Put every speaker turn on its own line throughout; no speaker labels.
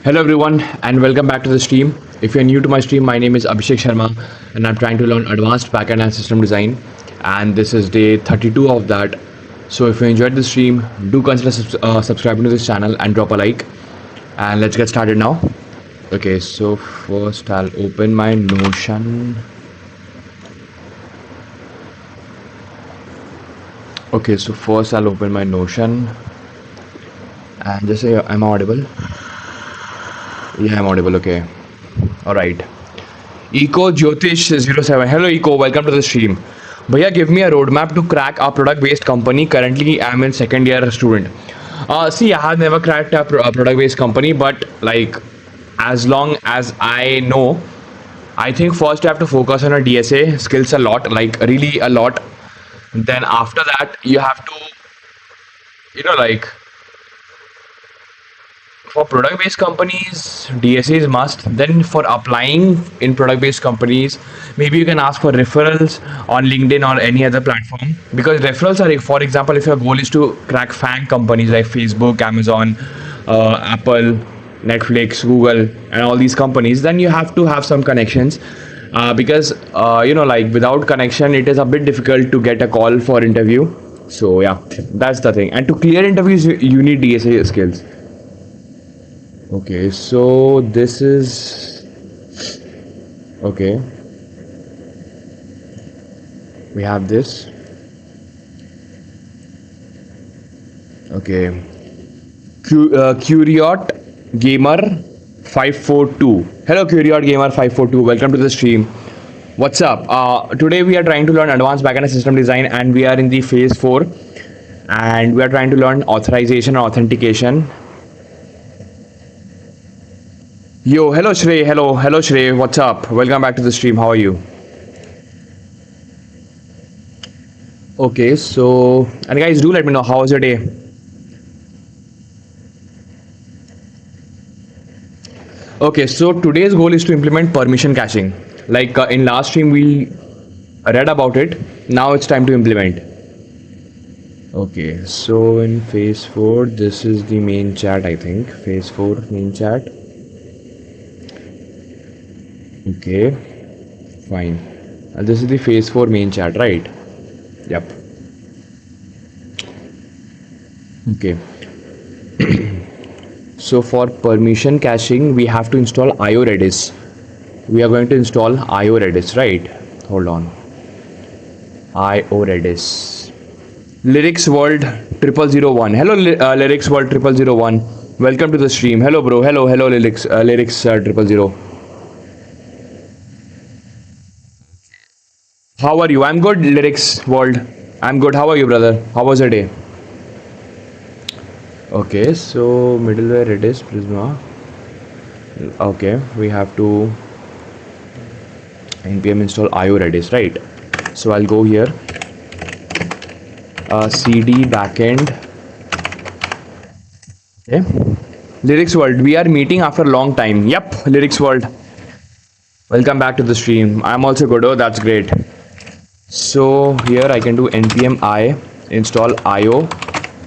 Hello everyone and welcome back to the stream. If you're new to my stream, my name is Abhishek Sharma and I'm trying to learn advanced backend and system design, and this is day 32 of that. So if you enjoyed the stream, do consider subscribing to this channel and drop a like, and let's get started now. Okay, so first I'll open my Notion. Okay, so first I'll open my Notion and just say I'm audible. Yeah, I'm audible. Okay. All right. Eco Jyotish07. Hello, Eco. Welcome to the stream. Bhaiya, give me a roadmap to crack a product-based company. Currently, I'm in second year student. See, I have never cracked a product-based company, but like, as long as I know, I think first you have to focus on your DSA skills a lot, like really a lot. Then after that, you have to, like for product-based companies, DSA is must. Then for applying in product-based companies, maybe you can ask for referrals on LinkedIn or any other platform, because referrals are, for example, if your goal is to crack FANG companies like Facebook, Amazon, Apple, Netflix, Google, and all these companies, then you have to have some connections. Because like without connection, it is a bit difficult to get a call for interview. So yeah, that's the thing. And to clear interviews, you need DSA skills. Okay, so this is okay. We have this. Okay. Curiot Gamer 542. Hello, Curiot Gamer 542. Welcome to the stream. What's up? Today we are trying to learn advanced backend and system design, and we are in the phase 4, and we are trying to learn authorization or authentication. Yo, hello Shrey, hello Shrey, what's up? Welcome back to the stream. How are you? Okay, so and guys, do let me know how was your day. Okay, so today's goal is to implement permission caching. Like in last stream we read about it. Now it's time to implement. Okay, so in phase 4, this is the main chat, I think. Phase 4 main chat. Okay, fine. And this is the phase 4 main chat, right? Yep. Okay. So for permission caching, we have to install IO Redis. We are going to install IO Redis, right? Hold on. IO Redis. Lyrics World 0001. Hello, Lyrics World 0001. Welcome to the stream. Hello, bro. Hello, Lyrics 000. How are you? I'm good, Lyrics World. I'm good. How are you, brother? How was your day? Okay, so middleware Redis Prisma. Okay, we have to npm install IO Redis, right? So I'll go here. CD backend. Okay. Lyrics World, we are meeting after a long time. Yep, Lyrics World. Welcome back to the stream. I'm also good. Oh, that's great. So here I can do npm I install IO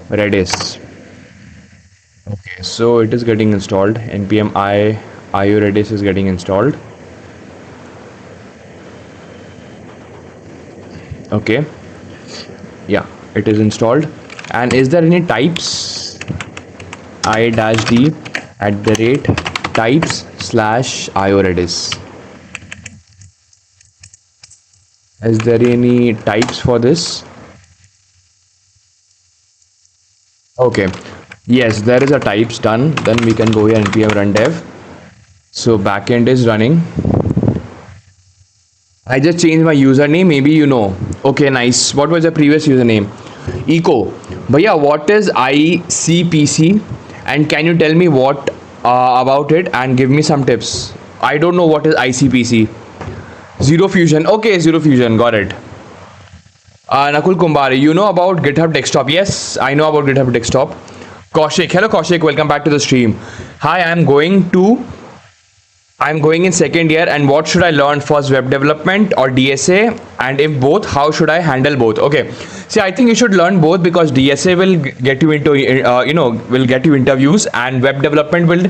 Redis. Okay, so it is getting installed. npm I IO Redis is getting installed. Okay, yeah, it is installed. And is there any types? I-D @types/IO Redis. Is there any types for this? Okay, yes, there is a types done. Then we can go here npm run dev. So backend is running. I just changed my username, maybe you know. Okay, nice. What was your previous username? Eco. Bhaiya, what is ICPC? And can you tell me what about it and give me some tips? I don't know what is ICPC. Zero Fusion. Okay, Zero Fusion. Got it. Nakul Kumbari, you know about GitHub Desktop? Yes, I know about GitHub Desktop. Kaushik. Hello, Kaushik. Welcome back to the stream. Hi, I'm going in second year, and what should I learn first, web development or DSA? And if both, how should I handle both? Okay, see, I think you should learn both, because DSA will get you into will get you interviews, and web development will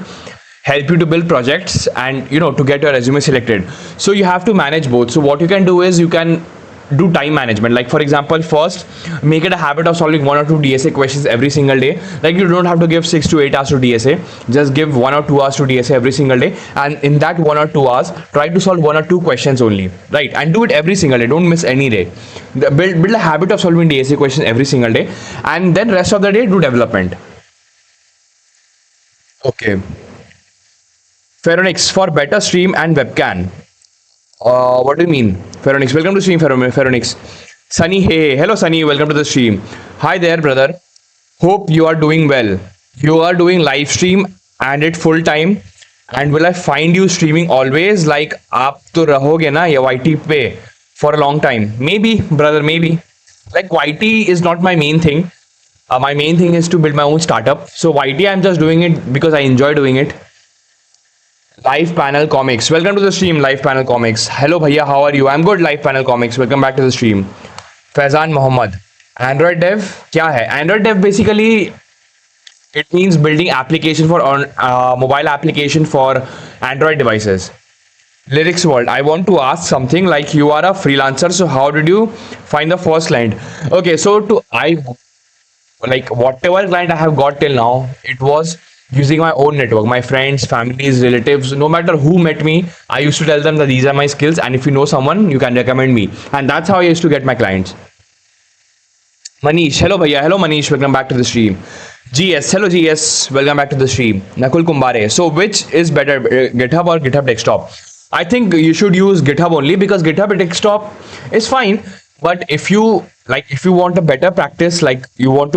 help you to build projects and to get your resume selected. So you have to manage both. So what you can do is you can do time management. Like for example, first make it a habit of solving 1 or 2 DSA questions every single day. Like you don't have to give 6 to 8 hours to DSA, just give 1 or 2 hours to DSA every single day, and in that 1 or 2 hours try to solve 1 or 2 questions only, right? And do it every single day, don't miss any day. Build a habit of solving DSA questions every single day, and then rest of the day do development. Okay. Pheronix for better stream and webcam. What do you mean? Pheronix, welcome to stream, Pheronix. Sunny, hey, hello Sunny, welcome to the stream. Hi there, brother. Hope you are doing well. You are doing live stream and it full time. And will I find you streaming always? Like, आप तो रहोगे ना ये YT पे for a long time? Maybe, brother, maybe. Like YT is not my main thing. My main thing is to build my own startup. So YT, I'm just doing it because I enjoy doing it. Live Panel Comics. Welcome to the stream, Live Panel Comics. Hello, bhaiya. How are you? I'm good, Live Panel Comics. Welcome back to the stream. Faizan Mohammed. Android Dev. क्या है? Android Dev basically it means building application for mobile application for Android devices. Lyrics World. I want to ask something. Like you are a freelancer, so how did you find the first client? Okay, so like whatever client I have got till now, it was using my own network, my friends, families, relatives, no matter who met me, I used to tell them that these are my skills, and if you know someone, you can recommend me. And that's how I used to get my clients. Manish, hello bhaiya, hello Manish, welcome back to the stream. GS, hello GS, welcome back to the stream. Nakul Kumbare. So which is better, GitHub or GitHub Desktop? I think you should use GitHub only, because GitHub Desktop is fine, but if you want a better practice, like you want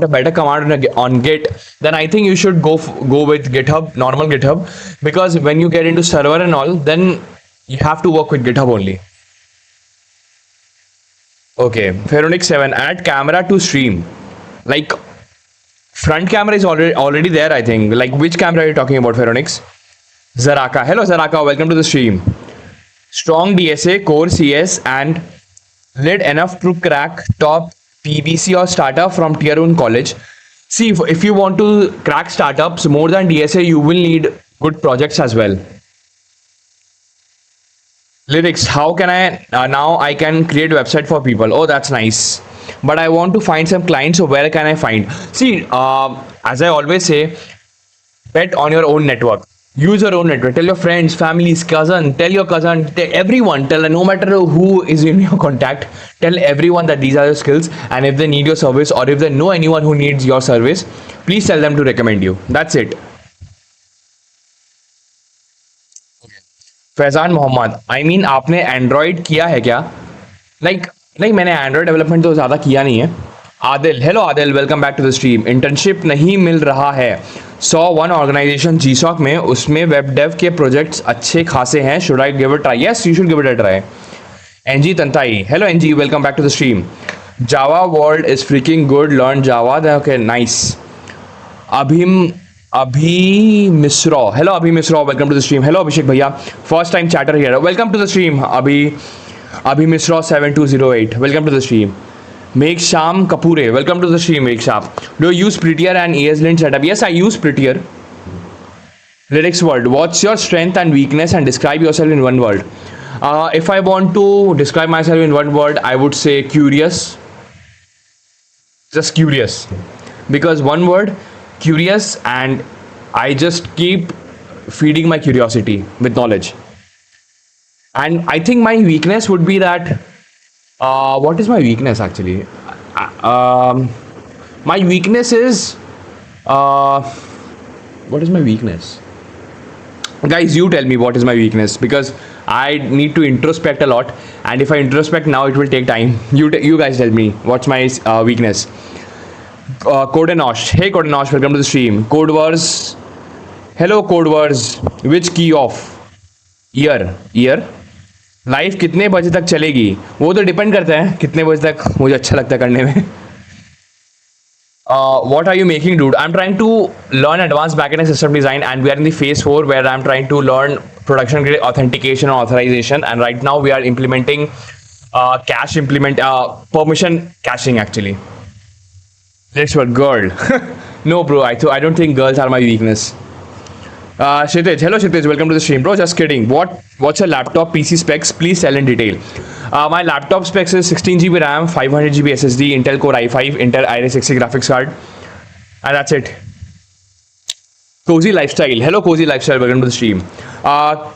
a better command on Git, then I think you should go with GitHub, normal GitHub, because when you get into server and all, then you have to work with GitHub only. Okay, Pheronix 7, add camera to stream. Like front camera is already there, I think. Like which camera are you talking about, Pheronix? Zaraka, hello Zaraka, welcome to the stream. Strong DSA, core CS, and lit enough to crack top PBC or startup from tier 1 college. See, if you want to crack startups more than DSA, you will need good projects as well. Lyrics, how can I now I can create a website for people? Oh, that's nice. But I want to find some clients, so where can I find? See, as I always say, bet on your own network. Use your own network. Tell your friends, families, cousin, tell your cousin, tell everyone, no matter who is in your contact, tell everyone that these are your skills, and if they need your service or if they know anyone who needs your service, please tell them to recommend you. That's it. Faizan Mohammad, I mean आपने Android किया है क्या? नहीं मैंने Android development तो ज़्यादा किया नहीं है. Adil, hello Adil, welcome back to the stream. Internship नहीं मिल रहा है. 101 ऑर्गेनाइजेशन जीसॉक में, उसमें वेब डेव के प्रोजेक्ट्स अच्छे खासे हैं. Should I give it try? Yes, you should give it a try. NG तंताई, hello NG, welcome back to the stream. Java world is freaking good, learn Java. Okay, nice. Abhi Mishra, hello Abhi Mishra, welcome to the stream. Hello Abhishek भैया, first time chatter here, welcome to the stream. Abhi Mishra 7208, welcome to the stream. Make Sham Kapure, welcome to the stream. Make Sham. Do you use Prettier and ESLint setup? Yes, I use Prettier. Lyrics World, what's your strength and weakness, and describe yourself in one word? If I want to describe myself in one word, I would say curious. Just curious. Because one word, curious, and I just keep feeding my curiosity with knowledge. And I think my weakness would be that what is my weakness actually? My weakness is what is my weakness? Guys, you tell me what is my weakness, because I need to introspect a lot, and if I introspect now, it will take time. You guys tell me what's my weakness. Codenosh, hey Codenosh, welcome to the stream. Code Wars, hello Code Wars. Which key off? Year. Life कितने बजे तक चलेगी? वो तो depend करता है कितने बजे तक मुझे अच्छा लगता है करने में. What are you making, dude? I'm trying to learn advanced backend and system design, and we are in the phase 4 where I'm trying to learn production grade authentication and authorization, and right now we are implementing permission caching actually. Next word, girl. No bro, I don't think girls are my weakness. Kshitij, hello Kshitij, welcome to the stream. Bro, just kidding. What's your laptop PC specs? Please tell in detail. My laptop specs is 16 GB RAM, 500 GB SSD, Intel Core i5, Intel Iris Xe graphics card, and that's it. Cozy Lifestyle. Hello, Cozy Lifestyle. Welcome to the stream. Yeah,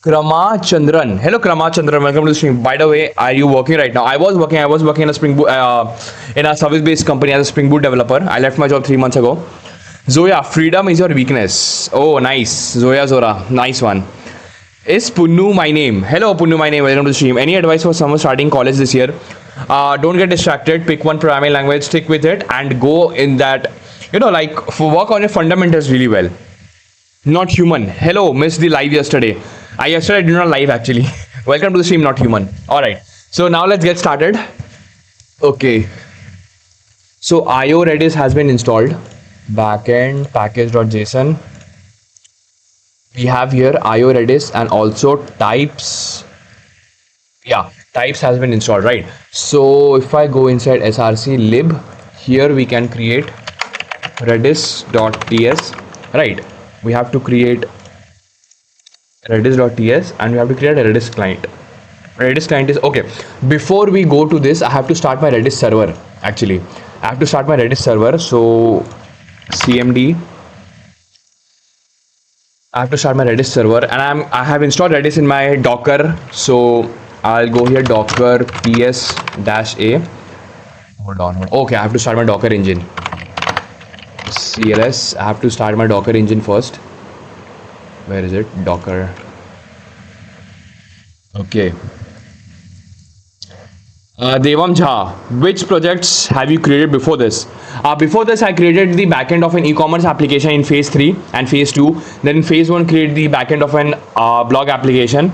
Krama Chandran. Hello, Krama Chandran. Welcome to the stream. By the way, are you working right now? I was working. In a Spring Boot, in a service-based company as a Spring Boot developer. I left my job 3 months ago. Zoya, freedom is your weakness. Oh, nice. Zoya Zora. Nice one. Is Punnu my name? Hello, Punnu my name. Welcome to the stream. Any advice for someone starting college this year? Don't get distracted. Pick one programming language, stick with it, and go in that. Like work on your fundamentals really well. Not human. Hello, missed the live yesterday. Yesterday I did not live actually. Welcome to the stream, not human. All right. So now let's get started. Okay. So IO Redis has been installed. Backend package.json. We have here IO Redis and also types. Yeah, types has been installed, right? So if I go inside src lib, here we can create redis.ts, right? We have to create redis.ts and we have to create a Redis client. Redis client is okay. Before we go to this, I have to start my Redis server. Actually, I have to start my Redis server. So cmd, I have to start my Redis server, and I have installed Redis in my Docker. So I'll go here docker ps-a. Hold on. Okay, I have to start my Docker engine. CLS. I have to start my Docker engine first. Where is it? Docker. Okay. Devam Jha, which projects have you created before this? Before this, I created the backend of an e-commerce application in phase 3 and phase 2. Then in phase 1, created the backend of an blog application.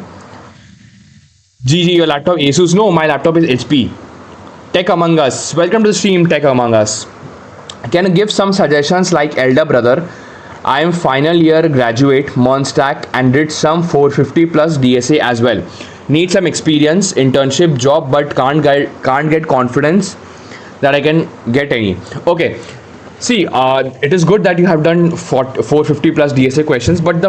GG, your laptop Asus? No, my laptop is HP. Tech Among Us. Welcome to the stream, Tech Among Us. Can you give some suggestions like elder brother? I am final year graduate, Monstack, and did some 450 plus DSA as well. Need some experience, internship, job, but can't get confidence that I can get any. Okay, see, it is good that you have done 450 plus DSA questions, but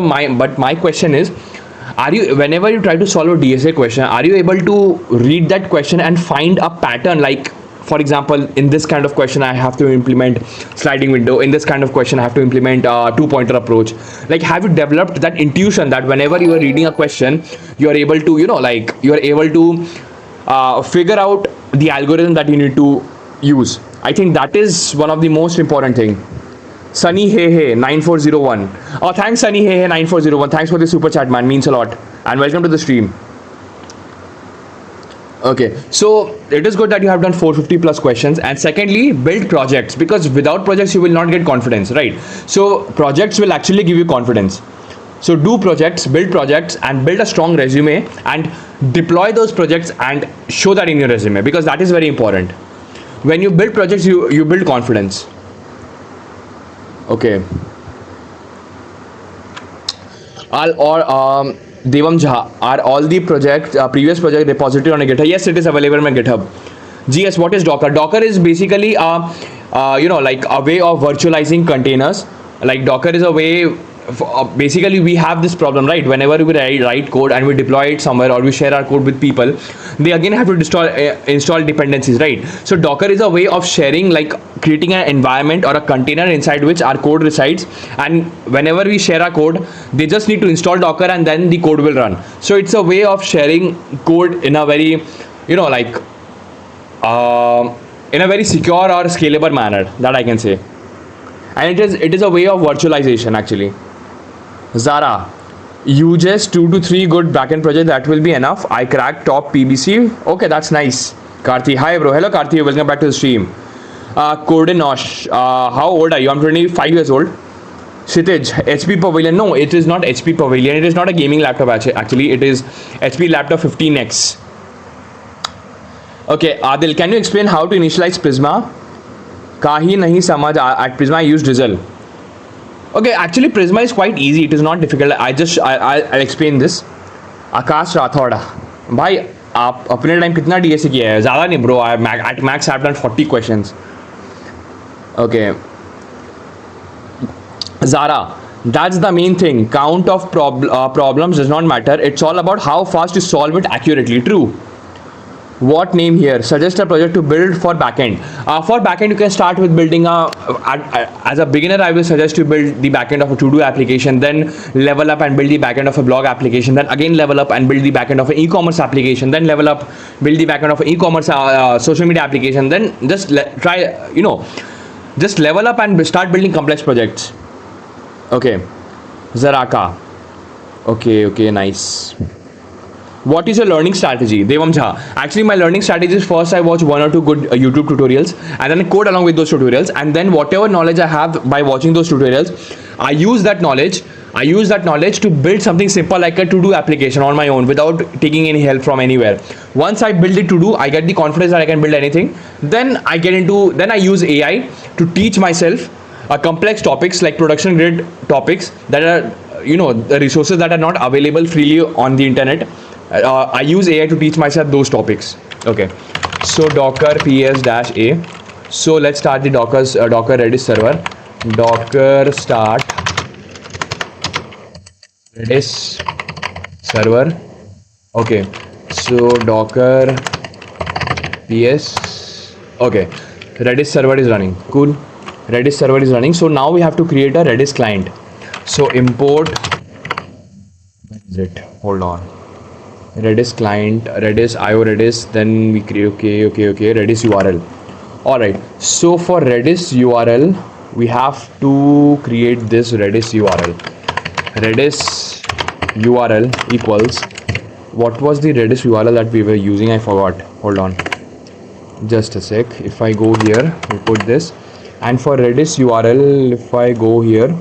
my question is, whenever you try to solve a DSA question, are you able to read that question and find a pattern? Like, for example, in this kind of question, I have to implement sliding window. In this kind of question, I have to implement two-pointer approach. Like, have you developed that intuition that whenever you are reading a question, you are able to, you are able to figure out the algorithm that you need to use. I think that is one of the most important thing. Sunny Hey 9401. Oh, thanks Sunny Hey 9401. Thanks for the super chat, man. Means a lot. And welcome to the stream. Okay, so it is good that you have done 450 plus questions, and secondly, build projects, because without projects you will not get confidence, right? So projects will actually give you confidence. So do projects, and build a strong resume and deploy those projects and show that in your resume, because that is very important. When you build projects, you build confidence. Okay. Devam Jha, are all the previous project repository on a GitHub? Yes, it is available on my GitHub. GS, what is Docker? Docker is basically like a way of virtualizing containers. Like Docker is a way. Basically, we have this problem, right? Whenever we write code and we deploy it somewhere, or we share our code with people, they again have to install dependencies, right? So Docker is a way of sharing, like creating an environment or a container inside which our code resides, and whenever we share our code, they just need to install Docker and then the code will run. So it's a way of sharing code in a very, in a very secure or scalable manner, that I can say. And it is a way of virtualization actually. Zara, you just 2 to 3 good backend projects, that will be enough. I cracked top PBC. Okay, that's nice. Karthi, hi bro. Hello Karthi, welcome back to the stream. Kodinosh, how old are you? I'm 25 years old. Kshitij, HP Pavilion. No, it is not HP Pavilion. It is not a gaming laptop actually. It is HP Laptop 15X. Okay, Adil, can you explain how to initialize Prisma? Kahi nahi samajh. At Prisma I use Drizzle. Okay, actually Prisma is quite easy. It is not difficult. I'll explain this. Akash Rathoda, भाई आप अपने time कितना DSA किया है? ज़्यादा नहीं bro. At max I've done 40 questions. Okay. Zara, that's the main thing. Count of problems does not matter. It's all about how fast you solve it accurately. True. What name here? Suggest a project to build for backend. For backend, you can start with building as a beginner, I will suggest you build the backend of a to-do application, then level up and build the backend of a blog application, then again level up and build the backend of an e-commerce application, then level up, build the backend of an e-commerce social media application, then just try, just level up and start building complex projects. Okay. Zaraka. Okay, nice. What is your learning strategy? Devam Jha. Actually, my learning strategy is first I watch one or two good YouTube tutorials and then I code along with those tutorials, and then whatever knowledge I have by watching those tutorials, I use that knowledge to build something simple like a to-do application on my own without taking any help from anywhere. Once I build it to do, I get the confidence that I can build anything. Then I use AI to teach myself complex topics like production grade topics that are, the resources that are not available freely on the internet. I use AI to teach myself those topics. Okay, so docker ps-a. So let's start the docker Redis server. Docker start Redis server. Okay, so docker ps. Okay, Redis server is running. Cool. Redis server is running. So now we have to create a Redis client. So import. Where is it? Hold on. Redis client, Redis IO Redis, then we create okay Redis URL. All right, so for Redis URL we have to create this Redis URL equals, what was the Redis URL that we were using? I forgot. Hold on, just a sec. If I go here, we put this, and for Redis URL, if I go here,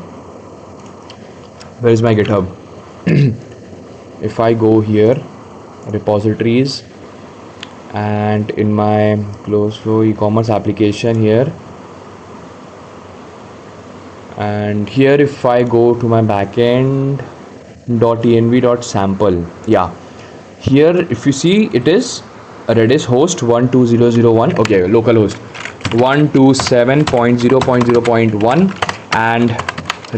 where is my GitHub? If I go here, repositories, and in my close flow e-commerce application here, and here if I go to my backend .env.sample, yeah, here if you see it is a Redis host 12001, okay, localhost 127.0.0.1, and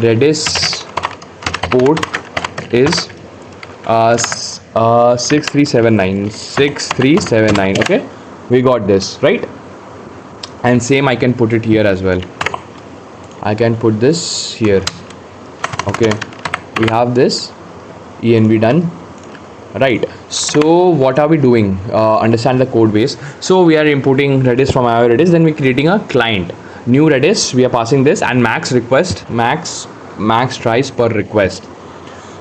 Redis port is 6379. Okay, we got this right, and same I can put it here as well. I can put this here. Okay, we have this env done, right? So what are we doing? Understand the code base. So we are importing Redis from our Redis, then we're creating a client, new Redis. We are passing this, and max tries per request.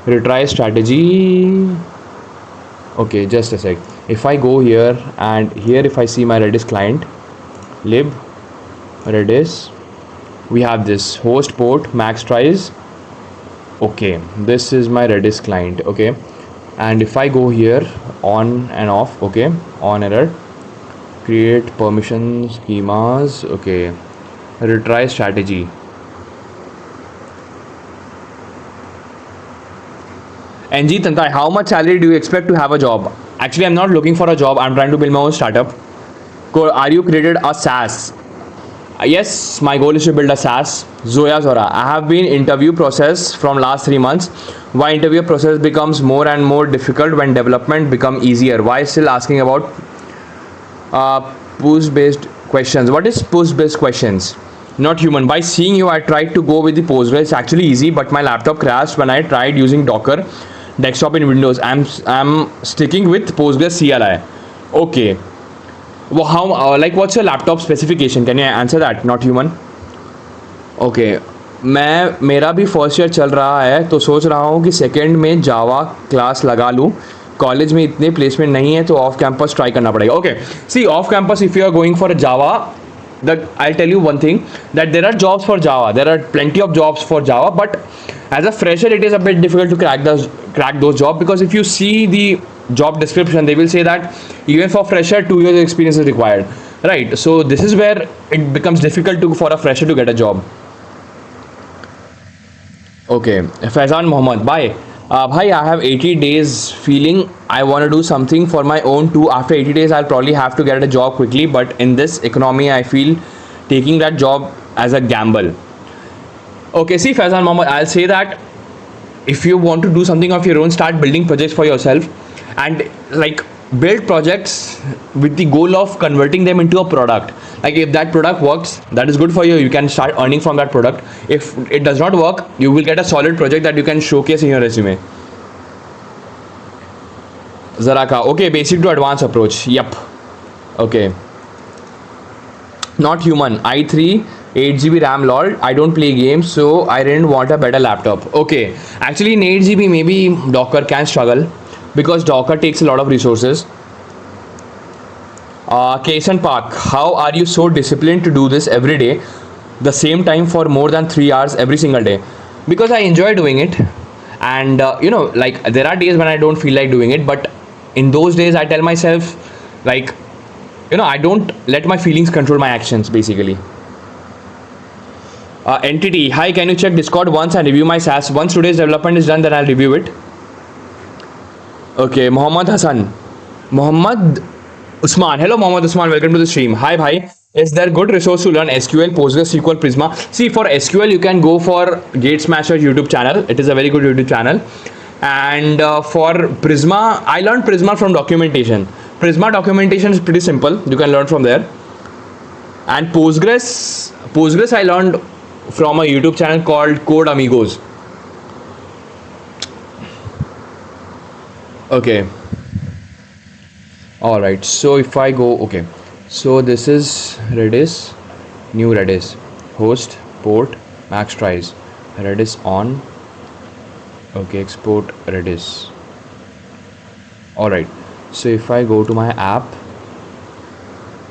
Retry strategy. Okay, just a sec. If I go here, and here if I see my Redis client, lib Redis, we have this host port max tries. Okay, this is my Redis client. Okay, and if I go here, on and off, okay, on error, create permission schemas. Okay, retry strategy. NG Tantai, how much salary do you expect to have a job? Actually, I'm not looking for a job. I'm trying to build my own startup. Are you created a SaaS? Yes, my goal is to build a SaaS. Zoya Zora, I have been interview process from last 3 months. Why interview process becomes more and more difficult when development become easier? Why still asking about push-based questions? What is push-based questions? Not human. By seeing you, I tried to go with the Postgres. It's actually easy, but my laptop crashed when I tried using Docker desktop in Windows. I'm sticking with Postgres CLI. Okay. Well, how what's your laptop specification? Can you answer that? Not human. Okay. मेरा भी first year चल रहा है, तो सोच रहा हूँ कि सेकेंड में जावा क्लास लगा लूँ. कॉलेज में इतने प्लेसमेंट नहीं है, तो ऑफ कैंपस ट्राई करना पड़ेगा. Okay, see off campus if you are going for Java, that I'll tell you one thing, that there are jobs for Java, there are plenty of jobs for Java, but as a fresher it is a bit difficult to crack those jobs, because if you see the job description, they will say that even for fresher 2 years experience is required, right? So this is where it becomes difficult for a fresher to get a job. Okay, Faizan Mohammed, bye. Bhai, I have 80 days feeling I want to do something for my own too. After 80 days, I'll probably have to get a job quickly. But in this economy, I feel taking that job as a gamble. Okay, see Faizan Mohammed, I'll say that if you want to do something of your own, start building projects for yourself, and like build projects with the goal of converting them into a product. Like if that product works, that is good for you, you can start earning from that product. If it does not work, you will get a solid project that you can showcase in your resume. Zaraka, okay, basic to advanced approach. Yep. Okay. Not human. i3 8 GB RAM lol. I don't play games, so I didn't want a better laptop. Okay. Actually in 8 GB maybe Docker can struggle because Docker takes a lot of resources. Kason Park, how are you so disciplined to do this every day, the same time for more than 3 hours every single day? Because I enjoy doing it, and like there are days when I don't feel like doing it, but in those days I tell myself, like, I don't let my feelings control my actions basically. Entity, hi, can you check Discord once and review my SaaS? Once today's development is done, then I'll review it. Okay, Muhammad Hassan. Muhammad Usman. Hello, Muhammad Usman. Welcome to the stream. Hi, bhai. Is there good resource to learn SQL, PostgreSQL, Prisma? See, for SQL, you can go for Gate Smasher YouTube channel. It is a very good YouTube channel. And for Prisma, I learned Prisma from documentation. Prisma documentation is pretty simple. You can learn from there. And Postgres I learned from a YouTube channel called Code Amigos. Okay. All right. So if I go, okay. So this is Redis, new Redis, host, port, max tries, Redis on. Okay, export Redis. All right. So if I go to my app,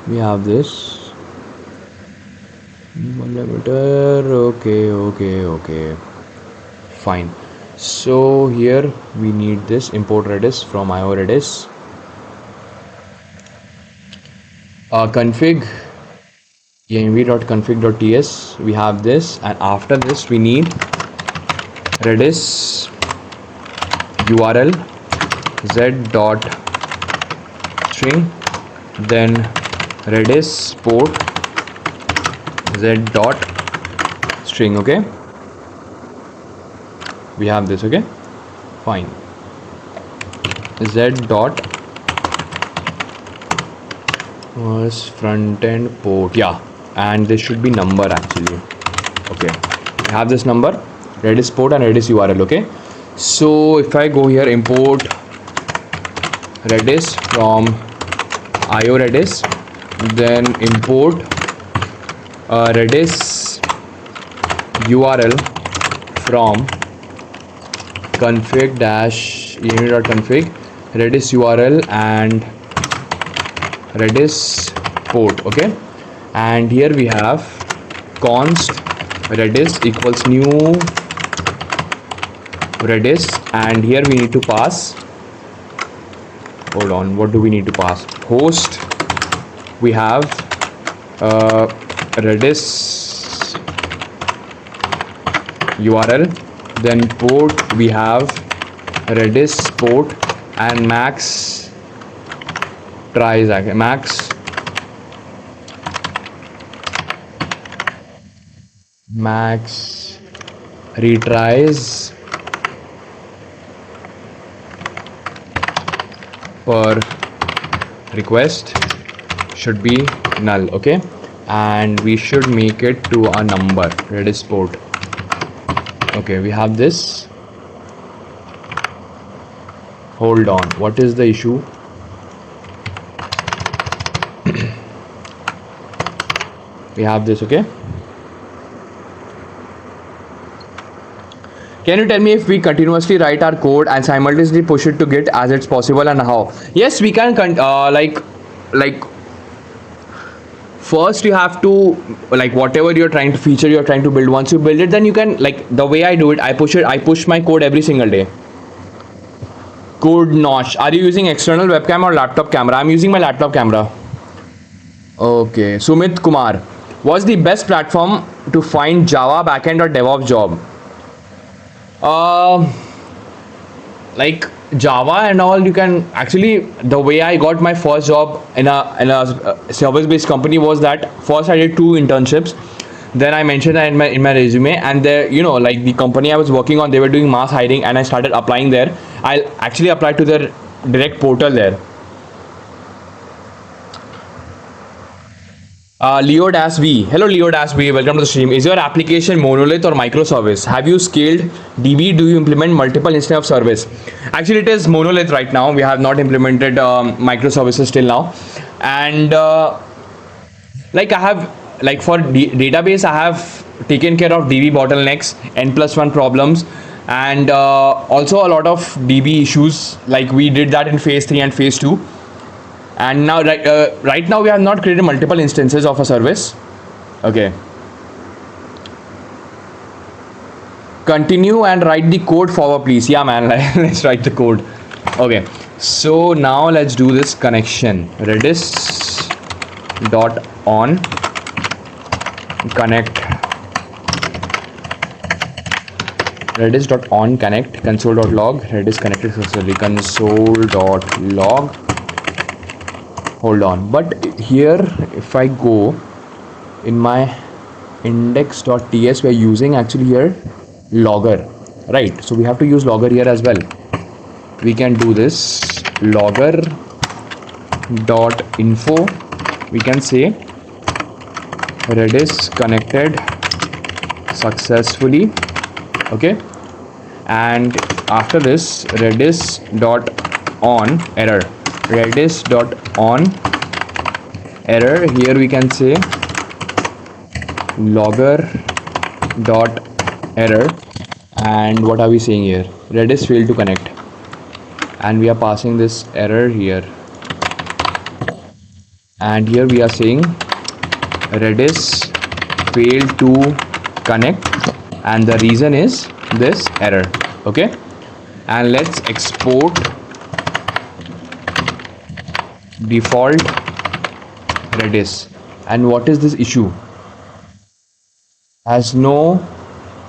we have this. Okay, fine. So here we need this import Redis from IO Redis. Config env.config.ts, we have this, and after this we need Redis URL z.string, then Redis port z.string. Okay, we have this. Okay, fine. Z dot was front end port, yeah, and this should be number actually. Okay, I have this number, Redis port and Redis URL. Okay, so if I go here, import Redis from IO Redis, then import Redis URL from config-env.config, Redis URL and Redis port. Okay, and here we have const Redis equals new Redis, and here we need to pass, hold on, what do we need to pass? Host, we have Redis URL, then port we have Redis port, and max tries, max retries per request should be null. Okay, and we should make it to a number, Redis port. Okay, we have this. Hold on, what is the issue? We have this. Okay, can you tell me if we continuously write our code and simultaneously push it to Git, as it's possible, and how? Yes, we can like first you have to, like, whatever you're trying to feature, you're trying to build, once you build it, then you can, like, the way I do it, I push my code every single day. Code notch, are you using external webcam or laptop camera? I'm using my laptop camera. Okay, Sumit Kumar, what's the best platform to find Java backend or DevOps job? Like Java and all, you can actually, the way I got my first job in a service based company was that first I did 2 internships. Then I mentioned that in my resume, and there, like the company I was working on, they were doing mass hiring, and I started applying there. I actually applied to their direct portal there. Leo Das V. Hello, Leo Das V. Welcome to the stream. Is your application monolith or microservice? Have you scaled DB? Do you implement multiple instances of service? Actually, it is monolith right now. We have not implemented microservices till now. And like I have, like for database, I have taken care of DB bottlenecks, n+1 problems, and also a lot of DB issues. Like we did that in phase 3 and phase 2. And now right now we have not created multiple instances of a service. Okay, continue and write the code forward, please. Yeah, man. Let's write the code. Okay, so now let's do this connection. Redis dot on connect, redis dot on connect, console dot log, redis connected successfully, console dot log. Hold on, but here if I go in my index.ts, we are using actually here logger, right? So we have to use logger here as well. We can do this logger dot info. We can say redis connected successfully. Okay, and after this redis dot on error, redis dot on error. Here we can say logger dot error, and what are we saying here? Redis failed to connect, and we are passing this error here, and here we are saying Redis failed to connect, and the reason is this error. Okay, and let's export default Redis. And what is this issue? Has no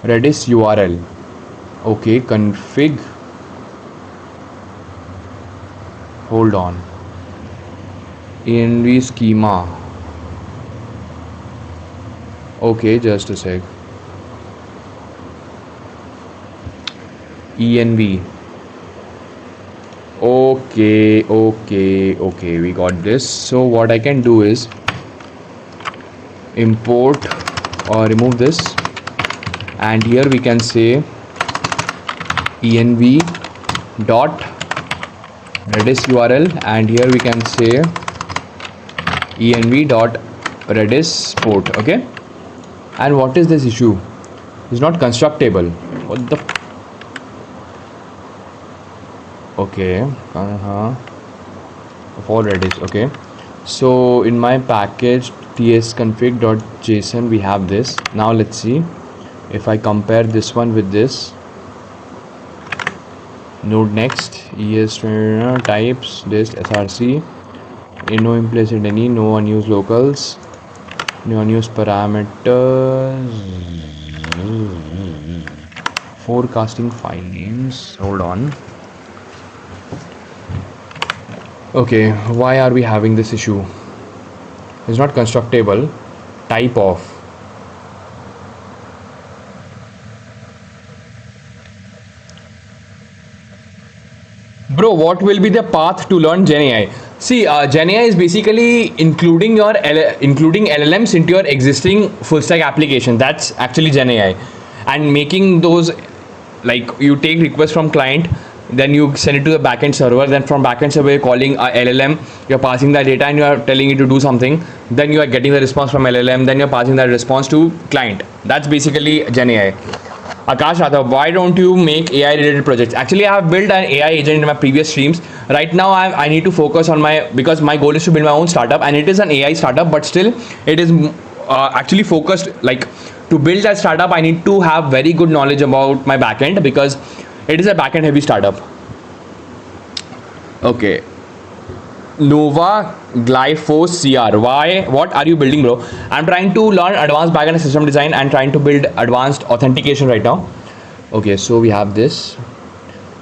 Redis URL. Okay, config. Hold on. env schema. Okay, just a sec. env. Okay, we got this. So what I can do is import or remove this, and here we can say env dot redis URL, and here we can say env dot redis port. Okay, and what is this issue? It's not constructable. What the okay, for Redis. Okay, so in my package tsconfig.json we have this. Now let's see if I compare this one with this. Node next, es types, dist src, no implicit any, no unused locals, no unused parameters, forecasting file names. Hold on. Okay, why are we having this issue? It's not constructable. Type of. Bro, what will be the path to learn GenAI? See, GenAI is basically including including LLMs into your existing full stack application. That's actually GenAI, and making those, like you take requests from client, then you send it to the backend server, then from backend server you're calling a LLM, you're passing that data and you're telling it to do something, then you are getting the response from LLM, then you're passing that response to client. That's basically GenAI. Akash Radha, why don't you make AI related projects? Actually, I have built an AI agent in my previous streams. Right now I need to focus on because my goal is to build my own startup, and it is an AI startup, but still it is actually focused, like to build that startup I need to have very good knowledge about my backend, because it is a backend heavy startup. Okay, Nova Glyphos CR. Why? What are you building, bro? I'm trying to learn advanced backend system design and trying to build advanced authentication right now. Okay, so we have this.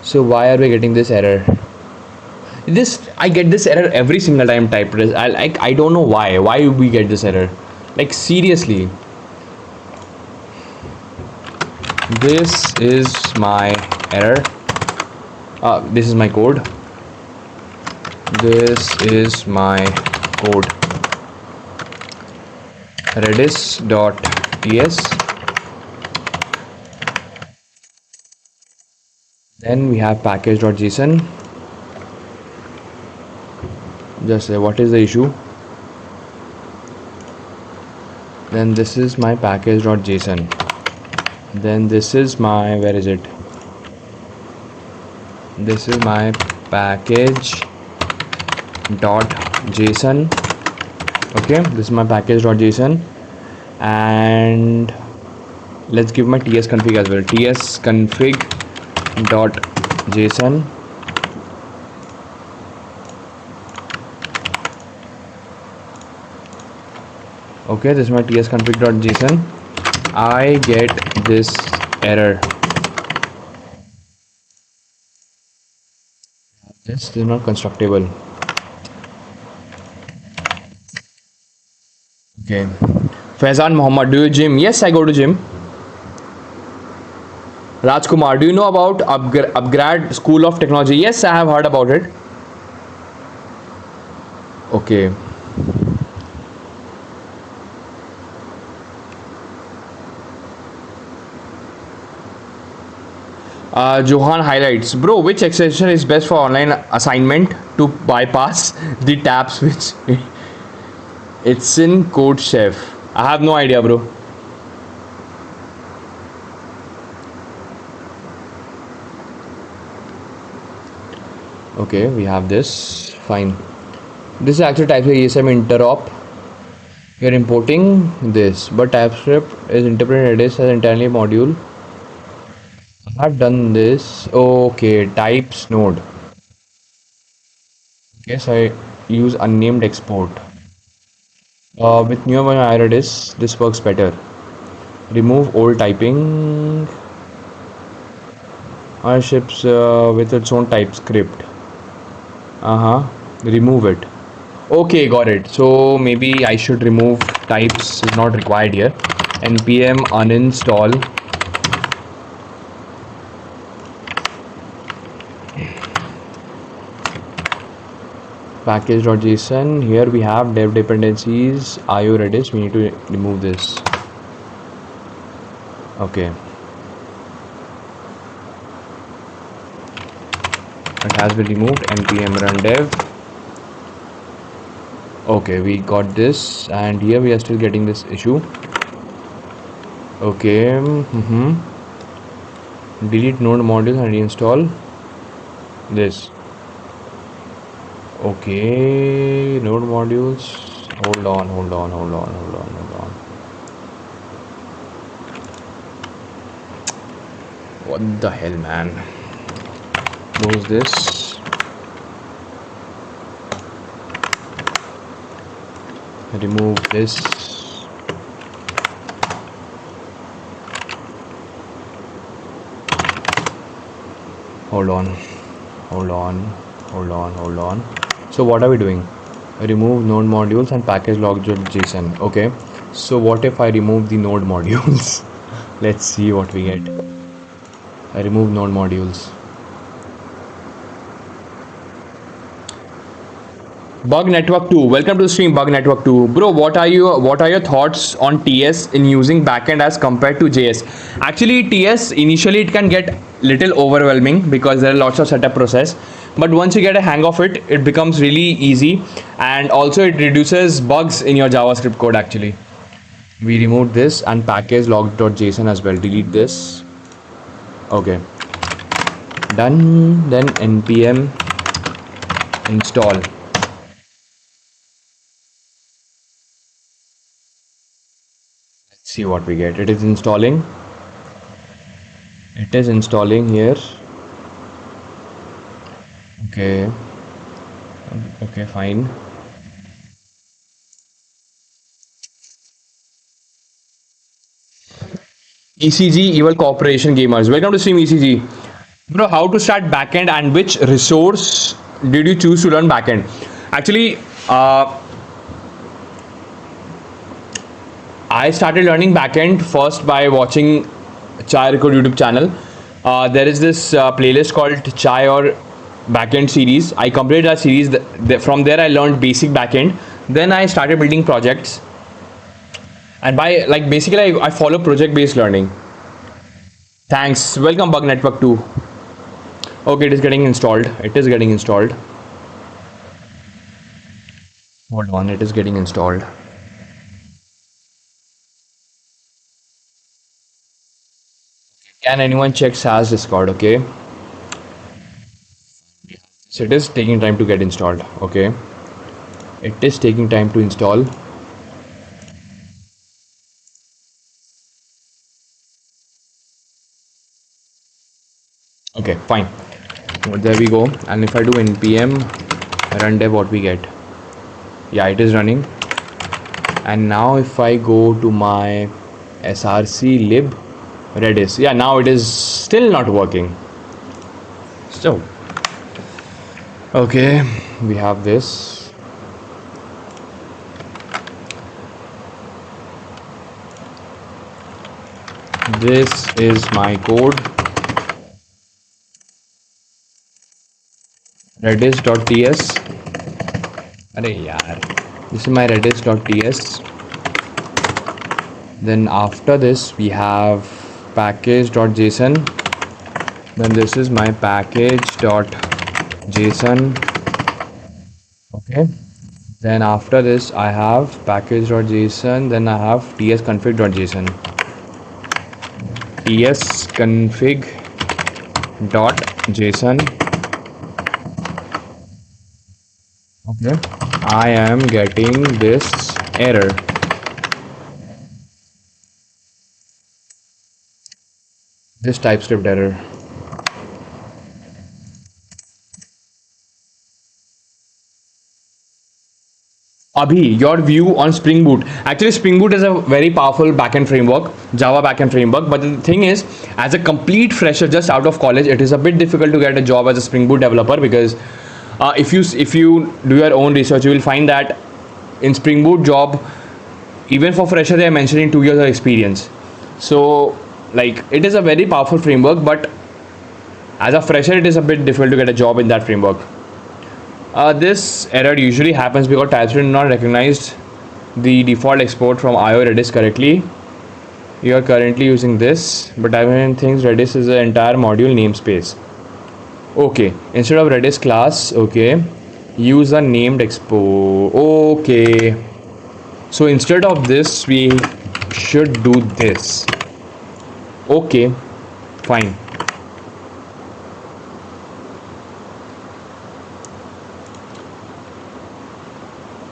So why are we getting this error? I get this error every single time I type this. I don't know why we get this error. Like seriously. This is my error. This is my code. This is my code. Redis.ts. Then we have package.json. Just say what is the issue. Then this is my package.json. Then this is my, where is it? This is my package.json. Okay, this is my package.json, and let's give my ts config as well. ts config.json. Okay, this is my ts config.json. I get this error. This is not constructible. Okay. Faizan Muhammad, do you gym? Yes, I go to gym. Rajkumar, do you know about Upgrad School of Technology? Yes, I have heard about it. Okay. Johan highlights, bro, which extension is best for online assignment to bypass the tabs which it's in Code Chef? I have no idea, bro. Okay, we have this. Fine. This is actually TypeScript ESM interop. You're importing this, but TypeScript is interpreted as entirely module. I've done this. Okay, types node. Okay, so I use unnamed export. With newer one I Redis, this works better. Remove old typing. Ships with its own TypeScript. Remove it. Okay, got it. So maybe I should remove types is not required here. npm uninstall. Package.json. Here we have dev dependencies, IO Redis. We need to remove this. Okay. It has been removed. npm run dev. Okay, we got this, and here we are still getting this issue. Okay. Delete node modules and reinstall this. Okay, node modules. Hold on. What the hell, man? Close this. Remove this. Hold on. So what are we doing? Remove node modules and package log.json. Okay, so what if I remove the node modules? Let's see what we get. I remove node modules. Bug Network 2, welcome to the stream. Bug Network 2, bro, what are your thoughts on TS in using backend as compared to JS? Actually, TS initially it can get little overwhelming because there are lots of setup process, but once you get a hang of it, it becomes really easy, and also it reduces bugs in your JavaScript code. Actually, we removed this and package log.json as well. Delete this. Okay, done. Then npm install. See what we get. It is installing here. Okay, fine. ECG Evil Corporation Gamers, welcome to stream. ECG, bro, how to start backend and which resource did you choose to learn backend? Actually, I started learning backend first by watching Chai Record YouTube channel. There is this playlist called Chai or Backend series. I completed that series. From there, I learned basic backend. Then I started building projects. And by like basically, I follow project based learning. Thanks. Welcome, Bug Network 2. Okay, it is getting installed. It is getting installed. Hold on, it is getting installed. Can anyone check SAS Discord? Okay. So it is taking time to get installed. Okay. It is taking time to install. Okay, fine. Well, there we go. And if I do npm run dev, what we get? Yeah, it is running. And now if I go to my src lib redis, yeah, now it is still not working. So okay, we have this. This is my code. redis.ts. Arey yaar. This is my redis.ts. Then after this we have package.json. Then this is my package.json. Okay. Then after this I have package.json. Then I have tsconfig.json. tsconfig.json. Okay. I am getting this error. This TypeScript error. Abhi, your view on Spring Boot. Actually, Spring Boot is a very powerful backend framework, Java backend framework. But the thing is, as a complete fresher just out of college, it is a bit difficult to get a job as a Spring Boot developer because if you do your own research, you will find that in Spring Boot job, even for fresher, they are mentioning 2 years of experience. So, like, it is a very powerful framework, but as a fresher, it is a bit difficult to get a job in that framework. This error usually happens because TypeScript not recognized the default export from IO Redis correctly. You are currently using this, but TypeScript thinks Redis is an entire module namespace. Okay, instead of Redis class, okay, use a named expo. Okay, so instead of this, we should do this. Okay, fine.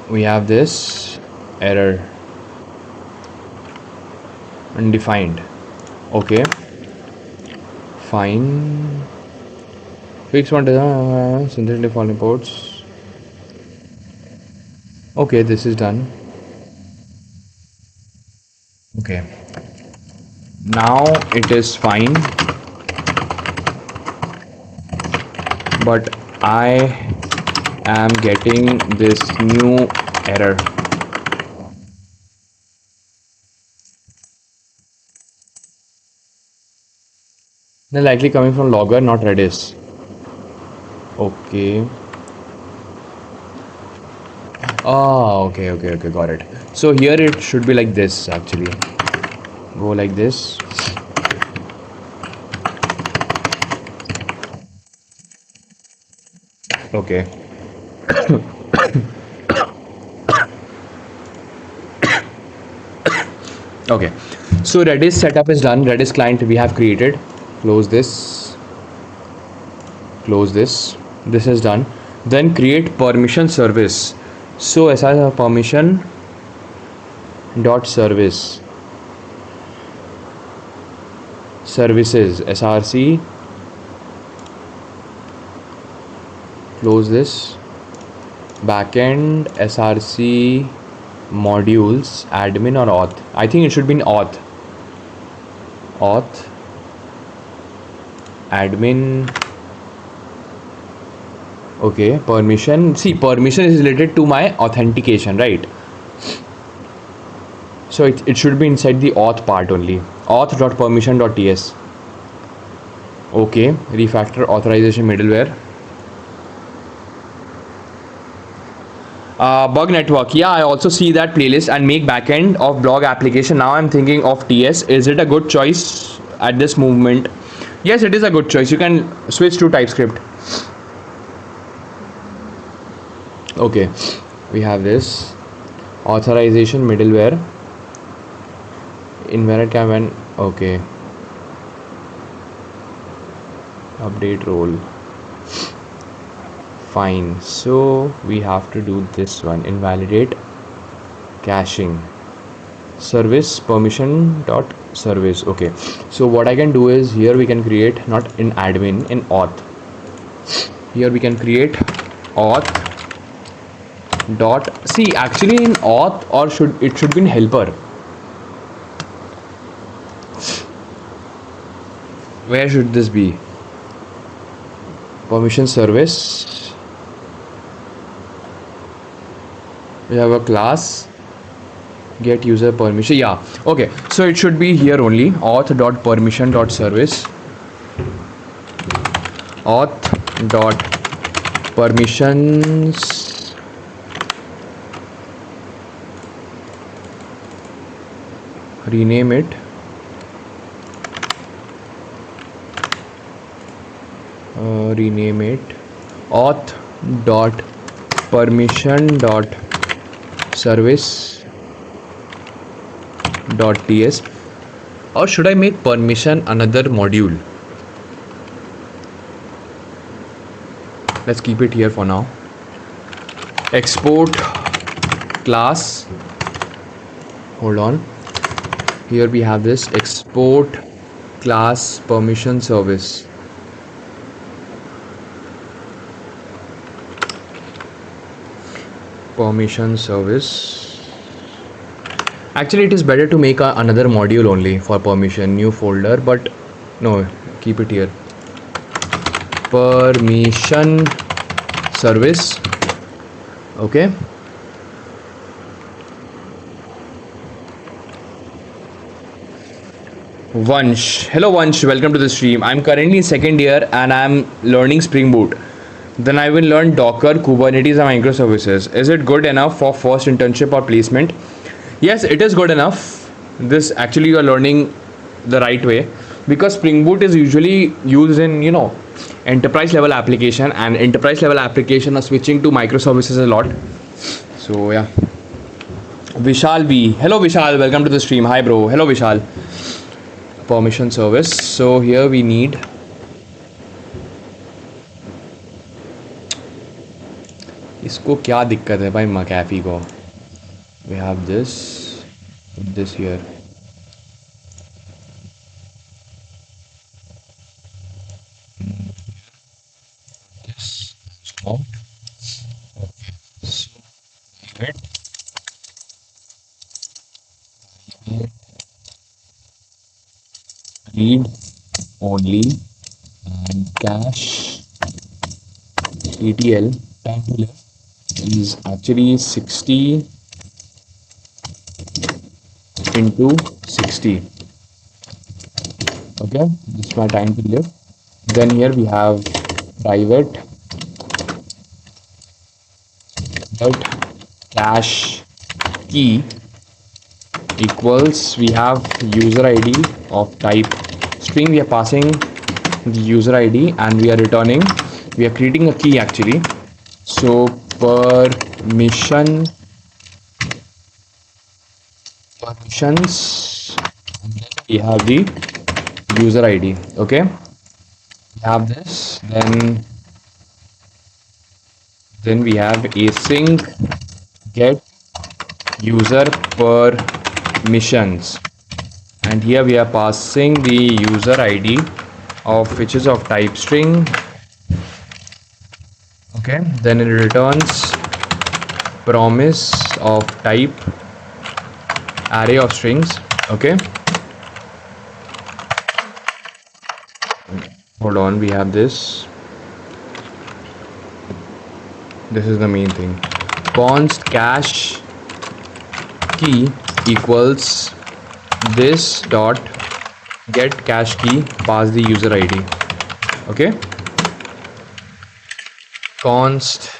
We have this error undefined. Okay, fine. Fix one synthetic default imports. Okay, this is done. Okay, now it is fine, but I am getting this new error. They're likely coming from logger, not Redis. Okay. Oh, okay, got it. So here it should be like this actually. Go like this. Okay. Okay, so Redis setup is done. Redis client we have created. Close this. Close this. This is done. Then create permission service. So as I have permission dot service services src. Close this. Backend src modules admin or auth. I think it should be in auth admin. Okay, permission. See, permission is related to my authentication, right? So it should be inside the auth part only. auth.permission.ts. Okay, refactor authorization middleware. Bug network. Yeah, I also see that playlist and make backend of blog application. Now I'm thinking of TS. Is it a good choice at this movement? Yes, it is a good choice. You can switch to TypeScript. Okay, we have this authorization middleware. Invalid command. Okay. Update role. Fine, so we have to do this one, invalidate caching service permission dot service. Okay, so what I can do is here we can create, not in admin, in auth. Here we can create auth dot, see actually in auth, or should be in helper. Where should this be? Permission service. We have a class get user permission. Yeah, okay, so it should be here only, auth.permission.service, auth.permissions rename it auth.permission.service.ts, or should I make permission another module? Let's keep it here for now. Export class, hold on, here we have this export class permission service. Permission service. Actually it is better to make another module only for permission, new folder, but no, keep it here, permission service. Okay, Vansh, hello Vansh, welcome to the stream. I'm currently in second year and I'm learning Spring Boot. Then I will learn Docker, Kubernetes and microservices. Is it good enough for first internship or placement? Yes, it is good enough. This actually you are learning the right way, because Spring Boot is usually used in, enterprise level application, and enterprise level application are switching to microservices a lot. So yeah. Vishal B. Hello Vishal, welcome to the stream. Hi bro. Hello Vishal. Permission service. So here we need इसको क्या दिक्कत है भाई McAfee को. We have this here. This out. Okay. So read only and cache ETL time to live is actually 60 into 60. Okay, this is my time to live. Then here we have private cache key equals, we have user ID of type string. We are passing the user ID and we are returning, we are creating a key actually. So permissions, and then we have the user ID. Okay, we have this, then we have async get user permissions, and here we are passing the user ID of which is of type string. Okay, then it returns promise of type array of strings. Okay, hold on, we have this is the main thing. Const cache key equals this dot get cache key, pass the user ID. Okay, const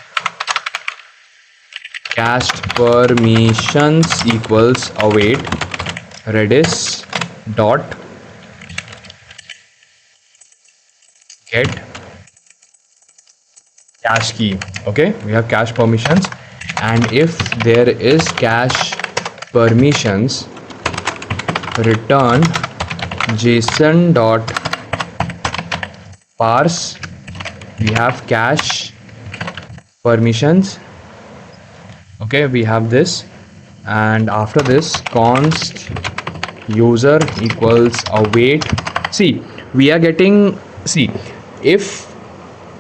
cached permissions equals await redis dot get cache key. Okay, we have cache permissions, and if there is cache permissions, return json dot parse. We have cache permissions. Okay, we have this, and after this const user equals await. See, we are getting, see, if,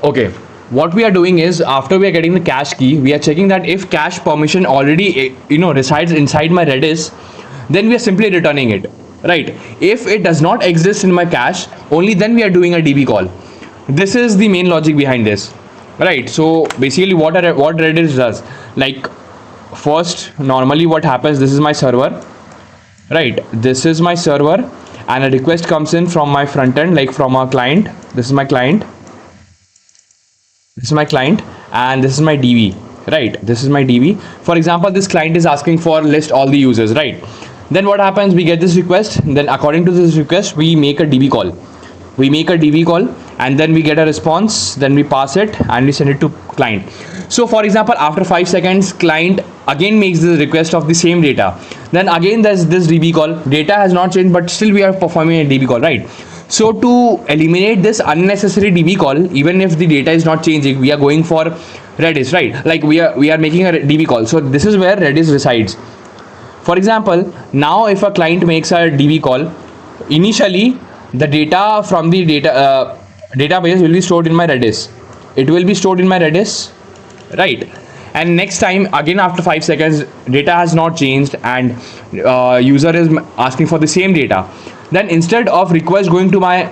okay, what we are doing is, after we are getting the cache key, we are checking that if cache permission already resides inside my redis, then we are simply returning it, right? If it does not exist in my cache, only then we are doing a db call. This is the main logic behind this, right? So basically what redis does, like, first, normally what happens, this is my server, right? This is my server, and a request comes in from my front end, like from our client. This is my client, this is my client, and this is my db, right? This is my db. For example, this client is asking for list all the users, right? Then what happens, we get this request, then according to this request we make a db call. We make a db call, and then we get a response, then we pass it and we send it to client. So for example, after 5 seconds, client again makes the request of the same data, then again there's this db call. Data has not changed, but still we are performing a db call, right? So to eliminate this unnecessary db call, even if the data is not changing, we are going for redis, right? Like we are making a db call. So this is where redis resides. For example, now if a client makes a db call, initially the data from the database will be stored in my redis. It will be stored in my redis, right? And next time, again after 5 seconds, data has not changed, and user is asking for the same data. Then instead of request going to my,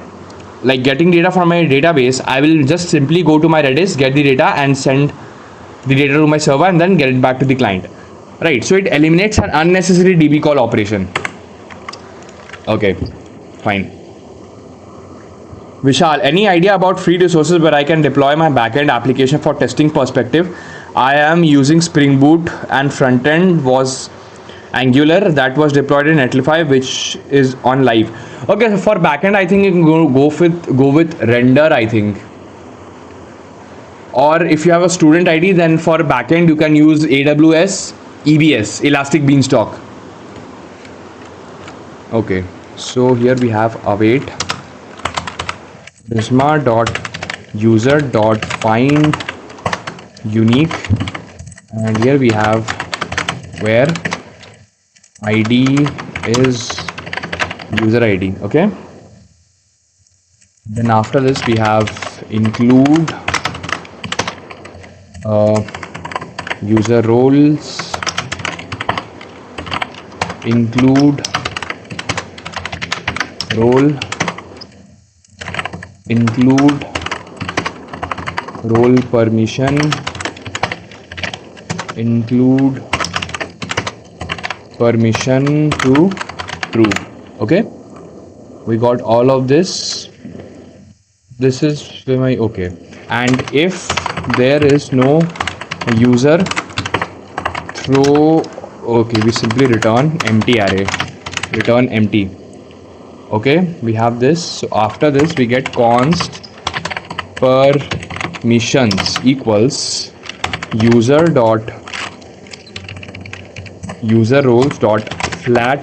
like, getting data from my database, I will just simply go to my redis, get the data and send the data to my server, and then get it back to the client, right? So it eliminates an unnecessary db call operation. Okay, fine. Vishal, any idea about free resources where I can deploy my backend application for testing perspective? I am using Spring Boot, and front end was Angular that was deployed in Netlify, which is on live. Okay, so for backend, I think you can go with render, I think. Or if you have a student ID, then for backend you can use AWS EBS, Elastic Beanstalk. Okay, so here we have await prisma.user.find unique, and here we have where id is user id. Okay, then after this we have include user roles, include role, include role permission, include permission to true. Okay, we got all of this. This is my okay. And if there is no user, throw, okay, we simply return empty array, return empty. Okay, we have this. So after this we get const permissions equals user roles dot flat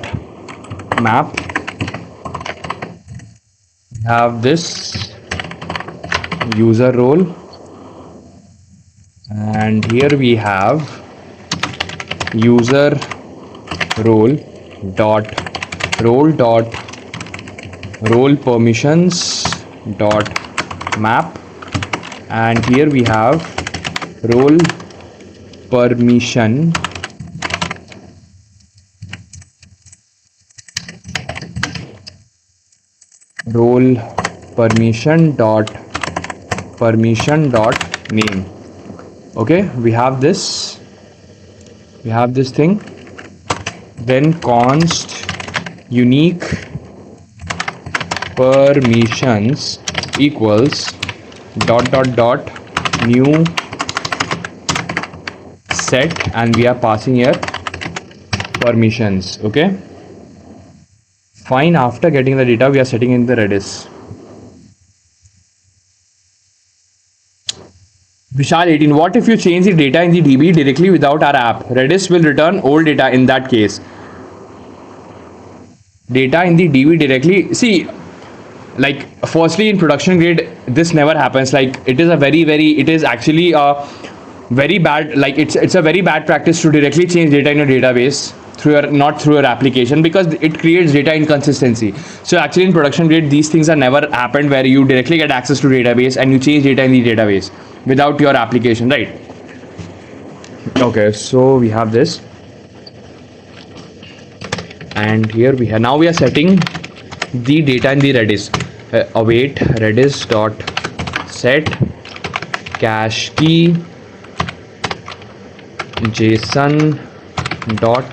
map. We have this user role, and here we have user role dot role permissions dot map, and here we have role permission dot name. Okay, we have this thing. Then const unique permissions equals dot dot dot new set, and we are passing here permissions. Okay, fine. After getting the data, we are setting in the Redis. Vishal 18, what if you change the data in the DB directly without our app? Redis will return old data in that case. Data in the DB directly, see, like firstly in production grade this never happens. Like it is a it is actually a very bad, like it's a very bad practice to directly change data in a database through your, not through your application, because it creates data inconsistency. So actually in production grade these things are never happened where you directly get access to database and you change data in the database without your application, right? Okay, so we have this, and here we have, now we are setting the data in the Redis. Await Redis dot set cache key JSON dot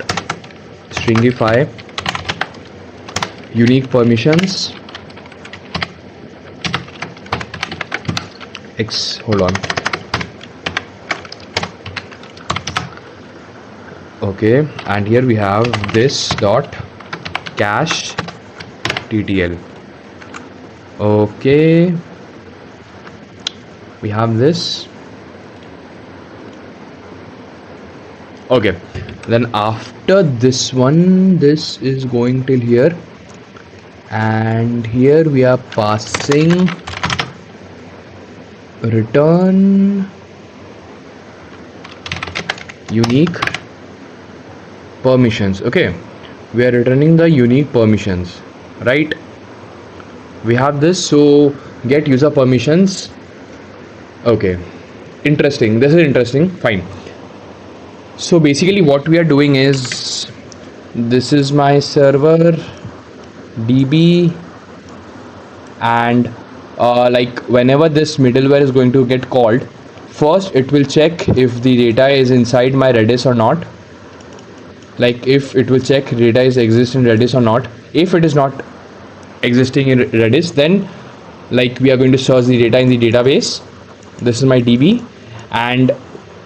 stringify unique permissions hold on. Okay, and here we have this dot cache TTL. Okay, we have this. Okay, then after this one, this is going till here, and here we are passing return unique permissions. Okay, we are returning the unique permissions, right? We have this, so get user permissions. Okay, interesting, this is interesting. Fine, so basically what we are doing is, this is my server DB, and like whenever this middleware is going to get called, first it will check if the data is inside my Redis or not. Like if it will check data is exist in Redis or not. If it is not existing in Redis, then like we are going to search the data in the database. This is my DB, and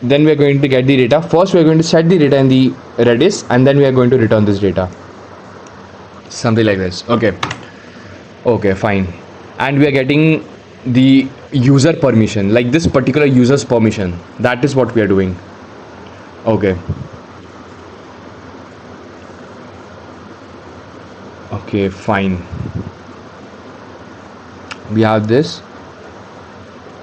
then we are going to get the data. First we are going to set the data in the Redis, and then we are going to return this data, something like this. Okay, fine. And we are getting the user permission, like this particular user's permission. That is what we are doing. Okay, fine. We have this.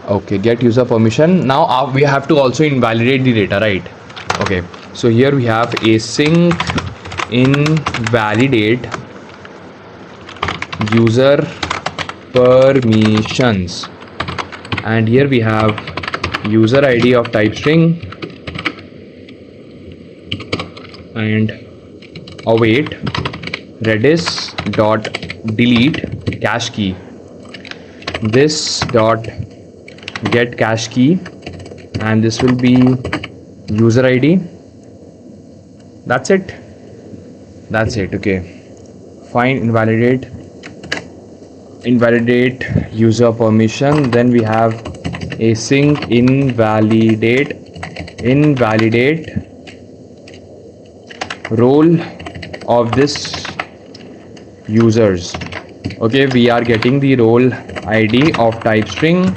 Okay, get user permission. Now we have to also invalidate the data, right? Okay, so here we have async invalidate user permissions, and here we have user ID of type string and await Redis dot delete cache key. This dot get cache key, and this will be user ID. That's it. Okay, fine. Invalidate user permission. Then we have async invalidate role of this users. Okay, we are getting the role ID of type string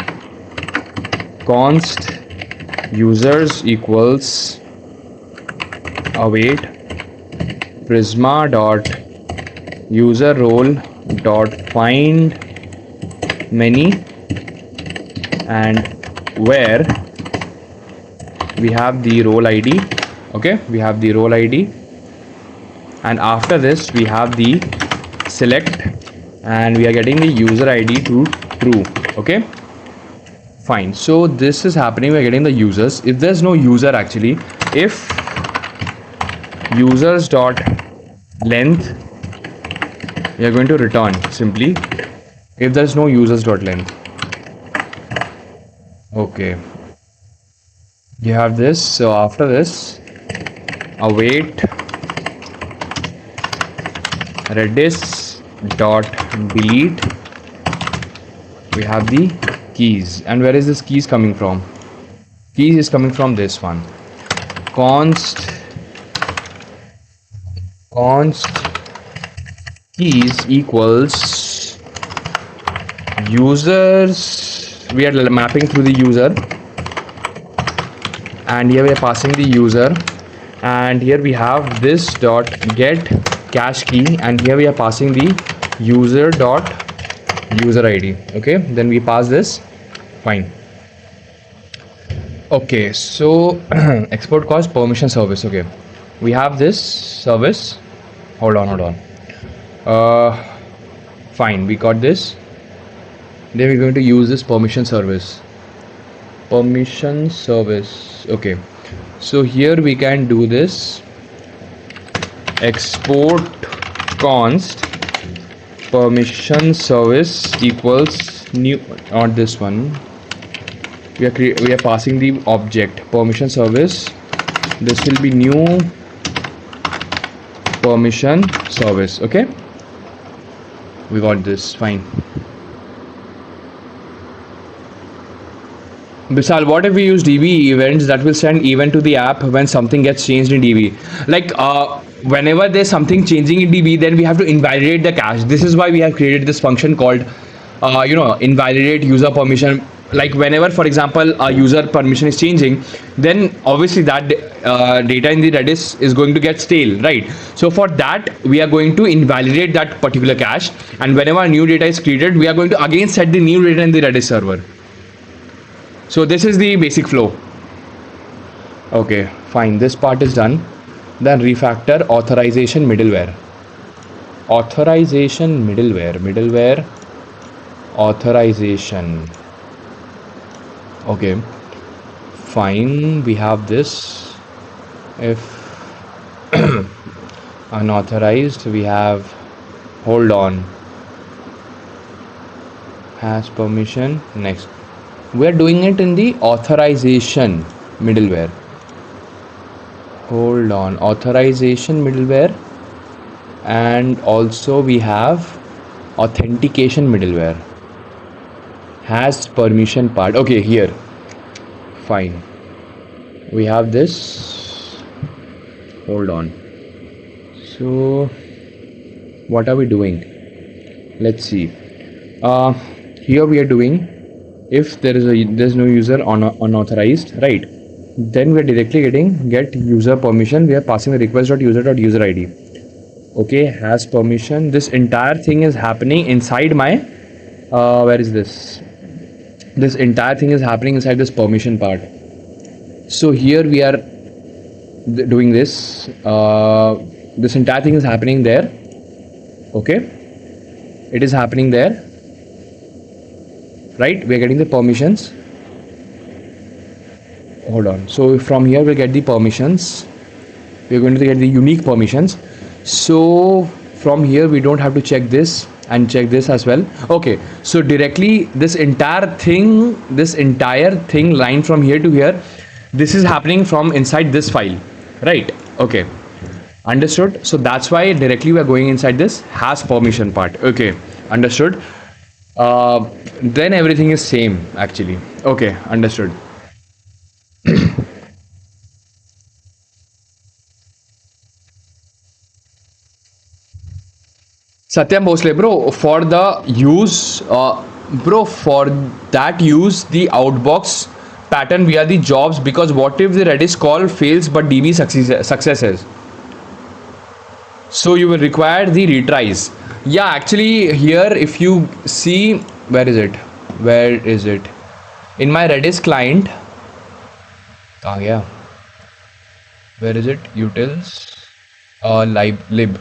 const users equals await prisma dot user role dot find many, and where we have the role ID. Okay, we have the role ID, and after this we have the select, and we are getting the user ID to true. Okay, fine. So this is happening, we are getting the users. If there's no user, actually, if users dot length, we are going to return simply if there's no users dot length. Okay, you have this. So after this, await Redis dot delete we have the keys. And where is this keys coming from? Keys is coming from this one. Const keys equals users. We are mapping through the user, and here we are passing the user, and here we have this dot get cache key, and here we are passing the user dot user id. Okay, then we pass this. Fine. Okay, so export cost permission service. Okay, we have this service. Hold on. Fine, we got this. Then we're going to use this permission service. Okay, so here we can do this export const permission service equals new, not this one. We are passing the object permission service. This will be new permission service. Okay, we got this. Fine. Bisal, what if we use DB events that will send event to the app when something gets changed in DB? Like whenever there's something changing in DB, then we have to invalidate the cache. This is why we have created this function called invalidate user permission. Like whenever, for example, a user permission is changing, then obviously that data in the Redis is going to get stale, right? So for that, we are going to invalidate that particular cache, and whenever new data is created, we are going to again set the new data in the Redis server. So this is the basic flow. Okay, fine. This part is done. Then refactor authorization middleware. Middleware authorization. Okay, fine. We have this. If unauthorized, we have, hold on, has permission. Next, we are doing it in the authorization middleware. Hold on, authorization middleware, and also we have authentication middleware. Has permission part. Okay, here. Fine. We have this. Hold on. So what are we doing? Let's see. Here we are doing, if there's no user unauthorized, right? Then we are directly getting get user permission. We are passing the request.user.user id. Okay, has permission. This entire thing is happening inside my where is this? This entire thing is happening inside this permission part. So here we are doing this. This entire thing is happening there. Okay, it is happening there, right? We are getting the permissions. Hold on. So from here we'll get the permissions. We're going to get the unique permissions. So from here we don't have to check this and check this as well. Okay, so directly this entire thing line from here to here, this is happening from inside this file, right? Okay, understood. So that's why directly we are going inside this has permission part. Okay, understood. Then everything is same actually. Okay, understood. Satyam Bhosle, bro, for the use, for that use the outbox pattern via the jobs, because what if the Redis call fails but DB successes? So you will require the retries. Yeah, actually here if you see, where is it? In my Redis client, where is it? Utils, lib.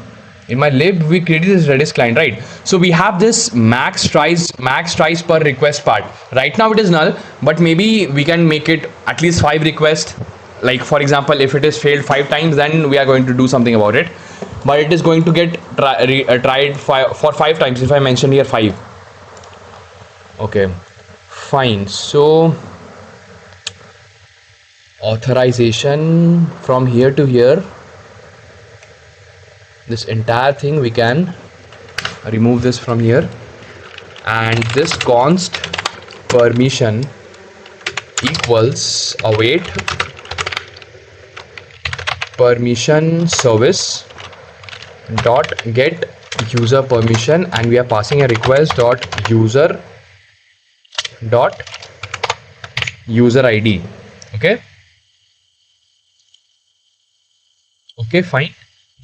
In my lib, we created this Redis client, right? So we have this max tries per request part. Right now it is null, but maybe we can make it at least 5 requests. Like for example, if it is failed 5 times, then we are going to do something about it. But it is going to get tried for 5 times if I mention here 5. Okay, fine. So authorization from here to here. This entire thing we can remove this from here, and this const permission equals await permission service dot get user permission, and we are passing a request dot user id. Okay, fine.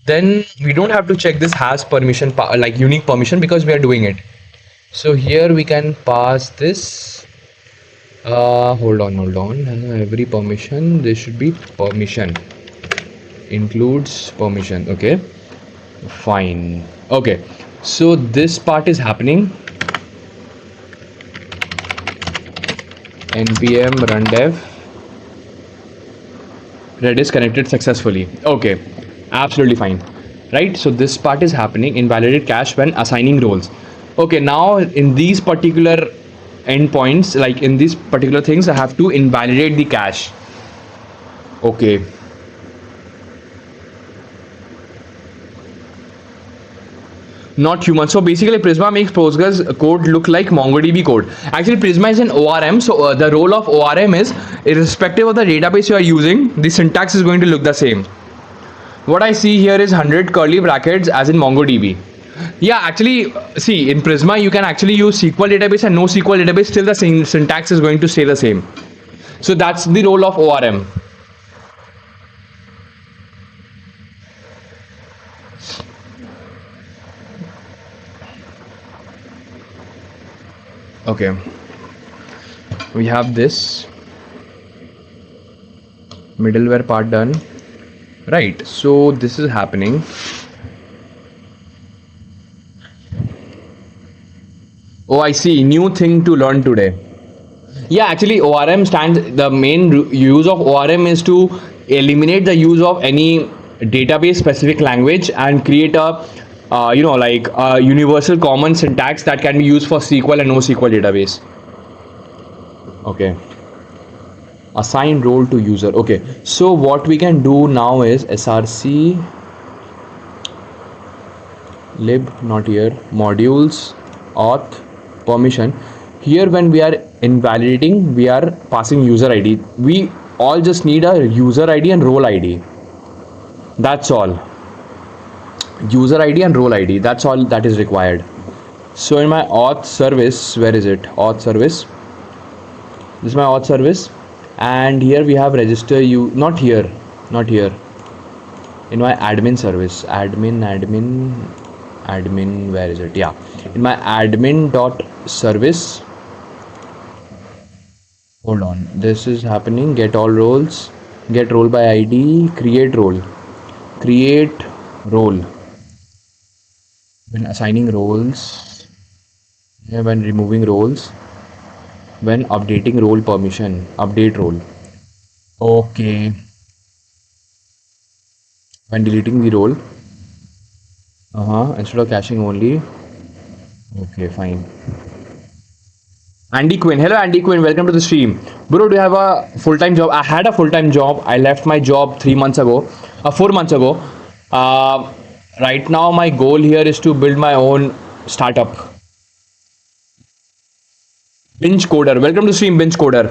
Then we don't have to check this has permission like unique permission because we are doing it. So here we can pass this. Hold on. Every permission, there should be permission, includes permission. Okay, fine. Okay, so this part is happening. npm run dev redis connected successfully. Okay, absolutely fine, right? So this part is happening. Invalidate cache when assigning roles. Okay, now in these particular endpoints, like in these particular things, I have to invalidate the cache. Okay, not human. So basically Prisma makes Postgres code look like MongoDB code. Actually Prisma is an ORM, so the role of ORM is, irrespective of the database you are using, the syntax is going to look the same. What I see here is 100 curly brackets as in MongoDB. Yeah, actually see, in Prisma you can actually use SQL database and NoSQL database, still the same syntax is going to stay the same. So that's the role of ORM. Okay, we have this middleware part done, right? So this is happening. Oh, I see, new thing to learn today. Yeah, actually ORM stands, the main use of ORM is to eliminate the use of any database specific language and create a like a universal common syntax that can be used for SQL and NoSQL database. Okay, assign role to user. Okay, so what we can do now is src lib, not here, modules auth permission. Here when we are invalidating, we are passing user id. We all just need a user id and role id. That's all. User id and role id, that's all that is required. So in my auth service, where is it? Auth service, this is my auth service, and here we have register you, not here, in my admin service, admin, where is it? Yeah, in my admin dot service. Hold on, this is happening. Get all roles, get role by id, create role. When assigning roles, when removing roles, when updating role permission, update role. Okay, when deleting the role, instead of caching only. Okay, fine. Andy Quinn, hello Andy Quinn, welcome to the stream. Bro, do you have a full-time job? I had a full-time job. I left my job 4 months ago. Right now my goal here is to build my own startup. Binge Coder, welcome to stream. Binge Coder,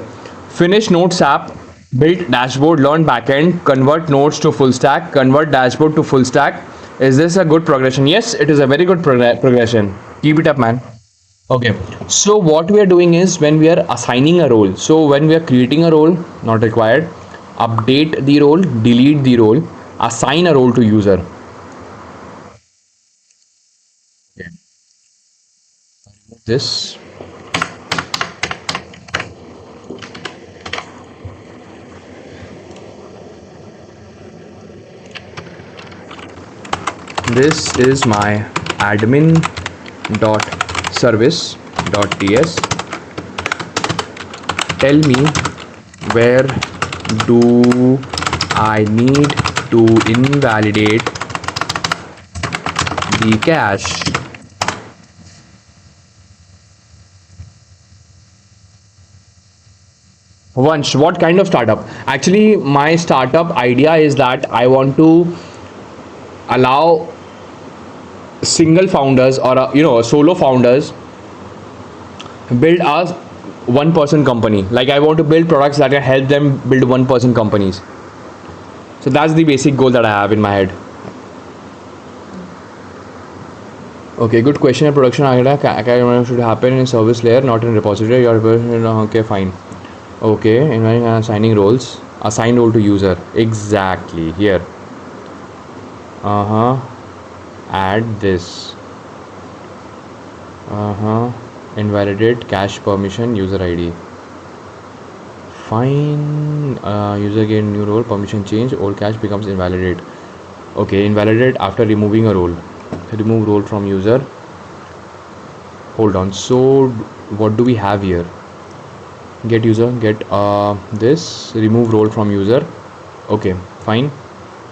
finish notes app, build dashboard, learn backend, convert nodes to full stack, convert dashboard to full stack. Is this a good progression? Yes, it is a very good progression. Keep it up, man. Okay, so what we are doing is, when we are assigning a role, so when we are creating a role, not required, update the role, delete the role, assign a role to user. Okay. This. This is my admin dot service dot ts. Tell me, where do I need to invalidate the cache? Vansh, what kind of startup? Actually, my startup idea is that I want to allow single founders or solo founders build a one person company. Like I want to build products that can help them build one person companies. So that's the basic goal that I have in my head. Okay, good question. A production agenda should happen in service layer, not in repository. Okay, fine. Okay, and assigning roles. Assign role to user. Exactly here. Add this. Invalidate cache permission user ID. Fine. User gain new role. Permission change. Old cache becomes invalidate. Okay, invalidate after removing a role. Remove role from user. Hold on. So what do we have here? Get user. Get this. Remove role from user. Okay, fine.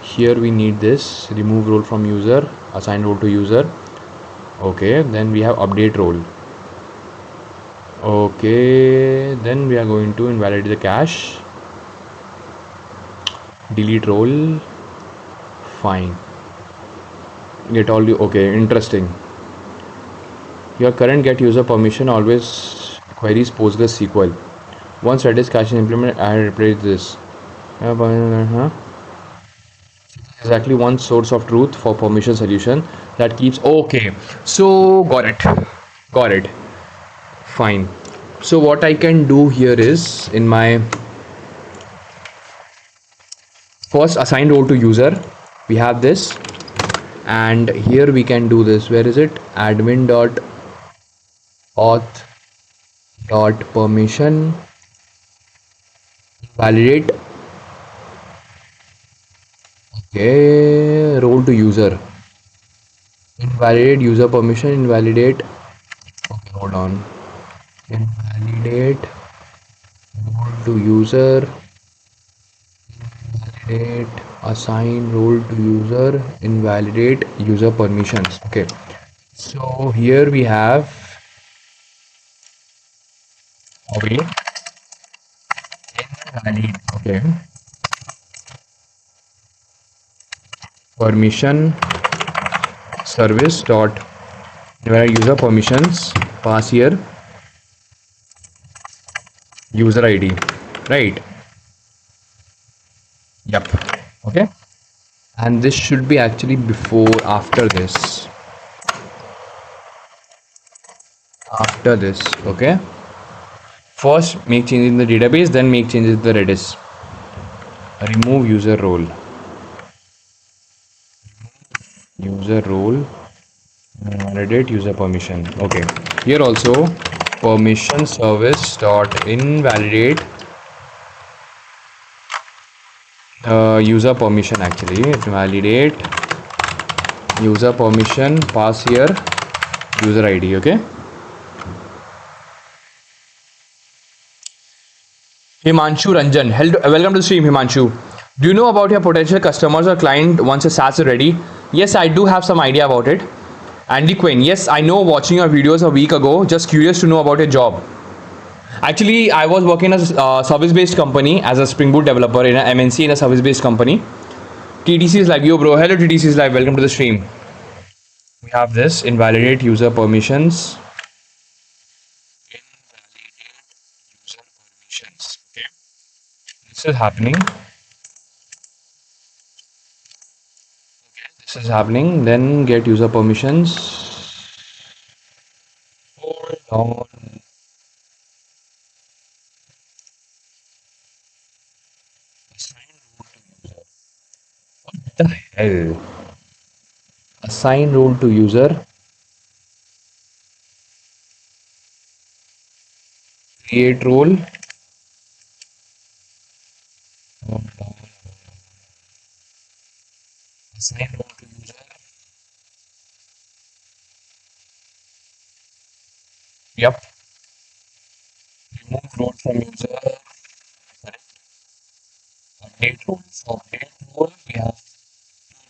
Here we need this. Remove role from user. Assign role to user. Okay, then we have update role. Okay, then we are going to invalidate the cache. Delete role. Fine. Get all you. Okay, interesting. Your current get user permission always queries PostgreSQL. Once Redis cache is implemented, I replace this. Exactly one source of truth for permission solution that keeps. Okay, so got it. Fine. So what I can do here is in my first assign role to user, we have this, and here we can do this. Where is it? Admin dot auth dot permission validate. Okay, role to user. Invalidate user permission. Invalidate. Okay, hold on. Invalidate role to user. Invalidate assign role to user. Invalidate user permissions. Okay. So here we have await invalid. Okay. Permission service dot user permissions pass here user ID, right? Yep. Okay, and this should be actually before after this. Okay, first make changes in the database, then make changes in the Redis. Remove user role, validate user permission. Okay, here also permission service dot invalidate user permission. Actually validate user permission, pass here user ID. Okay, Himanshu Ranjan, welcome to the stream. Himanshu, do you know about your potential customers or client once your SaaS is ready? Yes, I do have some idea about it. Andy Quinn, yes, I know, watching your videos a week ago, just curious to know about your job. Actually, I was working as a service-based company as a Spring Boot developer in an MNC in a service-based company. TTC is live. Yo, bro. Hello, TTC is live. Welcome to the stream. We have this. Invalidate user permissions. Okay. This is happening. Then get user permissions. Hold on. What the hell? Assign role to user. Create role. Assign role to user. Yep. Remove role from user. Correct. Update role. For update role, we have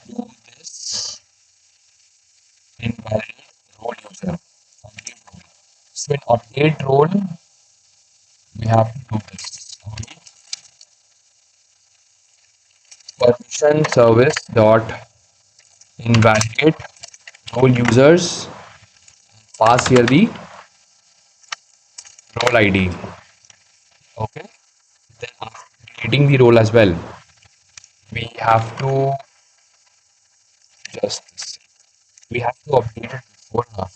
to do this. Invalidate role user. Update role. So in update role, we have to do this. Permission service dot invalidate role users. Pass here the role ID. Okay. Then after creating the role as well, we have to just we have to update it before and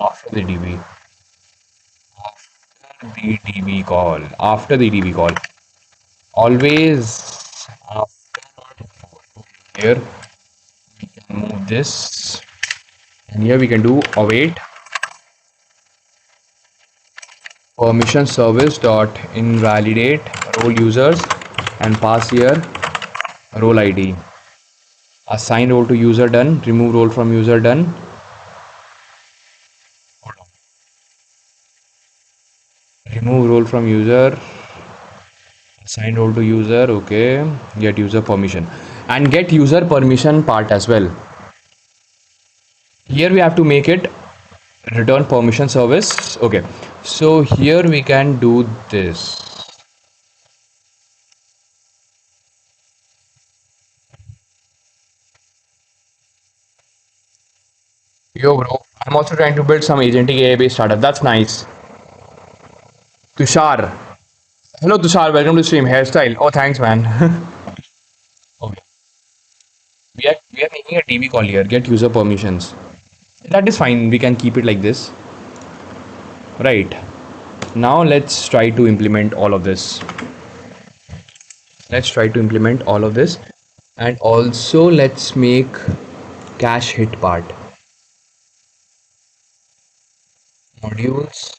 after the DB. The DB call. After the DB call. Always after, not before. Here we can move this, and here we can do await permission service dot invalidate role users and pass here role ID. Assign role to user done. Remove role from user done. Hold on. Remove role from user. Assign role to user. Okay. Get user permission and get user permission part as well. Here we have to make it return permission service. Okay, so here we can do this. Yo bro, I'm also trying to build some agentic AI based startup. That's nice. Tushar, hello Tushar, welcome to stream. Hairstyle, oh thanks man. Okay, we are making a TV call here. Get user permissions. That is fine, we can keep it like this. Right, now let's try to implement all of this. Let's try to implement all of this, and also let's make cache hit part. Modules,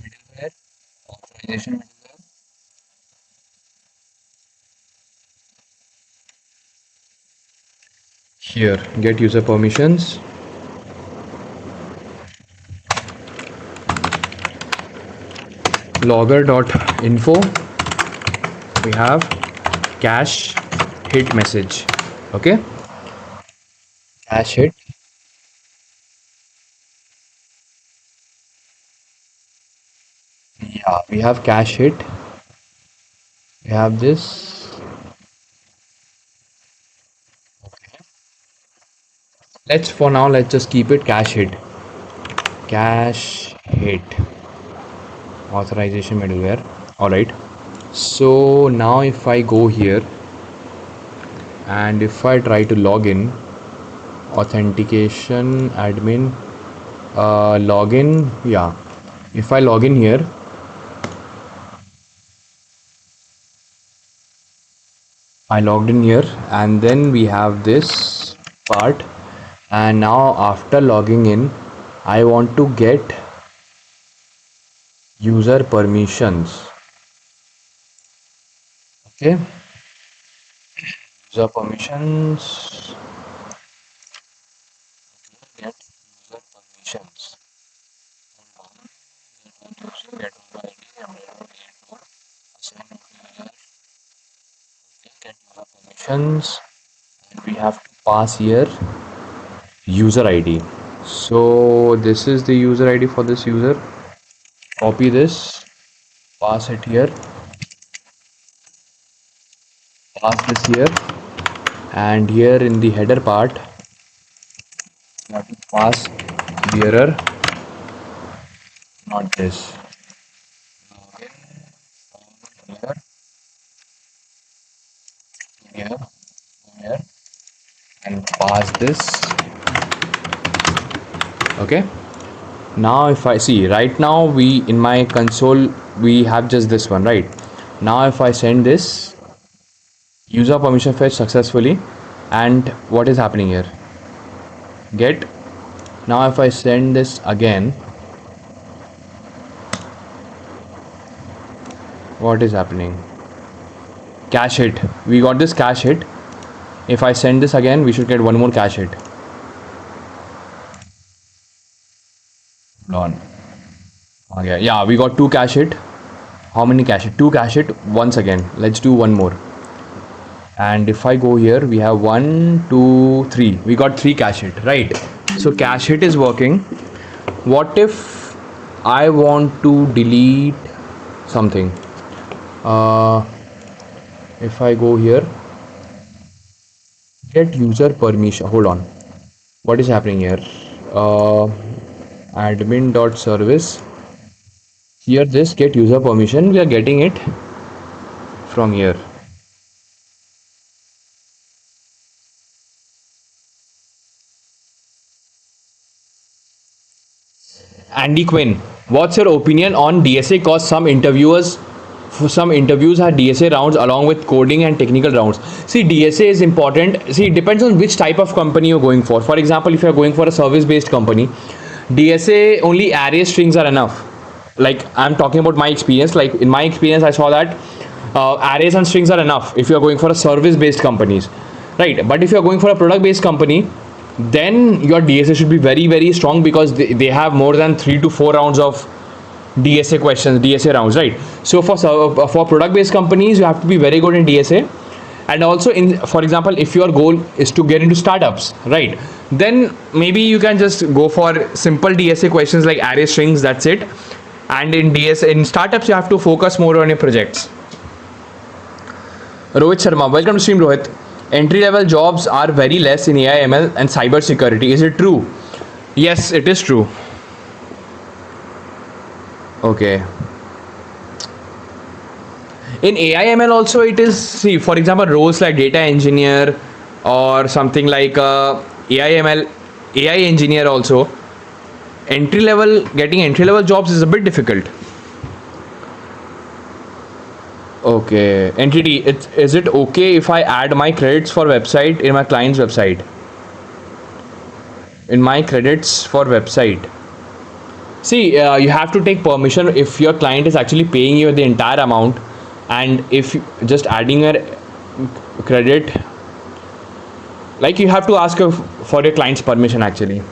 middleware, authorization middleware. Here, get user permissions. Logger.info. We have cache hit message. Okay, cache hit. Yeah, we have cache hit. We have this. Okay. Let's just keep it cache hit. Cache hit. Authorization middleware. All right. So now if I go here and if I try to log in, authentication admin, login. Yeah, if I log in here, I logged in here, and then we have this part, and now after logging in I want to get user permissions. Okay, user permissions, get user permissions. Get user ID, assign user, get user permissions, and we have to pass here user ID. So this is the user ID for this user. Copy this, pass it here, pass this here, and here in the header part you have to pass bearer, not this. Here, here, here, and pass this. Okay, now if I see, right now we in my console we have just this one, right? Now if I send this, user permission fetch successfully, and what is happening here? Get. Now if I send this again, what is happening? Cache hit. We got this cache hit. If I send this again, we should get one more cache hit. Hold on. Okay, yeah, we got two cache hit. How many cache hit? Two cache hit once again. Let's do one more. And if I go here, we have 1, 2, 3. We got 3 cache hit, right? So cache hit is working. What if I want to delete something? If I go here, get user permission. Hold on. What is happening here? uh, admin.service. Here this get user permission, we are getting it from here. Andy Quinn, what's your opinion on DSA? Cause some interviews have DSA rounds along with coding and technical rounds. See, DSA is important. See, it depends on which type of company you're going for. For example, if you're going for a service-based company, DSA only array strings are enough. Like I'm talking about my experience. Like in my experience, I saw that arrays and strings are enough if you're going for a service-based companies, right? But if you're going for a product-based company, then your DSA should be very strong because they have more than 3 to 4 rounds of DSA questions, DSA rounds, right? So for product based companies, you have to be very good in DSA. And also in, for example, if your goal is to get into startups, right, then maybe you can just go for simple DSA questions like array strings, that's it. And in DSA, in startups, you have to focus more on your projects. Rohit Sharma, welcome to stream, Rohit. Entry level jobs are very less in AI, ML, and cyber security. Is it true? Yes, it is true. Okay. In AI, ML also it is, see, for example, roles like data engineer or something like AI, ML, AI engineer also. Getting entry level jobs is a bit difficult. Okay, entity, is it okay if I add my credits for website in my client's website? In my credits for website. See, you have to take permission if your client is actually paying you the entire amount, and if just adding a credit, like you have to ask for your client's permission actually.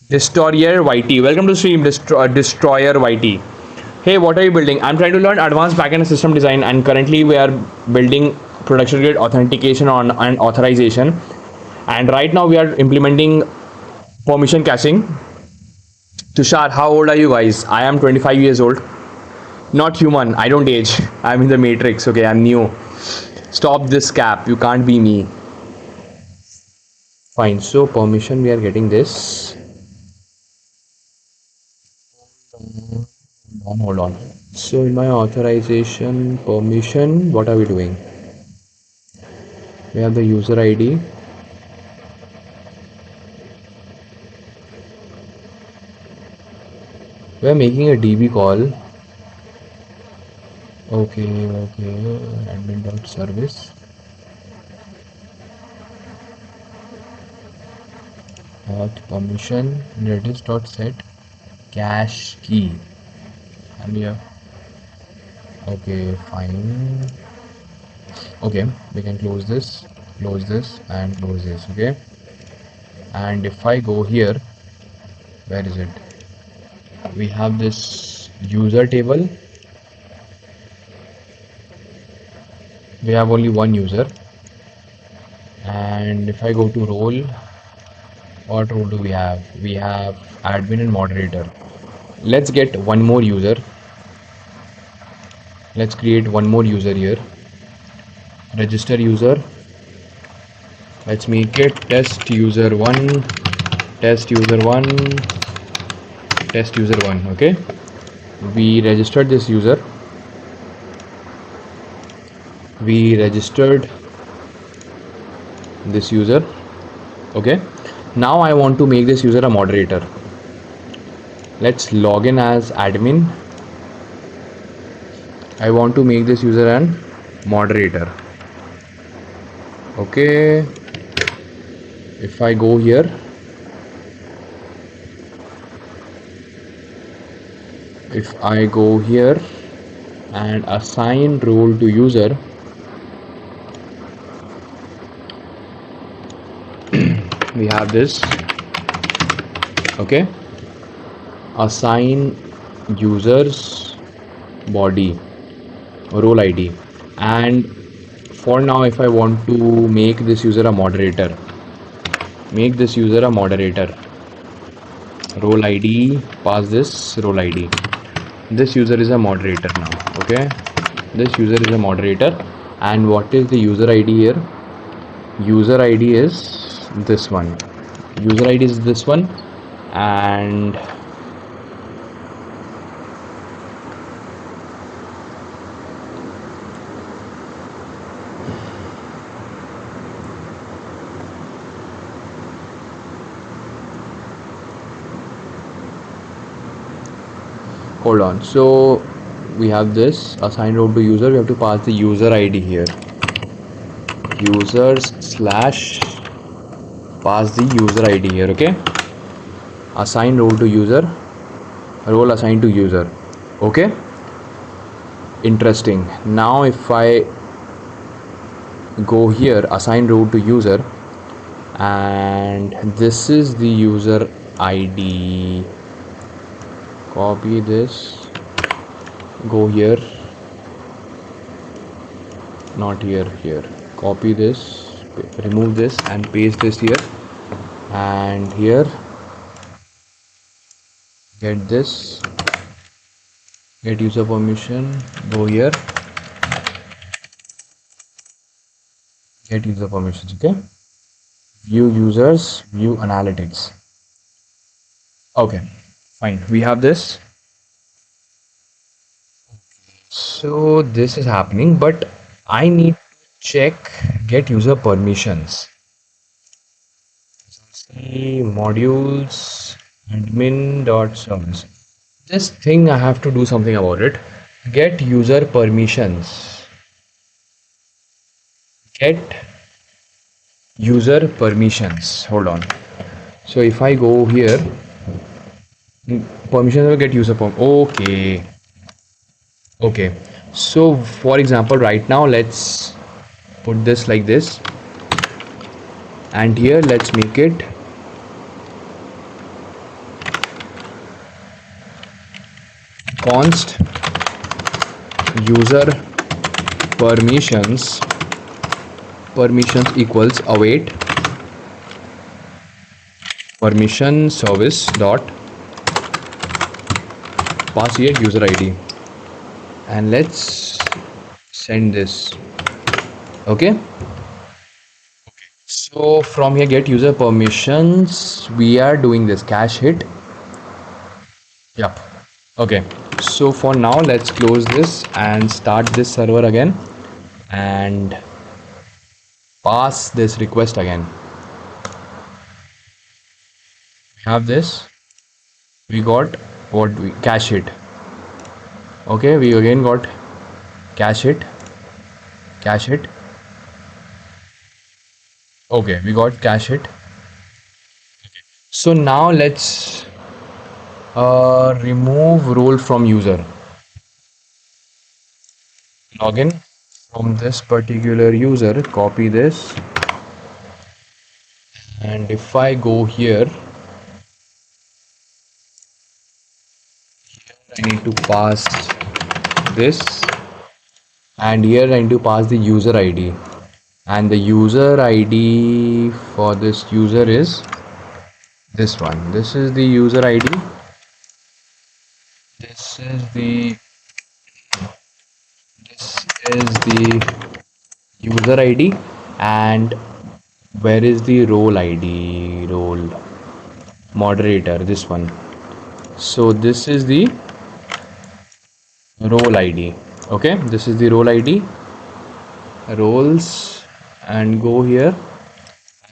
Destroyer YT, welcome to stream, Destroyer YT. Hey, what are you building? I'm trying to learn advanced backend system design, and currently we are building production grade authentication on and authorization. And right now we are implementing permission caching. Tushar, how old are you guys? I am 25 years old. Not human. I don't age. I'm in the matrix. Okay, I'm new. Stop this cap. You can't be me. Fine. So permission, we are getting this. Hold on. So in my authorization permission, what are we doing? We have the user ID. We are making a DB call. Okay, admin.service. Permission redis.set cache key. And we have, okay, fine. Okay, we can close this, and close this. Okay, and if I go here, where is it? We have this user table. We have only one user, and if I go to role, what role do we have? We have admin and moderator. Let's get one more user. Let's create one more user here. Register user. Let's make it test user 1, test user 1, test user 1. Okay, we registered this user. We registered this user. Okay, now I want to make this user a moderator. Let's log in as admin. I want to make this user an moderator. Okay, if I go here, and assign role to user, we have this. Okay, assign users body role ID, and for now if I want to make this user a moderator, role ID, pass this role ID. This user is a moderator now. Okay, this user is a moderator, and what is the user ID here? User ID is this one. and hold on. So we have this assign role to user. We have to pass the user ID here. Users slash pass the user ID here. Okay. Assign role to user. Role assigned to user. Okay. Interesting. Now if I go here, assign role to user, and this is the user ID. Copy this. Go here. Not here. Here. Copy this. Remove this and paste this here. And here. Get this. Get user permission. Go here. Get user permissions. Okay. View users. View analytics. Okay. Fine. We have this. So this is happening, but I need to check get user permissions. See modules admin.service. This thing I have to do something about it. Get user permissions. Get user permissions. Hold on. So if I go here, permissions will get user perm. Okay. Okay. So for example, right now let's put this like this, and here let's make it const user permissions equals await permission service dot pass here user ID, and let's send this. Okay. So from here get user permissions, we are doing this cache hit. Yep. Okay. So for now let's close this and start this server again and pass this request again. We have this. We got what we cache hit. Okay, we again got cache hit. Cache hit. Okay, we got cache hit. So now let's remove role from user. Login from this particular user, copy this, and if I go here, I need to pass this, and here I need to pass the user ID, and the user ID for this user is this one. This is the user ID. This is the user ID, and where is the role ID? Role moderator, this one. So this is the role ID. Okay, this is the role ID, roles, and go here,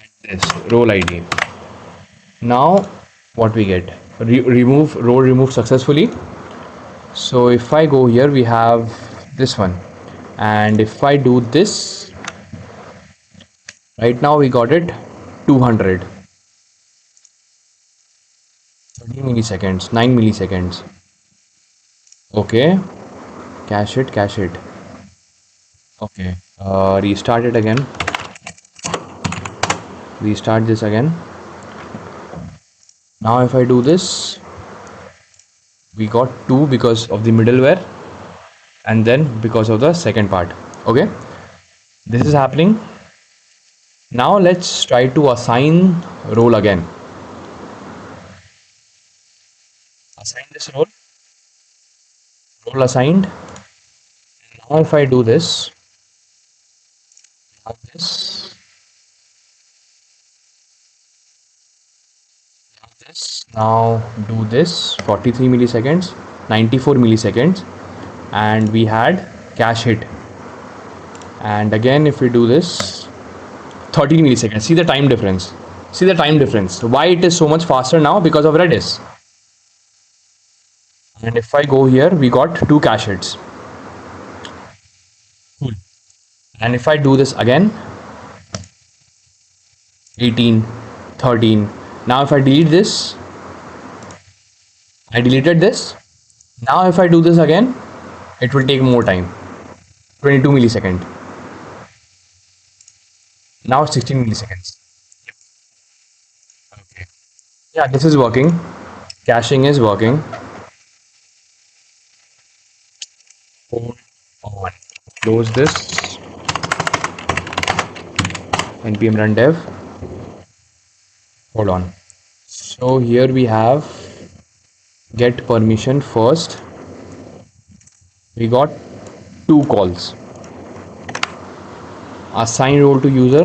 and this role ID. Now what we get, remove role removed successfully. So if I go here, we have this one, and if I do this right now, we got it 200 30 milliseconds, 9 milliseconds. Okay, cache it. Okay, restart it again, restart this again. Now if I do this, we got 2 because of the middleware, and then because of the second part. Okay, this is happening. Now let's try to assign role again. Assign this role assigned. Now if I do this, have this, Now do this 43 milliseconds, 94 milliseconds, and we had cache hit. And again, if we do this 13 milliseconds, see the time difference. See the time difference. Why it is so much faster now? Because of Redis. And if I go here, we got 2 cache hits. Cool. And if I do this again, 18, 13. Now if I delete this, I deleted this. Now if I do this again, it will take more time. 22 millisecond. Now 16 milliseconds. Okay. Yeah, this is working. Caching is working. Hold on. Close this. npm run dev. Hold on. So here we have get permission first. We got 2 calls. Assign role to user.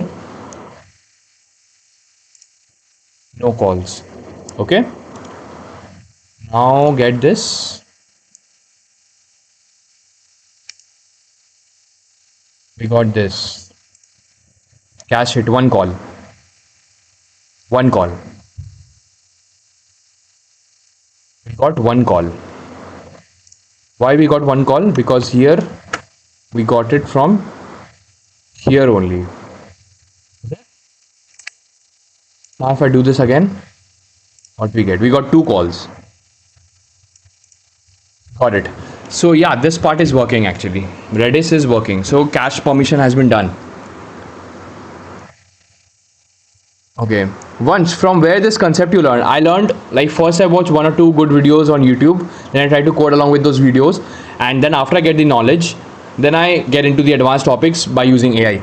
No calls. Okay. Now get this. We got this. Cache hit, 1 call. 1 call. We got 1 call. Why we got 1 call? Because here we got it from here only. Now if I do this again, what we get? We got 2 calls. Got it. So yeah, this part is working actually. Redis is working. So cache permission has been done. Okay. Once from where this concept you learned? I learned, like, first I watched 1 or 2 good videos on YouTube. Then I try to code along with those videos. And then after I get the knowledge, then I get into the advanced topics by using AI.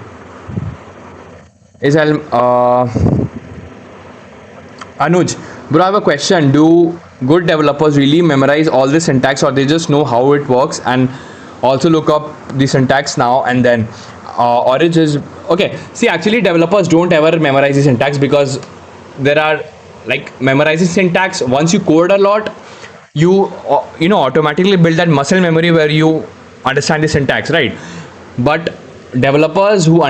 Anuj, bro, I have a question. Do good developers really memorize all the syntax, or they just know how it works and also look up the syntax now and then? Or it is okay. See, actually, developers don't ever memorize the syntax, because there are, like, memorizing syntax. Once you code a lot, you automatically build that muscle memory where you understand the syntax, right? But developers who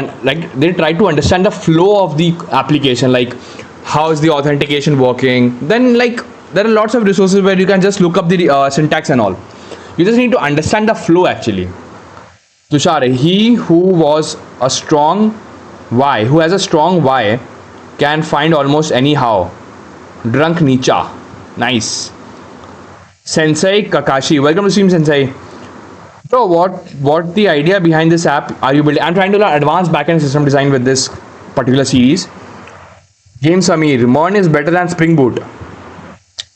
they try to understand the flow of the application, like how is the authentication working. Then, like, there are lots of resources where you can just look up the syntax and all. You just need to understand the flow actually. Tushar, he who has a strong why can find almost anyhow. Drunk Nicha. Nice. Sensei Kakashi. Welcome to stream, Sensei. So what the idea behind this app are you building? I'm trying to learn advanced backend system design with this particular series. James Samir, MERN is better than Spring Boot.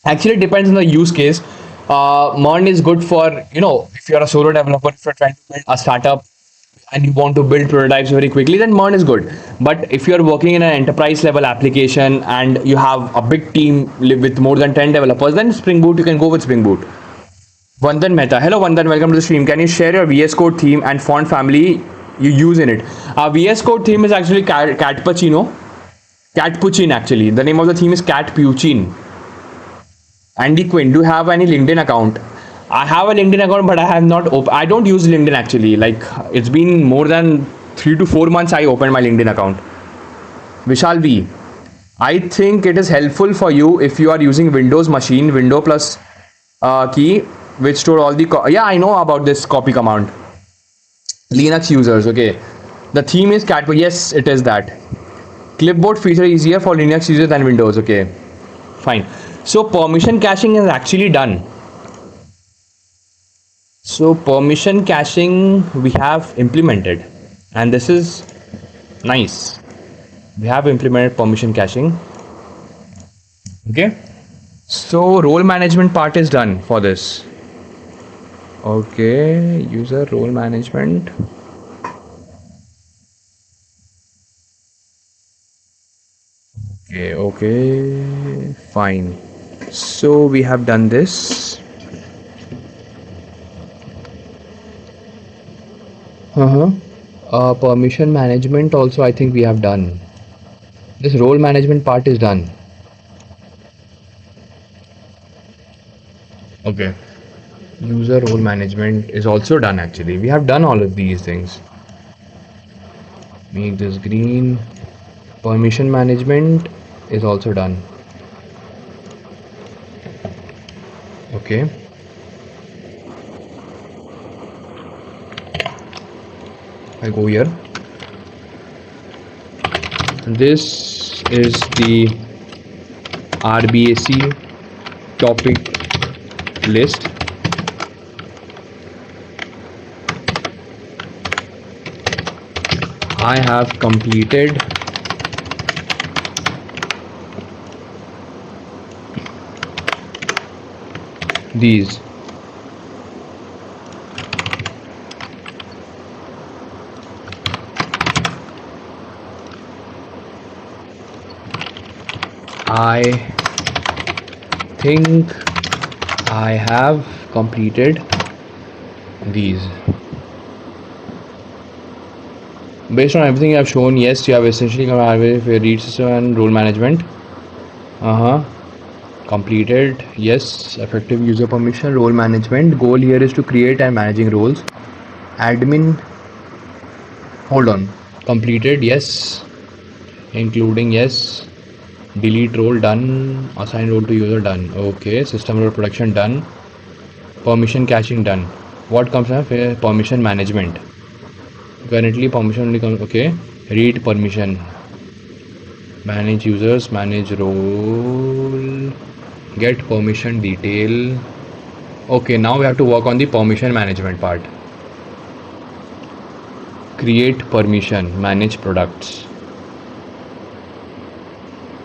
Actually, it depends on the use case. MERN is good for, if you're a solo developer, if you're trying to build a startup and you want to build prototypes very quickly, then MERN is good. But if you're working in an enterprise level application and you have a big team with more than 10 developers, then Spring Boot, you can go with Spring Boot. Vandan Mehta. Hello Vandan, welcome to the stream. Can you share your VS Code theme and font family you use in it? Our VS Code theme is actually Catpuccin actually. The name of the theme is Catpuccin. Andy Quinn, do you have any LinkedIn account? I have a LinkedIn account, but I have not I don't use LinkedIn actually. Like, it's been more than 3 to 4 months I opened my LinkedIn account. Vishal V, I think it is helpful for you if you are using Windows machine, Window plus key, which store all the yeah, I know about this copy command. Linux users, okay. The theme is cat. Yes, it is that. Clipboard feature easier for Linux users than Windows. Okay, fine. So permission caching is actually done. So permission caching we have implemented, and this is nice. We have implemented permission caching. Okay. So role management part is done for this. Okay, user role management. Okay, fine. So we have done this. Permission management also I think we have done. This role management part is done. Okay. User role management is also done actually. We have done all of these things. Make this green. Permission management is also done. Okay. I go here. This is the RBAC topic list. I have completed these. I think I have completed these. Based on everything I've shown, yes, you have essentially completed read system and role management. Completed, yes. Effective user permission, role management. Goal here is to create and managing roles. Admin, hold on. Completed, yes. Including, yes. Delete role, done. Assign role to user, done. Okay. System role production, done. Permission caching, done. What comes after? Permission management. Currently permission only comes, okay. Read permission. Manage users, manage role. Get permission detail. Okay, now we have to work on the permission management part. Create permission, manage products.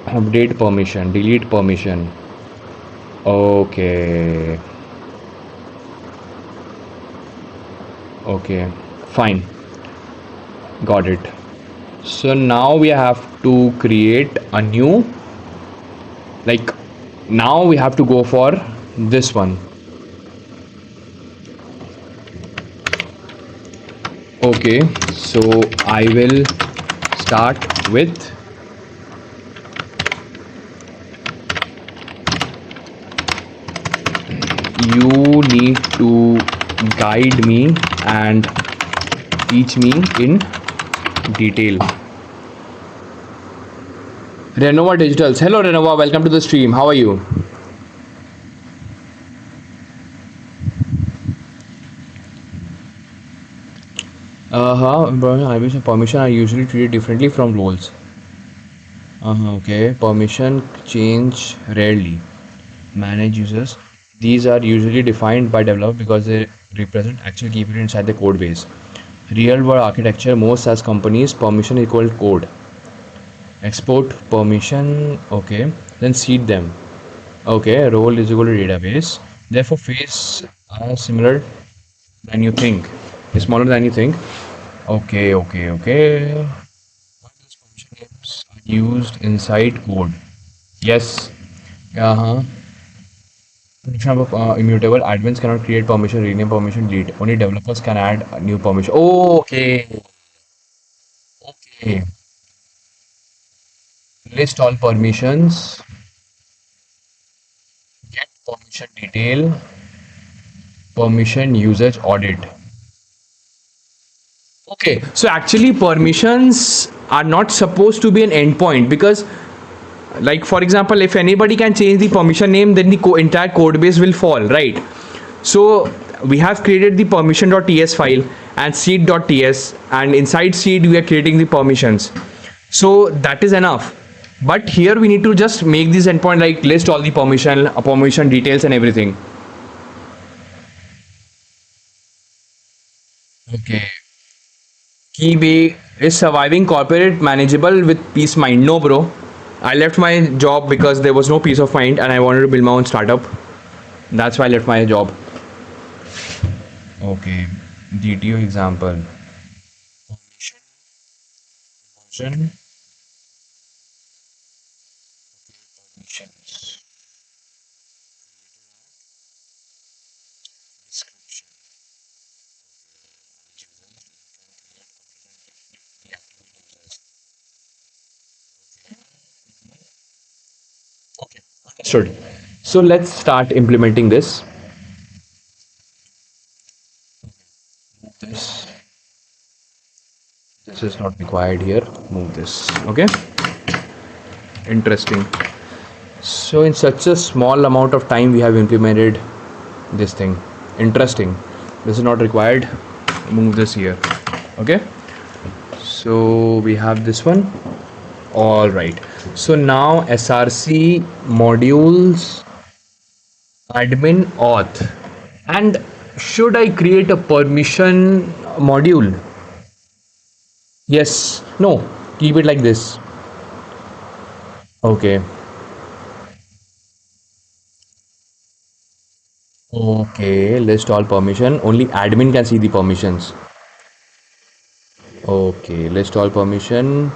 Update permission, delete permission. Okay. Okay, fine. Got it. So now we have to create a new, like, now we have to go for this one. Okay, so I will start with you need to guide me and teach me in detail. Renova Digitals. Hello Renova, welcome to the stream. How are you? I wish permission are usually treated differently from roles. Okay. Permission change rarely. Manage users. These are usually defined by developer because they represent actual key value inside the code base. Real world architecture, most SaaS companies, permission equal code. Export permission, okay. Then seed them. Okay, role is equal to database. Therefore, face are similar than you think. Is smaller than you think. Okay, okay, okay. What those permission names are used inside code? Yes. Uh-huh. Permission of immutable. Admins cannot create permission, rename permission, delete. Only developers can add a new permission. Oh, okay. Okay. List all permissions. Get permission detail. Permission usage audit. Okay, so actually permissions are not supposed to be an endpoint because, like for example, if anybody can change the permission name, then the entire code base will fall, right? So we have created the permission.ts file and seed.ts, and inside seed we are creating the permissions. So that is enough. But here we need to just make this endpoint like list all the permission details and everything. Okay. Keybay is surviving corporate manageable with peace mind. No, bro. I left my job because there was no peace of mind and I wanted to build my own startup. That's why I left my job. Okay. GTO example. Version. Permissions. Description. Okay. Understood. So let's start implementing this. This is not required here. Move this. Okay. Interesting. So in such a small amount of time we have implemented this thing. Interesting. This is not required. Move this here. Okay. So we have this one. All right. So now src modules admin auth, and should I create a permission module? Yes. No. Keep it like this. Okay. Okay, list all permission. Only admin can see the permissions. Okay, list all permission.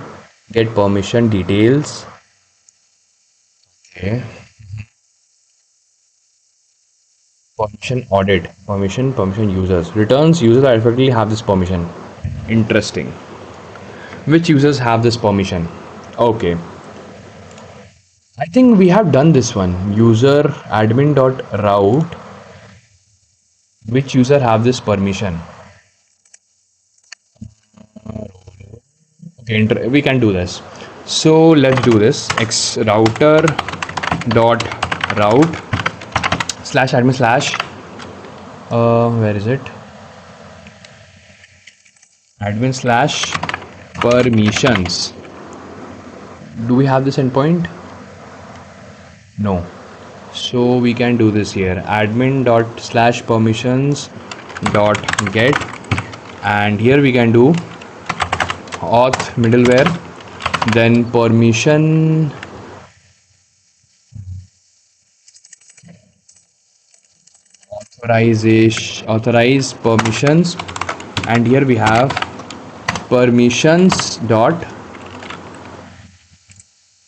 Get permission details. Okay. Permission audit. Permission users. Returns users effectively have this permission. Interesting. Which users have this permission? Okay. I think we have done this one. User admin dot route. Which user have this permission? Okay, we can do this. So let's do this. X router dot route slash admin slash where is it? Admin slash permissions. Do we have this endpoint? No. So we can do this here. Admin dot slash permissions dot get, and here we can do auth middleware, then permission authorize permissions, and here we have permissions dot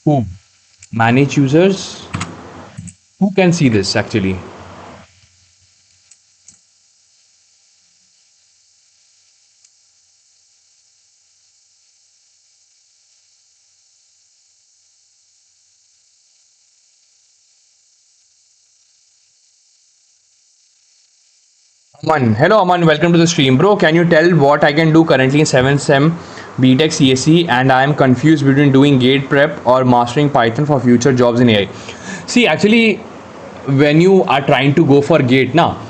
who manage users. Who can see this actually? Aman, hello Aman, welcome to the stream. Bro, can you tell what I can do currently in 7th sem BTech CSE, and I am confused between doing gate prep or mastering Python for future jobs in AI. See, actually, when you are trying to go for gate now,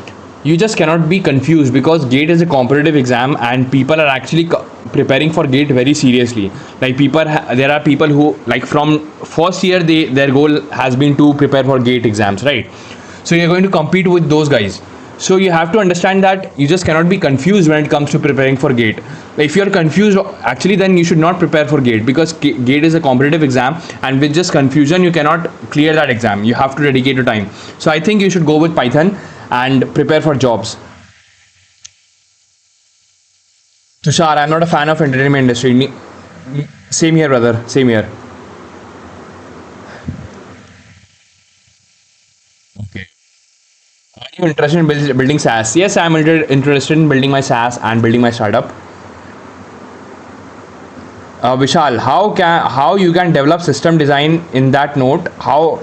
you just cannot be confused, because gate is a competitive exam and people are actually preparing for gate very seriously. Like there are people who, like, from first year their goal has been to prepare for gate exams, right? So you're going to compete with those guys. So you have to understand that you just cannot be confused when it comes to preparing for gate. If you're confused, actually, then you should not prepare for gate, because gate is a competitive exam, and with just confusion you cannot clear that exam. You have to dedicate your time. So I think you should go with Python and prepare for jobs. Tushar, I'm not a fan of entertainment industry. Same here, brother. Same here. Okay. Are you interested in building SaaS? Yes, I'm interested in building my SaaS and building my startup. Vishal, how you can develop system design in that note? How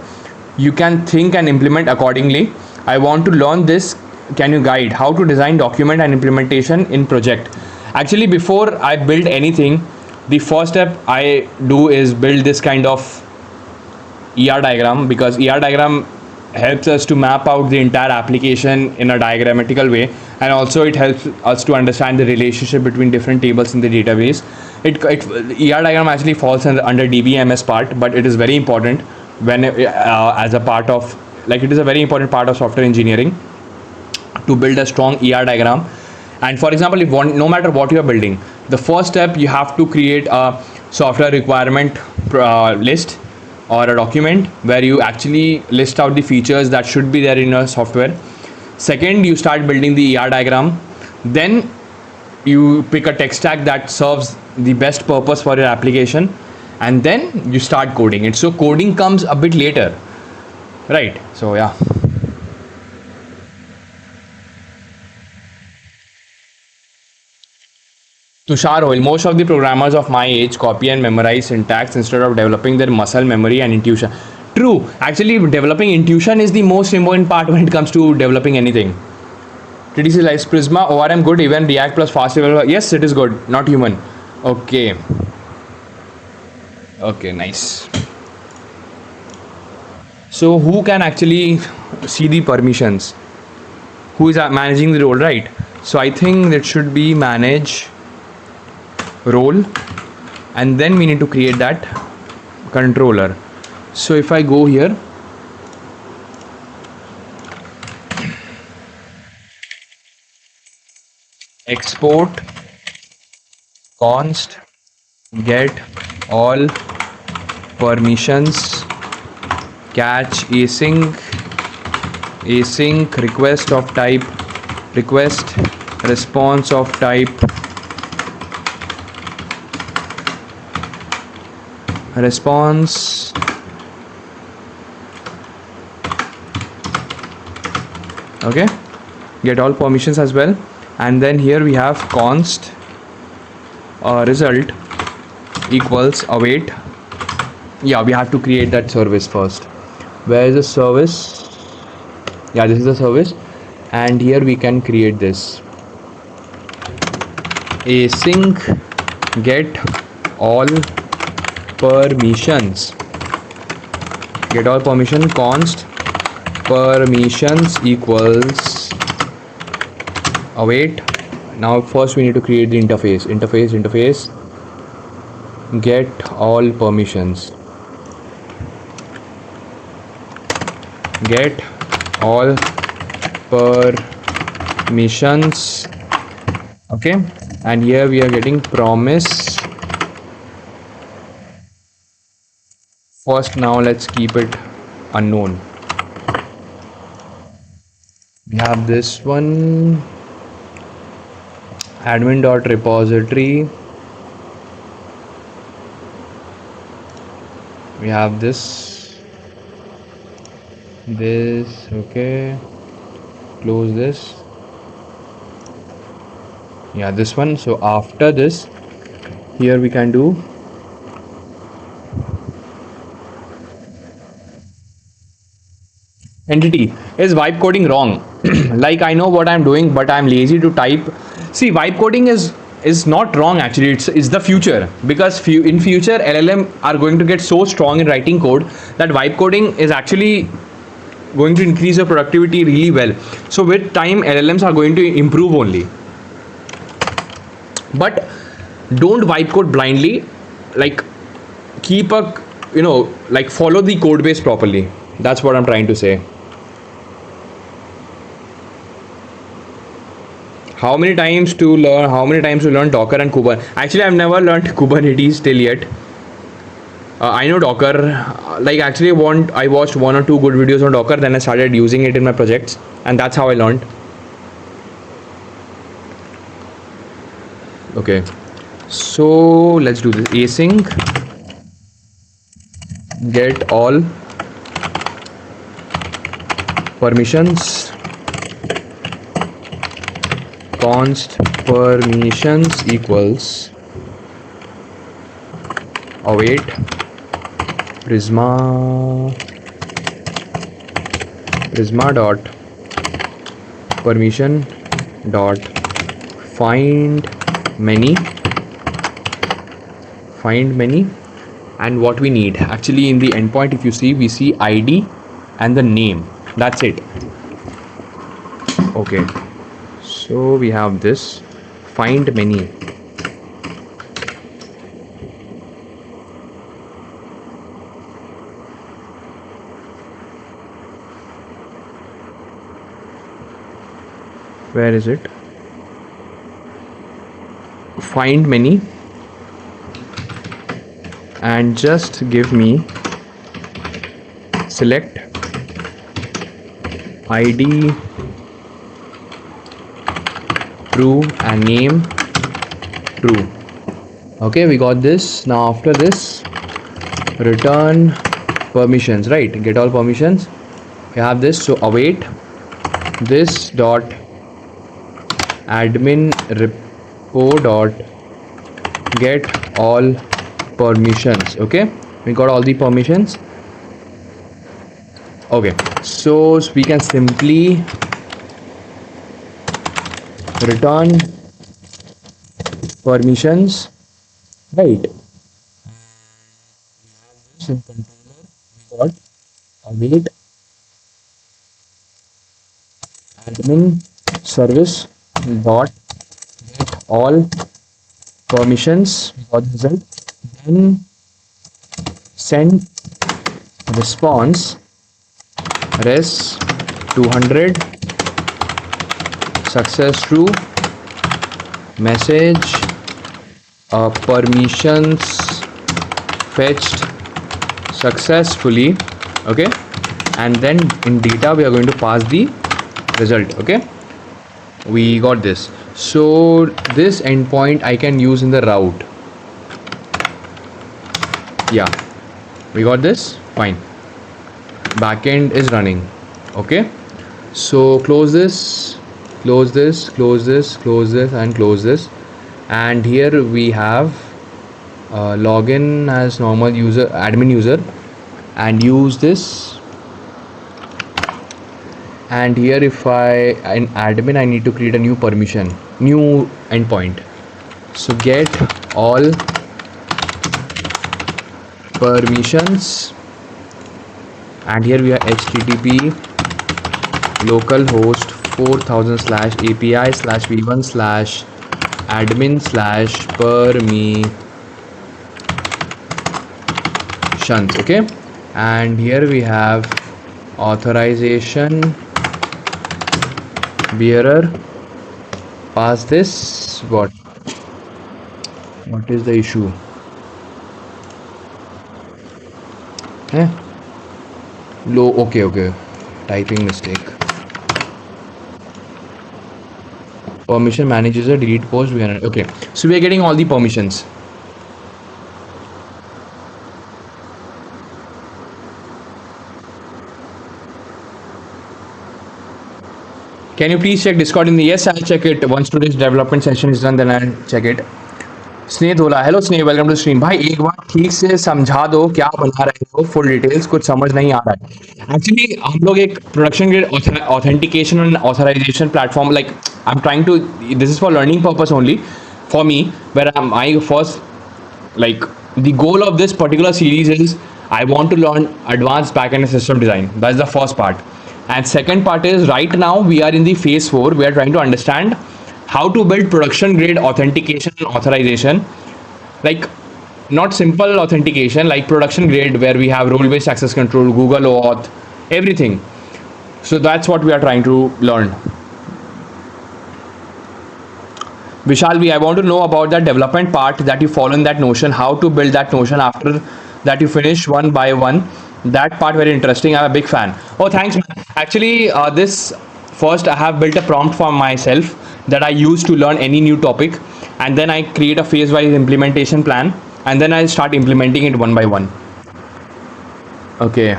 you can think and implement accordingly? I want to learn this. Can you guide how to design, document, and implementation in project? Actually, before I build anything, the first step I do is build this kind of ER diagram, because ER diagram helps us to map out the entire application in a diagrammatical way, and also it helps us to understand the relationship between different tables in the database. ER diagram actually falls under DBMS part, but it is very important when as a part of, like, it is a very important part of software engineering to build a strong ER diagram. And for example, if no matter what you are building, the first step, you have to create a software requirement list or a document where you actually list out the features that should be there in your software. Second, you start building the ER diagram. Then you pick a tech stack that serves the best purpose for your application, and then you start coding it. So coding comes a bit later, right? So yeah. Tushar Oil, most of the programmers of my age copy and memorize syntax instead of developing their muscle memory and intuition. True, actually developing intuition is the most important part when it comes to developing anything. TDC Lives Prisma, ORM good, even React plus fast developer. Yes, it is good, not human. Okay. Okay, nice. So who can actually see the permissions? Who is managing the role, right? So I think that should be manage role, and then we need to create that controller. So if I go here, export const get all permissions, catch async request of type request, response of type response. Okay, get all permissions as well. And then here we have const result equals await. Yeah, we have to create that service first. Where is the service? Yeah, this is the service, and here we can create this async get all permissions, get all permission const permissions equals await. Now first we need to create the interface get all permissions, get all permissions. Okay, and here we are getting promise first. Now let's keep it unknown. We have this one, admin.repository. We have this, okay, close this. Yeah, this one. So after this, here we can do entity. Is vibe coding wrong? Like, I know what I'm doing, but I'm lazy to type. See, vibe coding is not wrong actually. It's the future, because in future LLM are going to get so strong in writing code that vibe coding is actually going to increase your productivity really well. So with time LLMs are going to improve only, but don't vibe code blindly. Like, keep a, like, follow the code base properly. That's what I'm trying to say. How many times to learn Docker and Kubernetes? Actually, I've never learned Kubernetes till yet. I know Docker. Like, actually, I watched 1 or 2 good videos on Docker, then I started using it in my projects, and that's how I learned. Okay, so let's do this. Async get all permissions, const permissions equals await prisma dot permission dot find many, and what we need actually in the endpoint, if you see, we see ID and the name. That's it. Okay, so we have this find many. Where is it? Find many, and just give me select ID true and name true. Okay, we got this. Now after this, return permissions, right? Get all permissions. We have this. So await this dot admin repo dot get all permissions. Okay, we got all the permissions. Okay, so we can simply return permissions right? So in controller, we got await admin service dot all permissions, we got the result. Then send response res 200 success true message permissions fetched successfully. Okay, and then in data we are going to pass the result. Okay, we got this. So this endpoint I can use in the route. Yeah, we got this. Fine, backend is running. Okay, so close this, close this, close this, close this, and close this. And here we have login as normal user, admin user, and use this. And here if I in admin I need to create a new permission, new endpoint. So get all permissions, and here we have http localhost 4000 slash api slash v1 slash admin slash permissions. Okay, and here we have authorization bearer, pass this. What is the issue? Low. Okay, typing mistake. Permission manage user, delete post. Okay, so we are getting all the permissions. Can you please check Discord in the yes, I'll check it once today's development session is done, then I'll check it. स्नेह धोला, hello स्नेह, welcome to stream. भाई एक बार ठीक से समझा दो क्या बना रहे हो, फुल डिटेल्स कुछ समझ नहीं आ रहा है। एक्चुअली हम लोग एक production grade authentication and authorization platform, like I am trying to, this is for learning purpose only for me, where I first, like the goal of this particular series is I want to learn advanced backend system design. That's the first part. And second part is right now we are in the phase 4. We are trying to understand how to build production grade authentication and authorization, like not simple authentication, like production grade where we have role based access control, Google auth, everything. So that's what we are trying to learn. Vishal, I want to know about that development part that you follow in that notion, how to build that notion after that you finish one by one. That part very interesting. I'm a big fan. Oh, thanks, man. Actually, this first I have built a prompt for myself that I use to learn any new topic, and then I create a phase-wise implementation plan, and then I start implementing it one by one. Okay.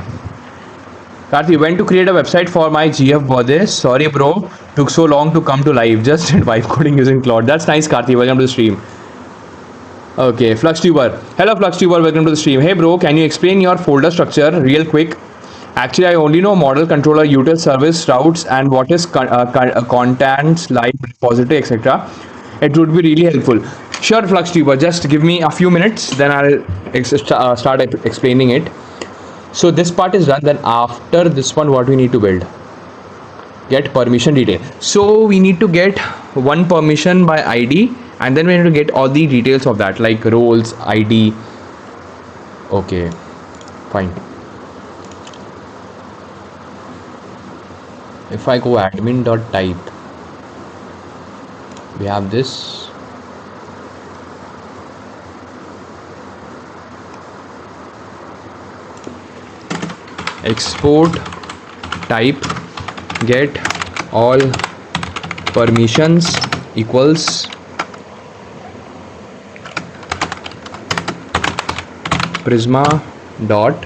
Karthi, when to create a website for my GF birthday? Sorry, bro. Took so long to come to live. Just did vibe coding using Claude. That's nice, Karthi. Welcome to the stream. Okay, FluxTuber. Hello, FluxTuber. Welcome to the stream. Hey, bro. Can you explain your folder structure real quick? Actually, I only know model, controller, util, service, routes, and what is contents, live, repository, etc. It would be really helpful. Sure, FluxTuber. Just give me a few minutes, then I'll start explaining it. So this part is done. Then after this one, what we need to build? Get permission detail. So we need to get one permission by ID, and then we need to get all the details of that, like roles, ID. Okay, fine. If I go admin.type, we have this. Export type get all permissions equals prisma dot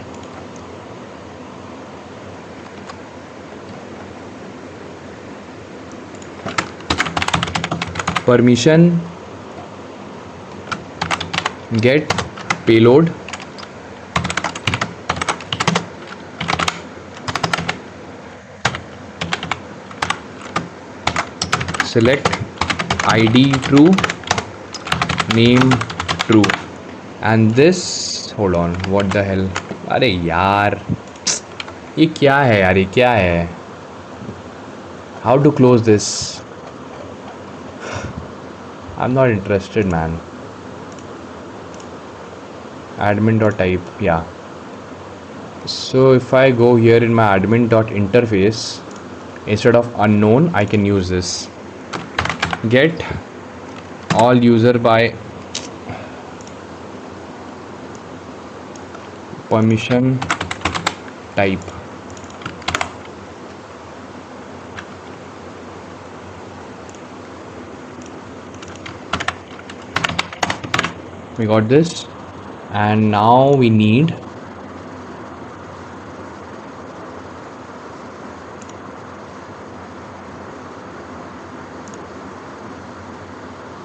permission get payload select ID true, name true. and this, hold on, what the hell, अरे यार ये क्या है यार, ये क्या है, how to close this, I'm not interested man. Admin.type, yeah. So if I go here in my admin.interface, instead of unknown I can use this, get all user by permission type. We got this, and now we need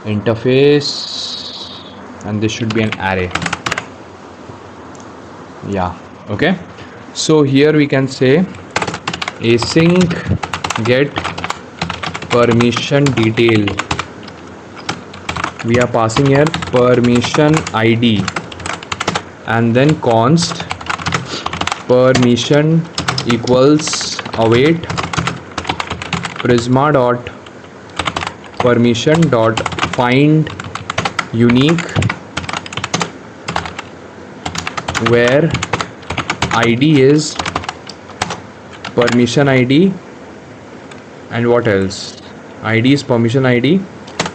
interface, and this should be an array. Yeah, okay. So here we can say async get permission detail. We are passing here permission id, and then const permission equals await prisma dot permission dot find unique where id is permission id, and what else, id is permission id,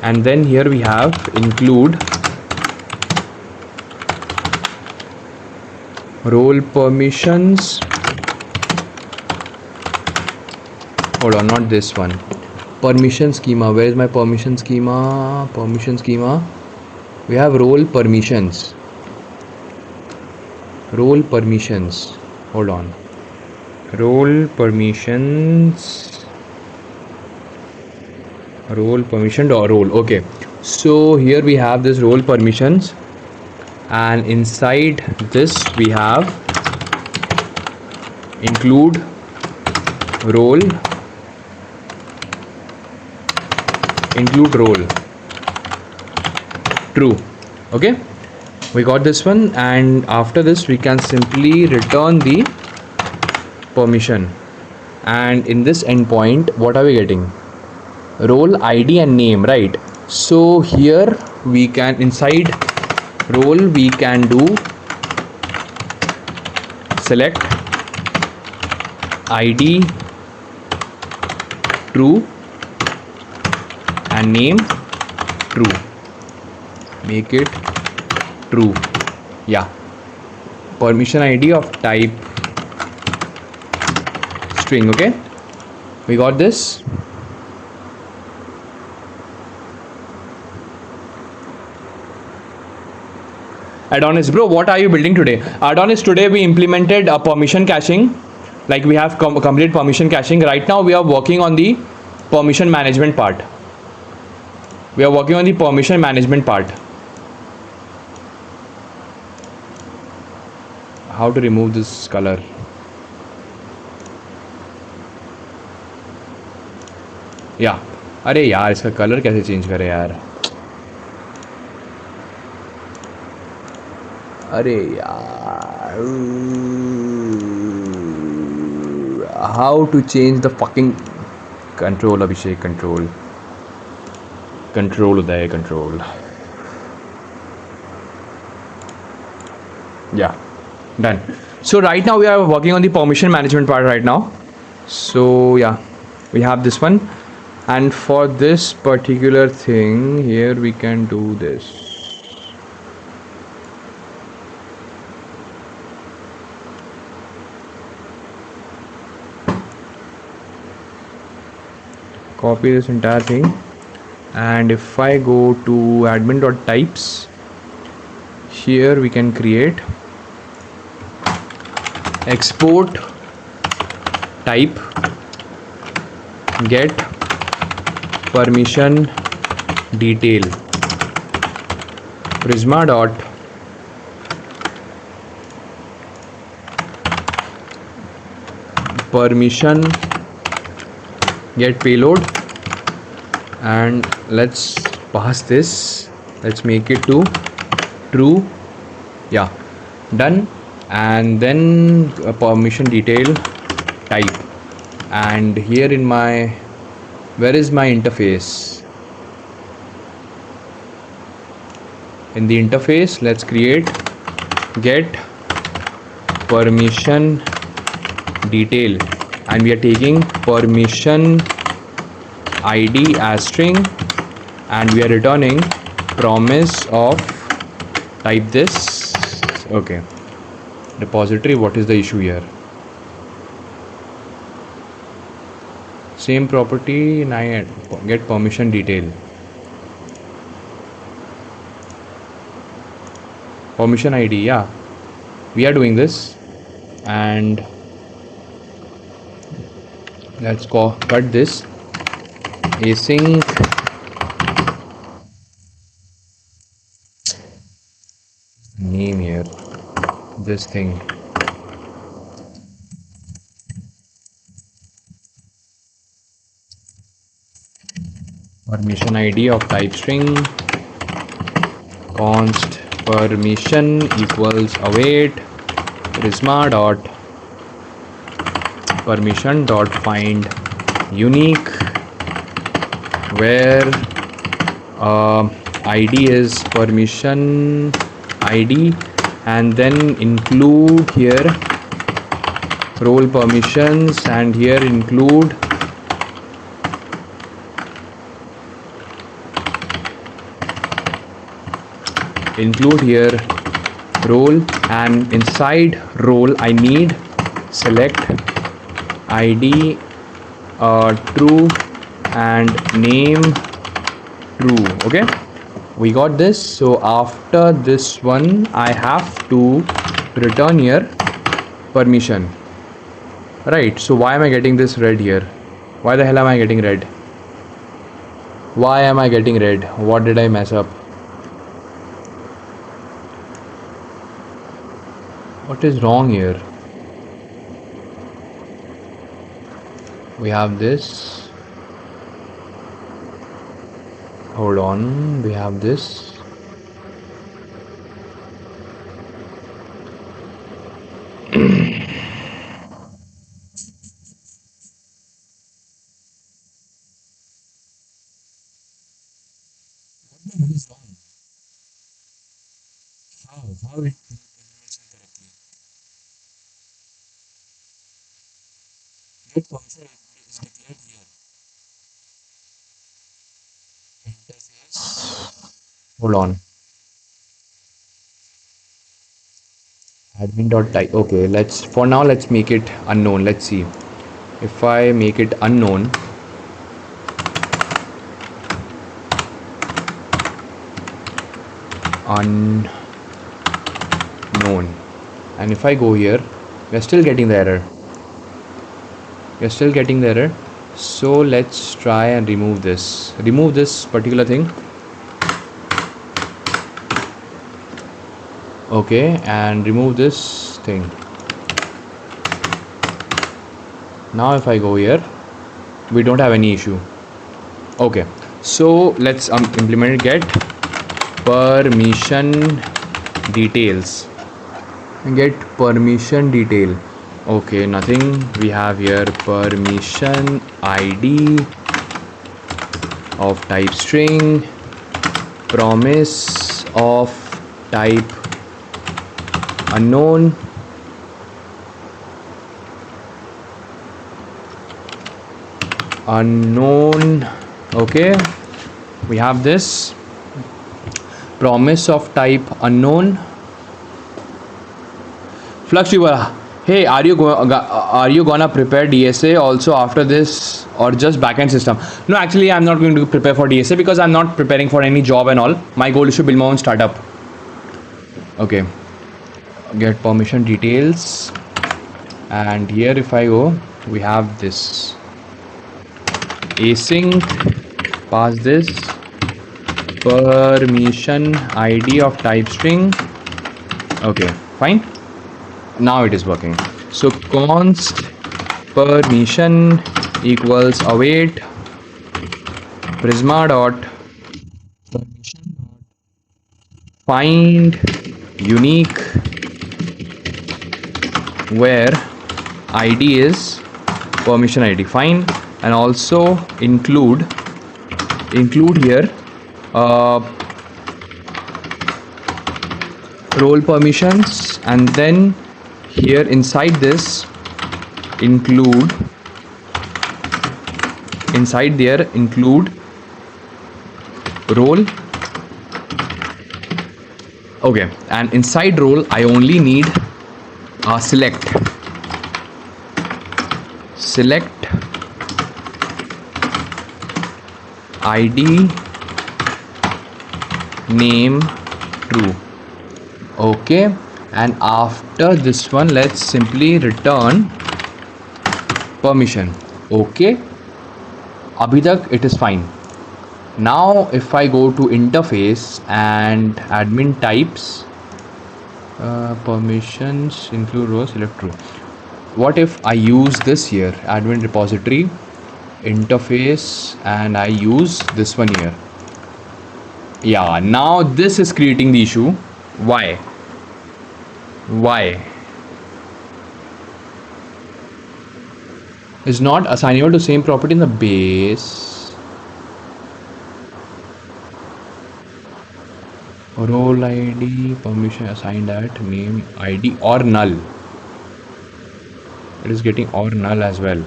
and then here we have include role permissions, hold on, not this one, permission schema, where is my permission schema, we have role permissions, hold on, role permission dot role, okay. So here we have this role permissions, and inside this we have include role true, okay. We got this one, and after this we can simply return the permission, and in this endpoint what are we getting, role id and name, right? So here we can, inside role we can do select id true and name true, make it true, yeah, permission id of type string, okay. We got this. Adonis bro, what are you building today? Adonis, today we implemented a permission caching, like we have complete permission caching. Right now we are working on the permission management part. How to remove this color? Yeah, अरे यार इसका colour कैसे change करें यार, अरे यार, how to change the fucking control, Abhishek, control Uday, control, yeah, done. So right now we are working on the permission management part right now. So yeah, we have this one, and for this particular thing here we can do this. Copy this entire thing, and if I go to admin.types, here we can create export type get permission detail prisma dot permission get payload, and let's pass this, let's make it to true Yeah, done. And then a permission detail type, and here in my, where is my interface? In the interface, let's create get permission detail, and we are taking permission id as string, and we are returning promise of type this. Okay, repository, what is the issue here? Same property, and I get permission detail, permission id. Yeah, we are doing this, and let's cut this async name here, this thing. Permission id of type string const permission equals await prisma dot permission dot find unique, where id is permission id, and then include here role permissions, and here include here role, and inside role I need select id true and name true. Okay, we got this. So after this one I have to return here permission, right? So why am I getting this red here? Why the hell am I getting red? Why am I getting red? What did I mess up? What is wrong here? We have this, hold on, we have this. How it get function is declared here. Interface. Hold on. Admin dot type. Okay, let's for now let's make it unknown. Let's see if I make it unknown. Unknown, and if I go here, we're still getting the error. We're still getting the error. So let's try and remove this particular thing. Okay, and remove this thing. Now if I go here, we don't have any issue. Okay, so let's implement get permission details. Get permission detail. Okay, nothing. We have here permission id of type string, promise of type unknown, okay, we have this promise of type unknown. Flux River, hey, are you gonna prepare DSA also after this, or just backend system? No, actually I'm not going to prepare for DSA because I'm not preparing for any job and all. My goal is to build my own startup. Okay, get permission details, and here if I go, we have this async, pass this permission id of type string. Okay, fine, now it is working. So const permission equals await prisma dot permission dot find unique where id is permission id, fine. And also include here role permissions, and then here inside this include role. Okay, and inside role I only need select id name true. Okay, and after this one let's simply return permission. Okay, abhi tak it is fine. Now if I go to interface and admin types, permissions include row, select true. What if I use this here, admin repository interface, and I use this one here? Yeah, now this is creating the issue. Why is not assignable to same property in the base? Role id permission assigned at name id or null. It is getting or null as well.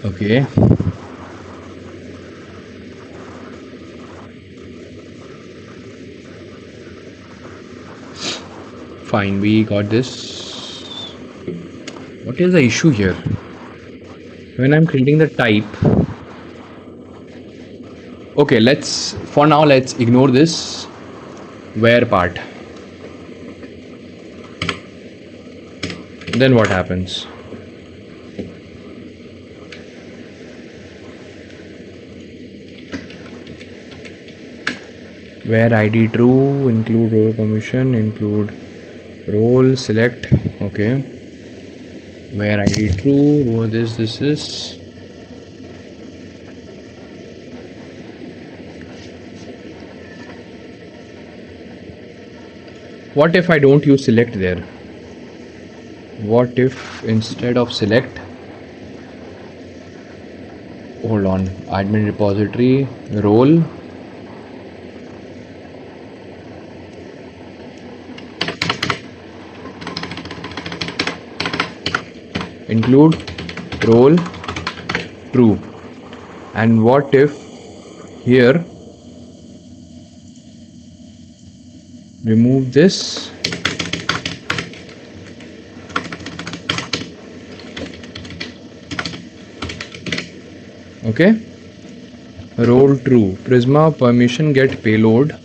Okay, fine, we got this. What is the issue here? When I'm creating the type, okay, for now let's ignore this where part. Then what happens? Where id true, include role permission, include role, select. Okay, where id true, what is this is what if I don't use select there? What if instead of select, hold on, admin repository role, include role true. And what if here remove this, okay, role true, Prisma permission get payload.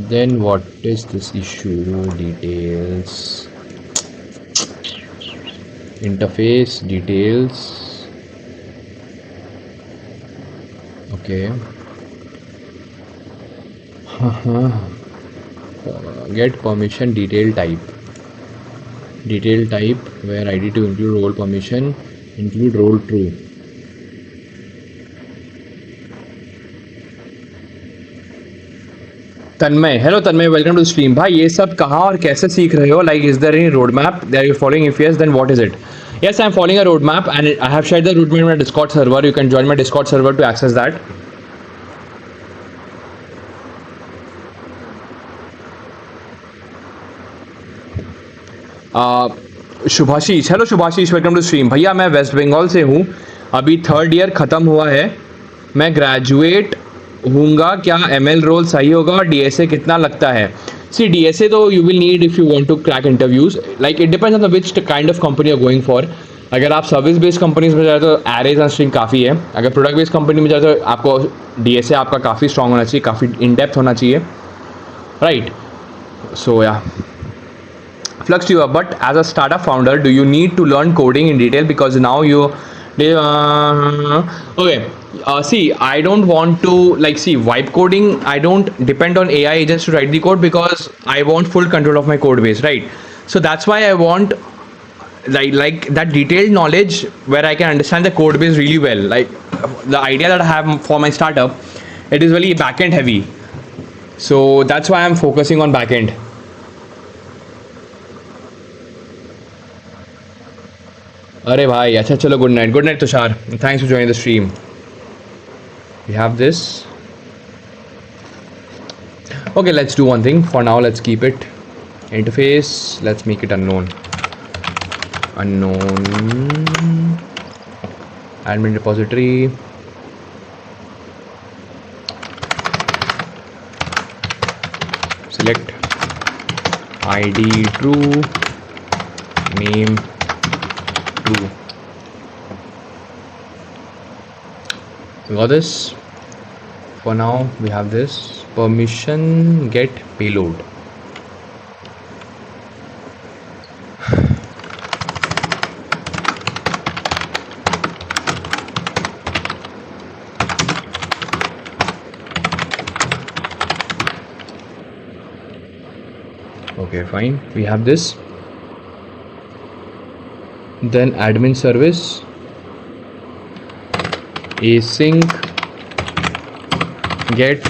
Then what is this issue? Details, interface details. Okay, get permission detail type where id to include role permission, include role true. Tanmay, hello Tanmay, welcome to stream. भाई ये सब कहाँ और कैसे सीख रहे हो? Like is there any road map that you following? If yes then what is it? Yes, I'm following a roadmap and I have shared the roadmap in my Discord server. You can join my Discord server to access that. Shubhashish, hello Shubhashish, welcome to stream. भैया मैं waste Bengal से हूँ, अभी 3rd year ख़त्म हुआ है, मैं graduate हूँगा, क्या ML रोल सही होगा और DSA कितना लगता है? See, DSA तो you will need if you want to crack interviews. Like it depends on the which kind of company you're going for. अगर आप सर्विस बेस्ड कंपनीज में जाए तो एरेज एंड स्ट्रिंग काफ़ी है। अगर प्रोडक्ट बेस्ड कंपनी में जाए तो आपको DSA आपका काफ़ी स्ट्रॉन्ग होना चाहिए, काफ़ी इन डेप्थ होना चाहिए, राइट? सो या flux to you, but as a startup founder do you need to learn coding in detail? Because now you okay, see, I don't want to vibe coding. I don't depend on AI agents to write the code because I want full control of my code base, right? So that's why I want like that detailed knowledge where I can understand the code base really well. Like the idea that I have for my startup, it is really backend heavy. So that's why I'm focusing on backend. अरे भाई अच्छा चलो good night Tushar thanks for joining the stream. We have this. Okay, let's do one thing for now. Let's keep it interface, let's make it unknown admin repository. Select id true, name true. We got this. For now we have this permission get payload. Okay, fine, we have this. Then admin service async get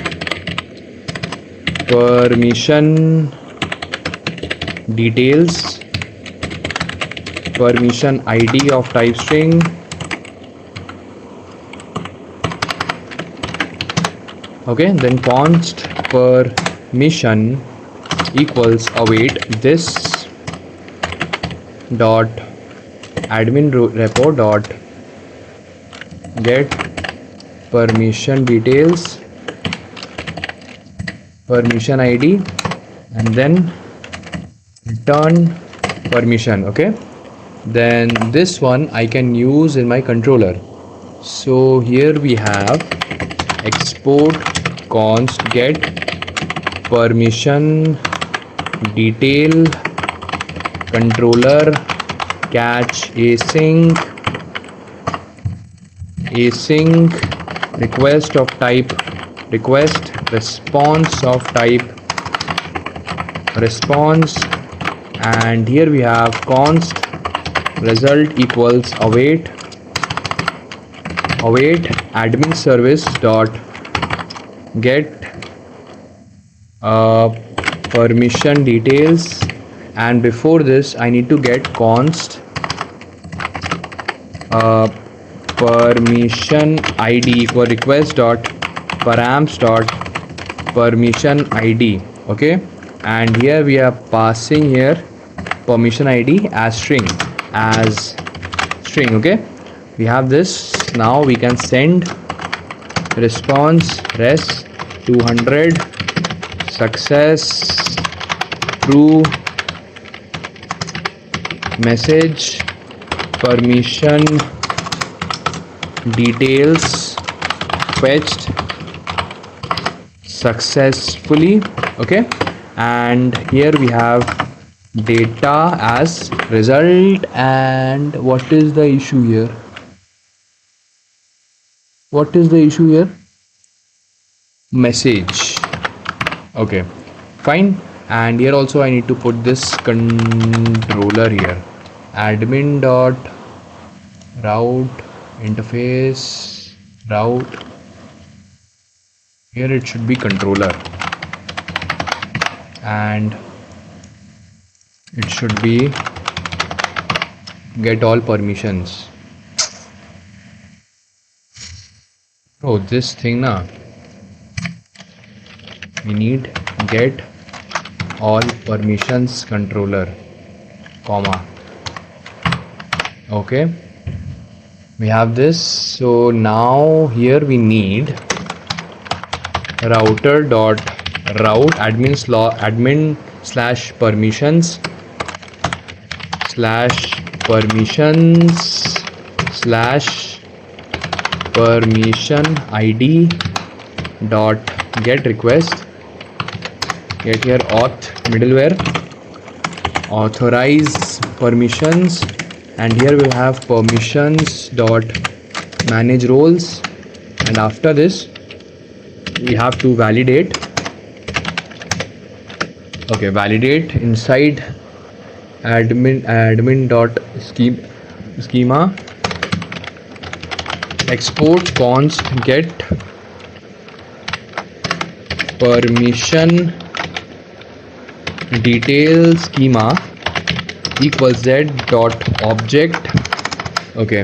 permission details, permission id of type string, okay, then const permission equals await this dot admin repo dot get permission details, permission id, and then return permission. Okay, then this one I can use in my controller. So here we have export const get permission detail controller catch async request of type request, response of type response, and here we have const result equals await admin service dot get permission details, and before this I need to get const permission id equal request dot params dot permission id. Okay, and here we are passing here permission id as string. Okay, we have this. Now we can send response res 200 success true message permission details fetched successfully. Okay, and here we have data as result. And what is the issue here? Message. Okay, fine. And here also I need to put this controller here, admin dot route interface route. Here it should be controller, and it should be get all permissions. Oh, this thing na, we need get all permissions controller comma. Okay, we have this. So now here we need router dot route admin slash permissions slash permission id dot get request, get here auth middleware authorize permissions, and here we'll have permissions dot manage roles, and after this we have to validate. Okay, validate inside admin dot schema export const get permission detail schema equals z dot object. Okay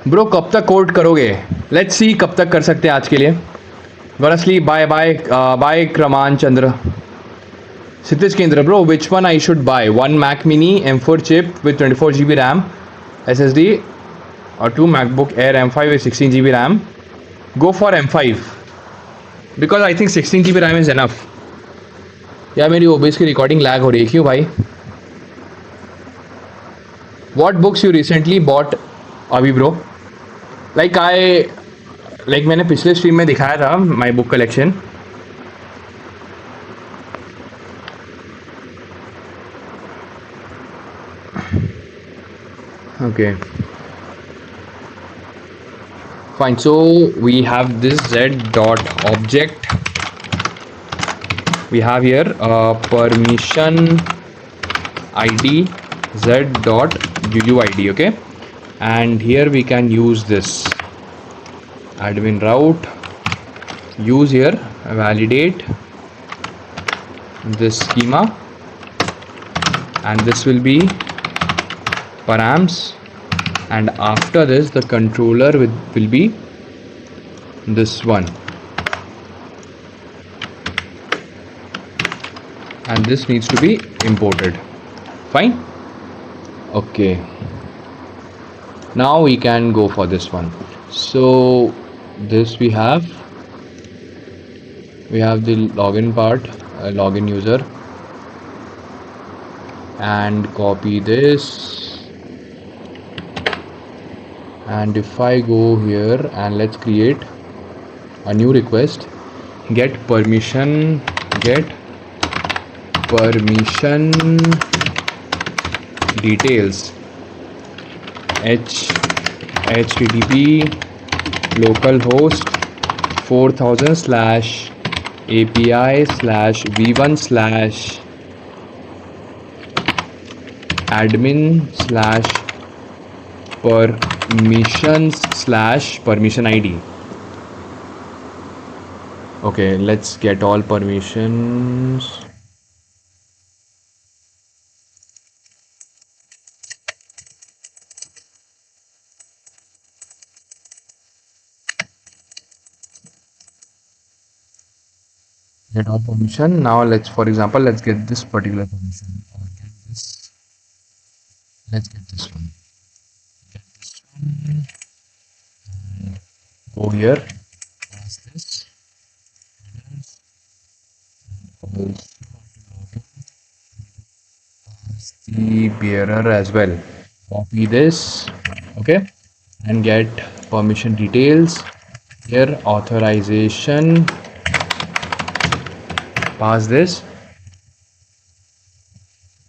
bro, कब तक code करोगे? Let's see कब तक कर सकते हैं आज के लिए. Honestly, bye Kraman Chandra. Sitish Kendra, bro, which one I should buy? One Mac Mini M4 chip with 24 GB RAM SSD or two MacBook Air M5 with 16 GB RAM? Go for M5 because I think 16 GB RAM is enough. यार मेरी OBS की recording lag हो रही है, क्यों भाई? What books you recently bought अभी bro? Like मैंने पिछले स्ट्रीम में दिखाया था my book collection. Okay, fine. So we have this z dot object. We have here permission id z dot uuid. Okay, and here we can use this admin route. Use here validate this schema, and this will be params, and after this the controller will be this one, and this needs to be imported. Fine. Okay, now we can go for this one. So this we have the login part, login user, and copy this. And if I go here and let's create a new request, get permission details http localhost 4000 / API / v1 / admin / permissions / permission id. Okay, let's get all permissions. Get all permission. Now let's, for example, let's get this particular permission, or get this. Let's get this one. And go here, pass this, and also pass the bearer as well. Copy this, okay, and get permission details here, authorization, pass this.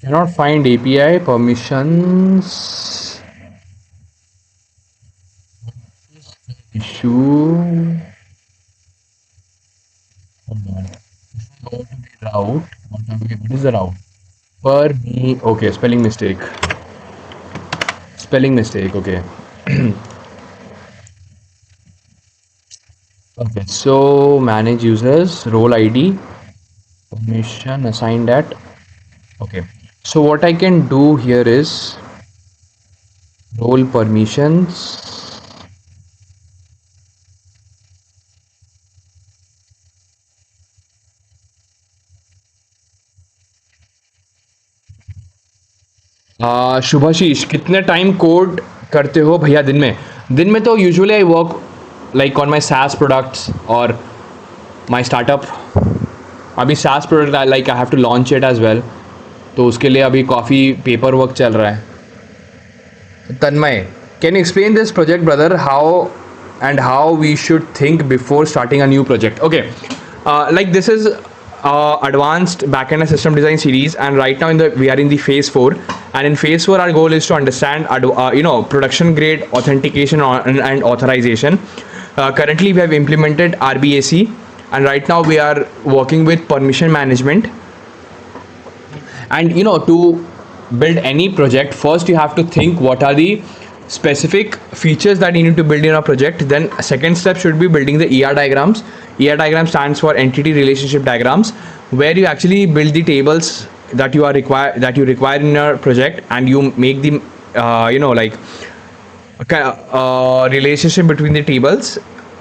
Cannot find API permissions. Issue. Hold on. Go to the route. What is the route? Per me. Okay, spelling mistake. Okay. Okay, so manage users, role ID, permission assigned that. Okay, so what I can do here is role permissions. Shubhashish, कितने time code करते हो भैया दिन में तो usually I work like on my SaaS products और my startup. अभी SaaS product like I have to launch it as well, तो उसके लिए अभी काफ़ी पेपर वर्क चल रहा है. Tanmay, can you explain this project brother, how we should think before starting a new project? Okay, like this is advanced backend and system design series, and right now we are in the phase 4, and in phase 4 our goal is to understand production grade authentication and authorization. Currently we have implemented RBAC, and right now we are working with permission management. And to build any project, first you have to think what are the specific features that you need to build in a project. Then second step should be building the ER diagrams. ER diagram stands for entity relationship diagrams, where you actually build the tables that you require in your project, and you make the like relationship between the tables.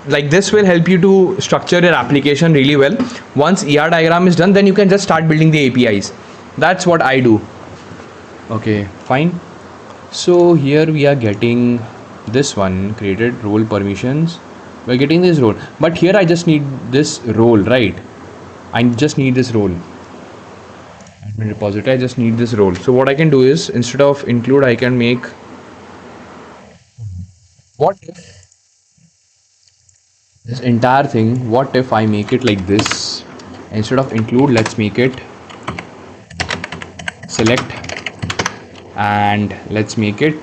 Like this will help you to structure your application really well. Once ER diagram is done, then you can just start building the APIs. That's what I do. Okay, fine. So here we are getting this one, created role permissions. We're getting this role, but here I just need this role, right? I just need this role. Admin repository, I just need this role. So what I can do is, instead of include, I can make, what if this entire thing, what if I make it like this? Instead of include, let's make it select, and let's make it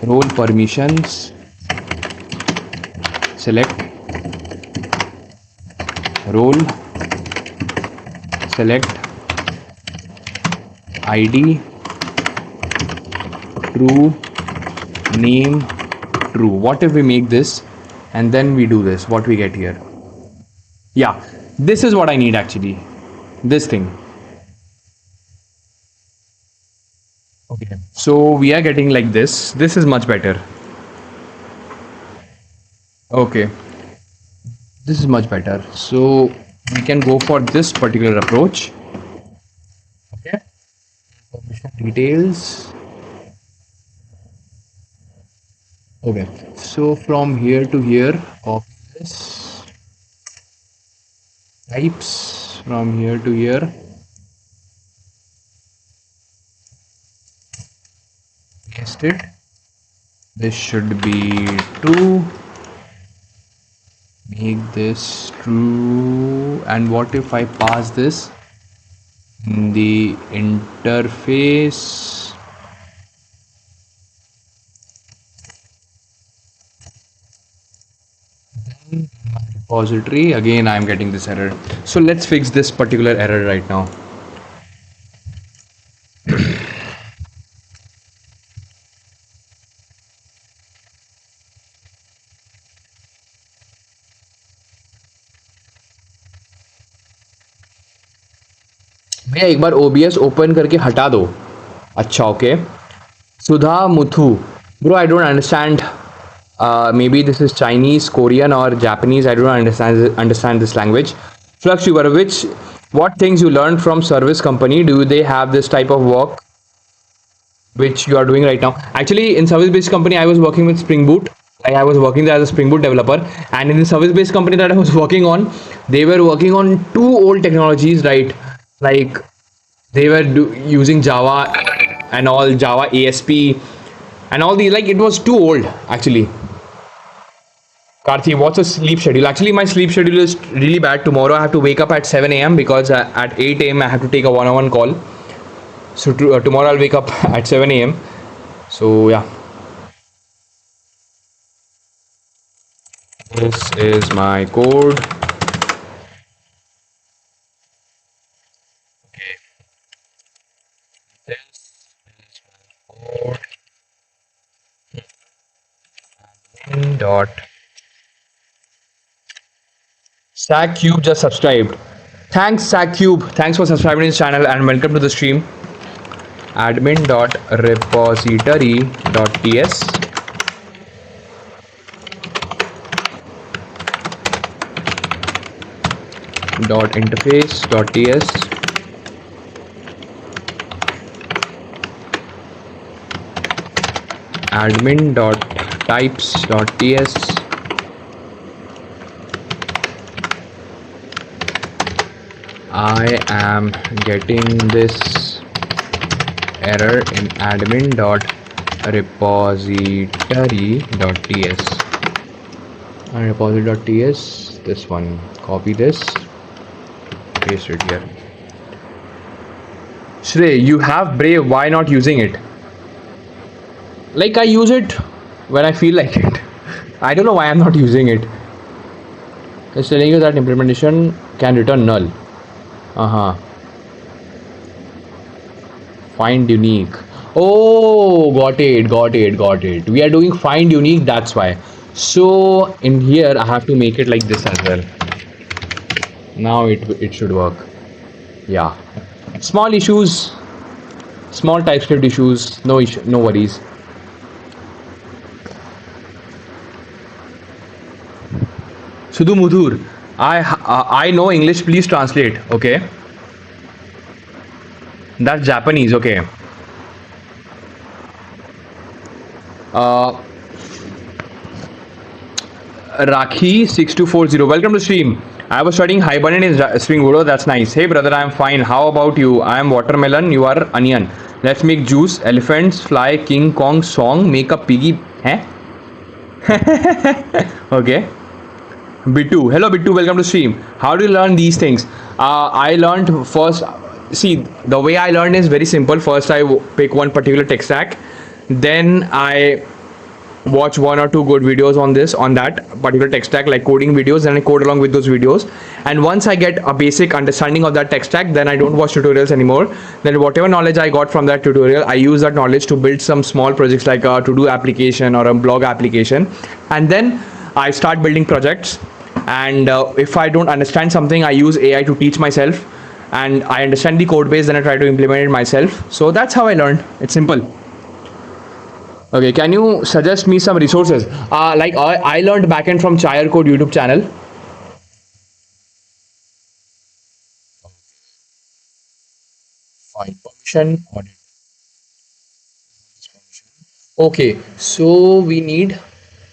role permissions select role select ID true name true. What if we make this and then we do this? What we get here? Yeah, this is what I need actually, this thing. Okay, so we are getting like this. This is much better. Okay, this is much better. So we can go for this particular approach. Okay, permission details. Okay, so from here to here, copy this. Types from here to here. Paste it. This should be true. Make this true. And what if I pass this in the interface? Then my repository, again I'm getting this error. So let's fix this particular error right now. भैया एक बार OBS open करके हटा दो. अच्छा, okay. Sudha Muthu, bro, I don't understand. Maybe this is Chinese, Korean, or Japanese. I don't understand this language. Flux, what things you learned from service company? Do they have this type of work which you are doing right now? Actually, in service-based company, I was working with Spring Boot. Like I was working there as a Spring Boot developer, and in the service-based company that I was working on, they were working on two old technologies, right? Like they were using Java and all, Java ASP and all these. Like it was too old actually. Karthi, what's a sleep schedule? Actually, my sleep schedule is really bad. Tomorrow I have to wake up at 7 a.m. because at 8 a.m. I have to take a one-on-one call. So tomorrow I'll wake up at 7 a.m. So yeah. This is my code. Okay. This is my code. Admin dot SacCube just subscribed. Thanks, SacCube. Thanks for subscribing to this channel and welcome to the stream. Admin.repository.ts .interface.ts admin.types.ts I am getting this error in admin.repository.ts and repository.ts, this one. Copy this, paste it here. Shrey, you have Brave, why not using it? Like I use it when I feel like it. I don't know why I'm not using it. It's telling you that implementation can return null. find unique. Oh, got it. We are doing find unique, that's why. So in here I have to make it like this as well. Now it should work. Yeah. Small issues, small TypeScript issues, no issue, no worries. Sudhu Mudhur, I know English. Please translate. Okay, that's Japanese. Okay. Uh, Rakhi 6240. Welcome to stream. I was studying Hibernate in Spring Boot. Oh, that's nice. Hey brother, I'm fine. How about you? I am watermelon. You are onion. Let's make juice. Elephants fly. King Kong song. Make a piggy. Huh? Okay. Bitu. Hello Bitu, welcome to stream. How do you learn these things? I learned first, see, the way I learned is very simple. First I pick one particular tech stack, then I watch one or two good videos on that particular tech stack, like coding videos, and I code along with those videos. And once I get a basic understanding of that tech stack, then I don't watch tutorials anymore. Then whatever knowledge I got from that tutorial, I use that knowledge to build some small projects like a to-do application or a blog application. And then I start building projects. And if I don't understand something, I use AI to teach myself, and I understand the code base, then I try to implement it myself. So that's how I learned. It's simple. Okay, can you suggest me some resources? Like I learned backend from Chayar Code YouTube channel. Fine, permission audit. Okay, so we need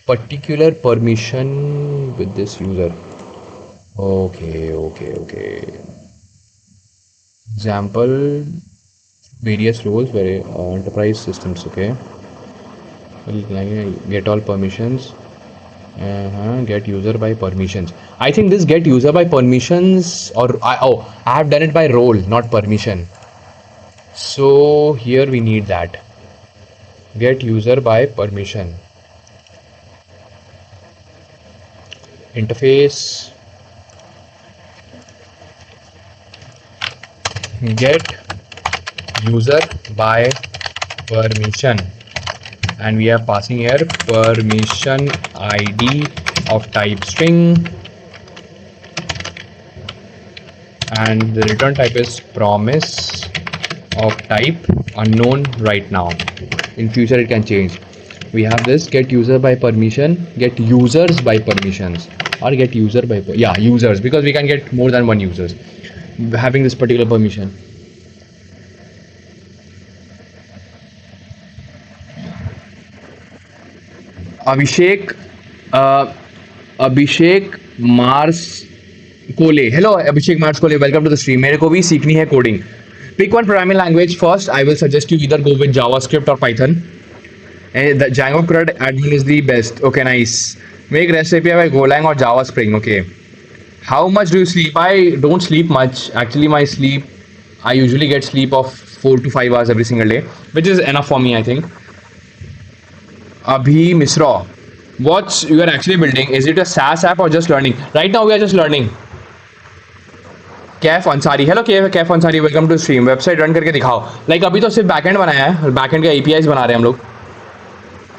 particular permission with this user. Okay. Example, various roles, very enterprise systems. Okay, get all permissions. Get user by permissions. I think this get user by permissions, or I have done it by role, not permission. So here we need that. Get user by permission. Interface. Get user by permission, and we are passing here permission ID of type string, and the return type is promise of type unknown right now. In future it can change. We have this get user by permission, get users by permissions, or get user by users, because we can get more than one users having this particular permission. Abhishek Mars Kole. Hello Abhishek Mars Kole, welcome to the stream. मेरे को भी सीखनी है coding. Pick one programming language first. I will suggest you either go with JavaScript or Python. And the Django CRUD admin is the best. Okay, nice. Make REST API by Golang or Java Spring. Okay. How much do you sleep? I don't sleep much. Actually, I usually get sleep of 4 to 5 hours every single day, which is enough for me, I think. Abhi Misra, what you are actually building? Is it a SaaS app or just learning? Right now, we are just learning. Kaif Ansari, hello Kaif Ansari, welcome to stream. Website run करके दिखाओ. Like अभी तो सिर्फ backend बनाया है, backend का APIs बना रहे हैं हम लोग.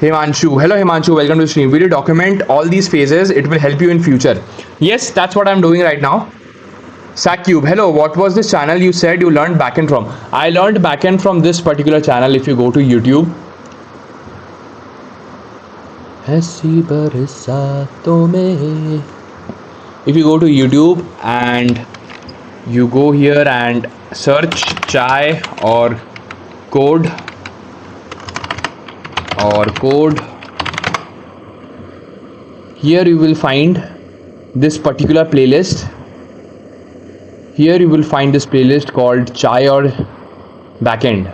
Himanshu, hello Himanshu, welcome to stream. Will you document all these phases? It will help you in future. Yes, that's what I'm doing right now. Saccube, hello, what was this channel you said you learned backend from? I learned backend from this particular channel. If you go to YouTube, if you go to YouTube and you go here and search chai or code, here you will find this particular playlist. Here you will find this playlist called chai or backend.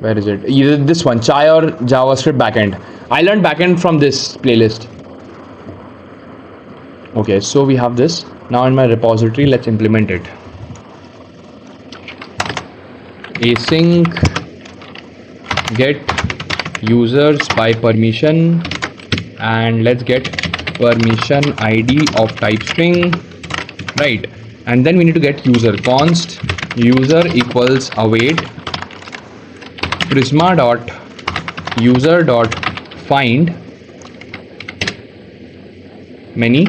Where is it? Either this one, chai or JavaScript backend. I learned backend from this playlist. Okay, so we have this now in my repository. Let's implement it. Async get users by permission, and let's get permission ID of type string, right? And then we need to get user const user equals await prisma dot user dot find many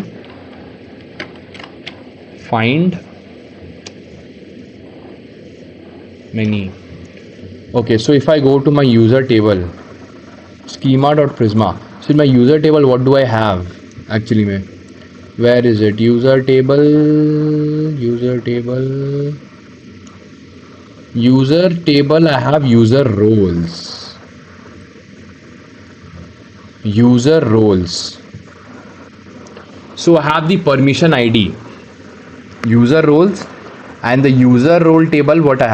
Okay, so if I go to my user table schema dot prisma, so in my user table what do I have actually mein? Where is it? User table I have user roles. So I have the permission ID user roles, and the user role table what I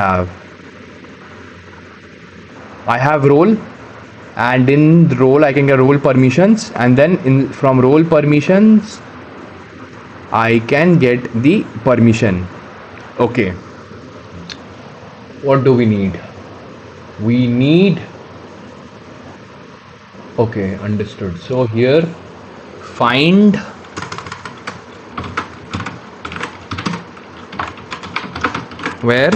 have role, and in the role I can get role permissions, and then from role permissions I can get the permission. Okay, what do we need? Okay, understood. So here find where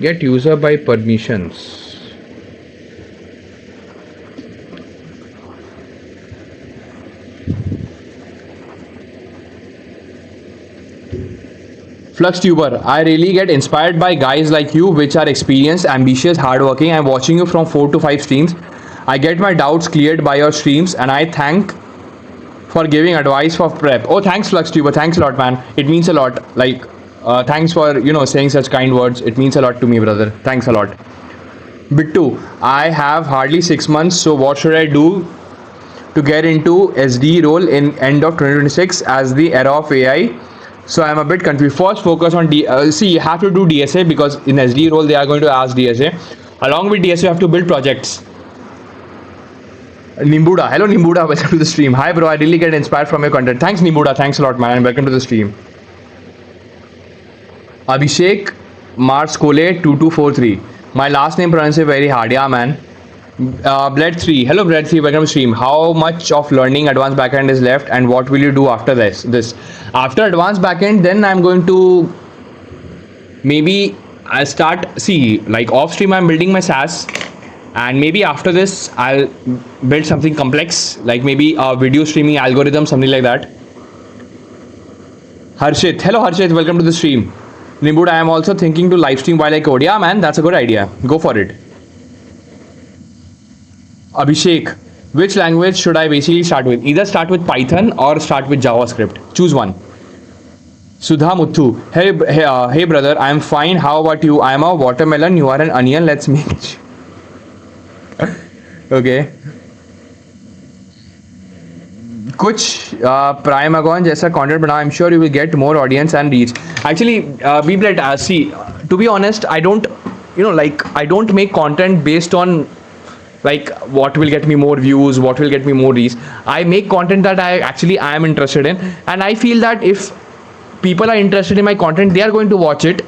get user by permissions. FluxTuber, I really get inspired by guys like you, which are experienced, ambitious, hardworking. I'm watching you from 4 to 5 streams. I get my doubts cleared by your streams, and I thank for giving advice for prep. Oh, thanks, FluxTuber. Thanks a lot, man. It means a lot. Like, thanks for saying such kind words. It means a lot to me, brother. Thanks a lot. Bittu, I have hardly 6 months. So what should I do to get into SD role in end of 2026 as the era of AI? So I'm a bit confused. First, focus on see, you have to do DSA because in SD role they are going to ask DSA. Along with DSA, you have to build projects. Nimbuda, hello Nimbuda, welcome to the stream. Hi bro, I really get inspired from your content. Thanks Nimbuda, thanks a lot man, and welcome to the stream. Abhishek Mars Kole 2243. My last name pronounced very hard, yeah man. Bled 3, hello Bled 3, welcome to stream. How much of learning advanced backend is left, and what will you do after this? After advanced backend, then I'm going to maybe I'll start, see, like off stream I'm building my SaaS, and maybe after this I'll build something complex, like maybe a video streaming algorithm, something like that. Harshit, hello Harshit, welcome to the stream. Nimbud, I am also thinking to live stream while I code. Yeah man, that's a good idea, go for it. Abhishek, which language should I basically start with? Either start with Python or start with JavaScript. Choose one. Sudha Muthu, hey brother, I am fine. How about you? I am a watermelon. You are an onion. Let's meet. Okay. कुछ प्राइमागॉन जैसा content बनाओ. I'm sure you will get more audience and reach. Actually, see, to be honest, I don't make content based on like what will get me more views, what will get me more reach. I make content that I am interested in, and I feel that if people are interested in my content, they are going to watch it.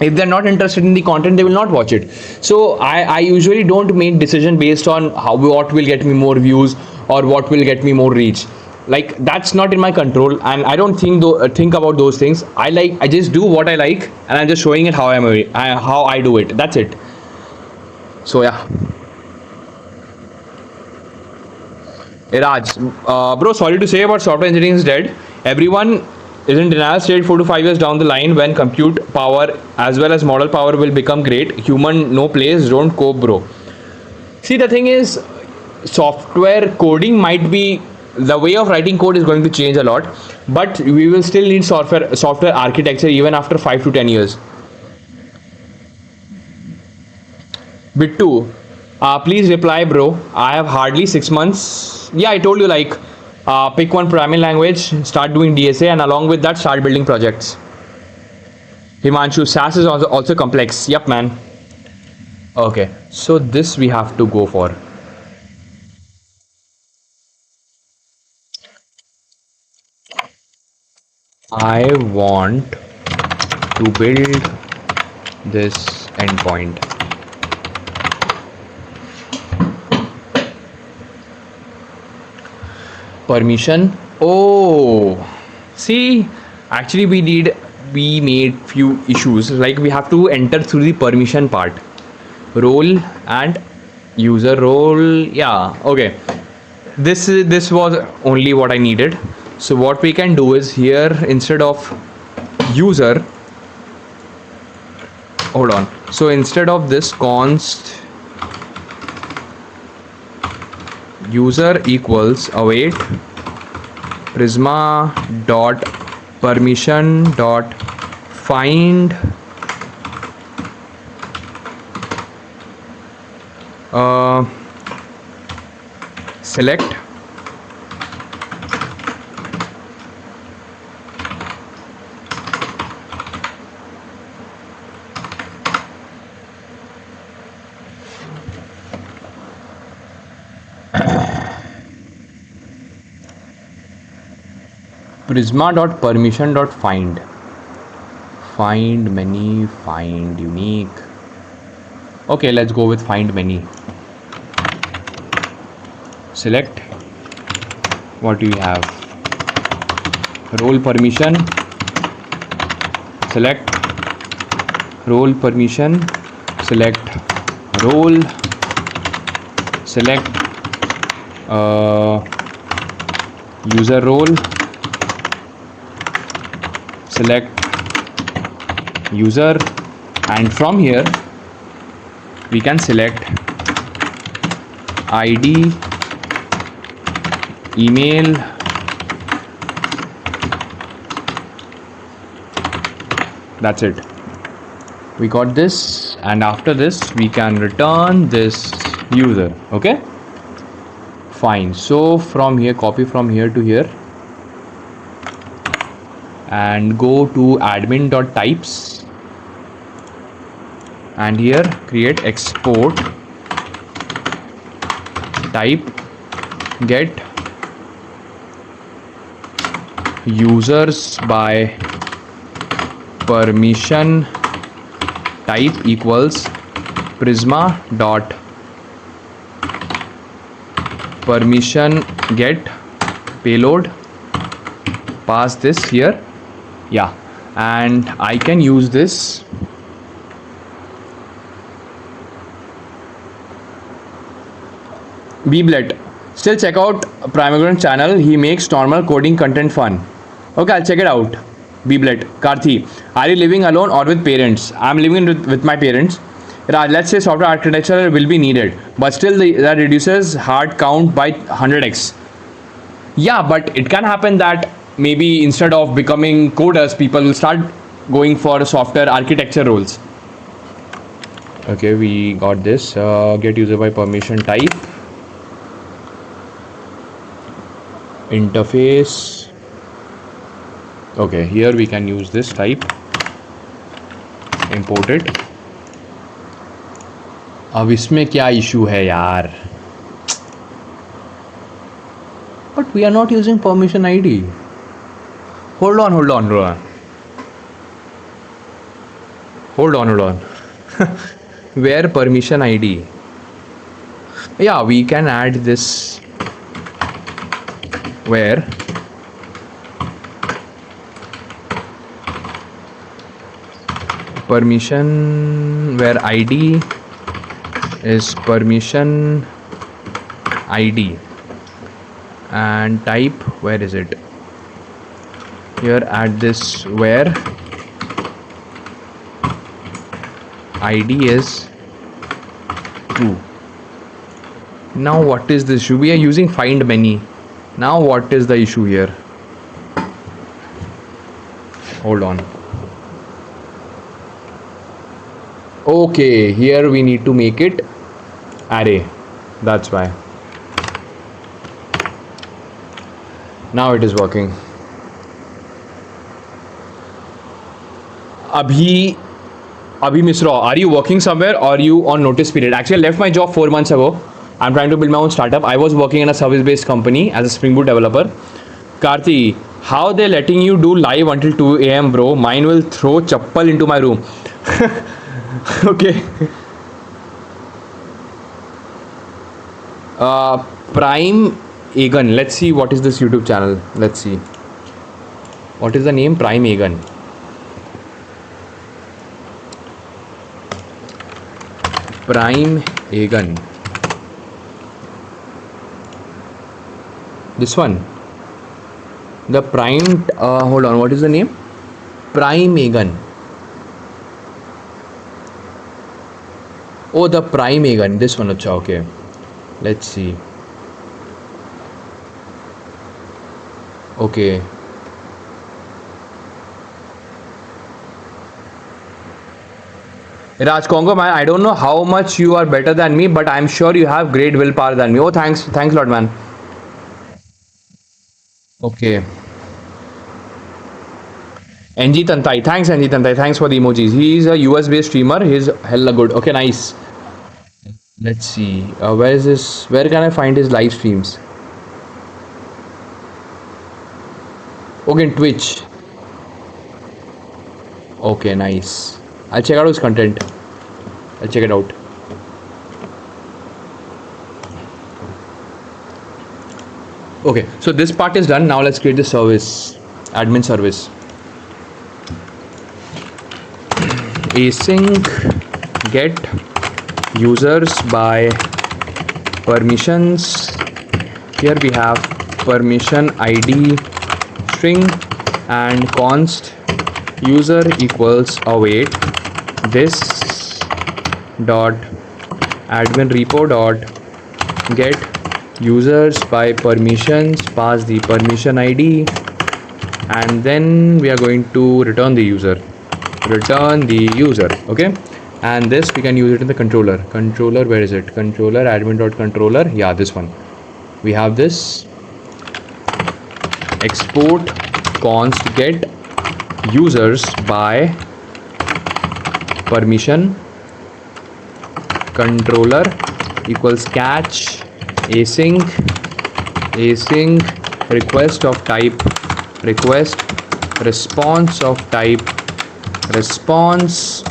If they're not interested in the content, they will not watch it. So I usually don't make decision based on what will get me more views or what will get me more reach. Like that's not in my control, and I don't think about those things. I just do what I like, and I'm just showing it how I do it. That's it. So yeah. Raj, bro, sorry to say, but software engineering is dead. Everyone is in denial state. 4 to 5 years down the line, when compute power as well as model power will become great, human no place, don't cope, bro. See, the thing is, software coding might be, the way of writing code is going to change a lot, but we will still need software architecture even after 5 to 10 years. Bittu, please reply, bro. I have hardly 6 months. Yeah, I told you, like, pick one programming language, start doing DSA, and along with that, start building projects. Himanshu, SaaS is also complex. Yep, man. Okay, so this we have to go for. I want to build this endpoint. Permission. Oh, see, Actually, we made few issues, like we have to enter through the permission part, role and user role. Yeah, okay, this was only what I needed. So what we can do is, here instead of user, hold on, so instead of this const user equals await prisma dot permission dot find select prisma dot permission dot find many, find unique. Okay, let's go with find many. Select, what do you have? Role permission, select role permission, select role, select user role, select user, and from here we can select ID, email, that's it. We got this, and after this we can return this user. Okay, fine. So from here, copy from here to here and go to admin.types, and here create export type get users by permission type equals prisma dot permission get payload, pass this here. Yeah, and I can use this Beeblet. Still check out Primagron channel. He makes normal coding content fun. Okay, I'll check it out. Beeblet. Karthi, are you living alone or with parents? I'm living with my parents. Raj, let's say software architecture will be needed, but still that reduces hard count by 100x. Yeah, but it can happen that maybe instead of becoming coders, people will start going for software architecture roles. Okay, we got this. Get user by permission type, interface. Okay, here we can use this type, import it. अब इसमें क्या issue है यार? But we are not using permission ID. Hold on. Where permission ID? Yeah, we can add this where permission, where ID is permission ID, and type, where is it? Here add this where ID is true. Now what is the issue? We are using find many. Now what is the issue here? Hold on. Okay, here we need to make it array. That's why. Now it is working. Abhi Misra, are you working somewhere or are you on notice period? Actually, I left my job 4 months ago. I'm trying to build my own startup. I was working in a service-based company as a Spring Boot developer. Karthi, how they letting you do live until 2 a.m. bro? Mine will throw chappal into my room. Okay. Prime Egan. Let's see what is this YouTube channel. Let's see. What is the name? Prime Aegon. Prime Aegon. This one. The primed. Hold on. What is the name? Prime Aegon. Oh, the Prime Aegon. This one. Achha, okay. Let's see. Okay. Raj Congo, man, I don't know how much you are better than me, but I'm sure you have great willpower than me. Oh, thanks. Thanks a lot, man. Okay. NG Tantai. Thanks, NG Tantai. Thanks for the emojis. He's a US based streamer. He's hella good. Okay, nice. Let's see. Where is this? Where can I find his live streams? Okay, in Twitch. Okay, nice. I'll check out his content. I'll check it out. Okay, so this part is done. Now let's create the service, admin service. Async get users by permissions. Here we have permission ID string and const user equals await this dot admin repo dot get users by permissions, pass the permission ID, and then we are going to return the user. Okay, and this we can use it in the controller. Where is it? Controller admin dot controller. Yeah, this one. We have this export const get users by permission controller equals catch async request of type request response of type response.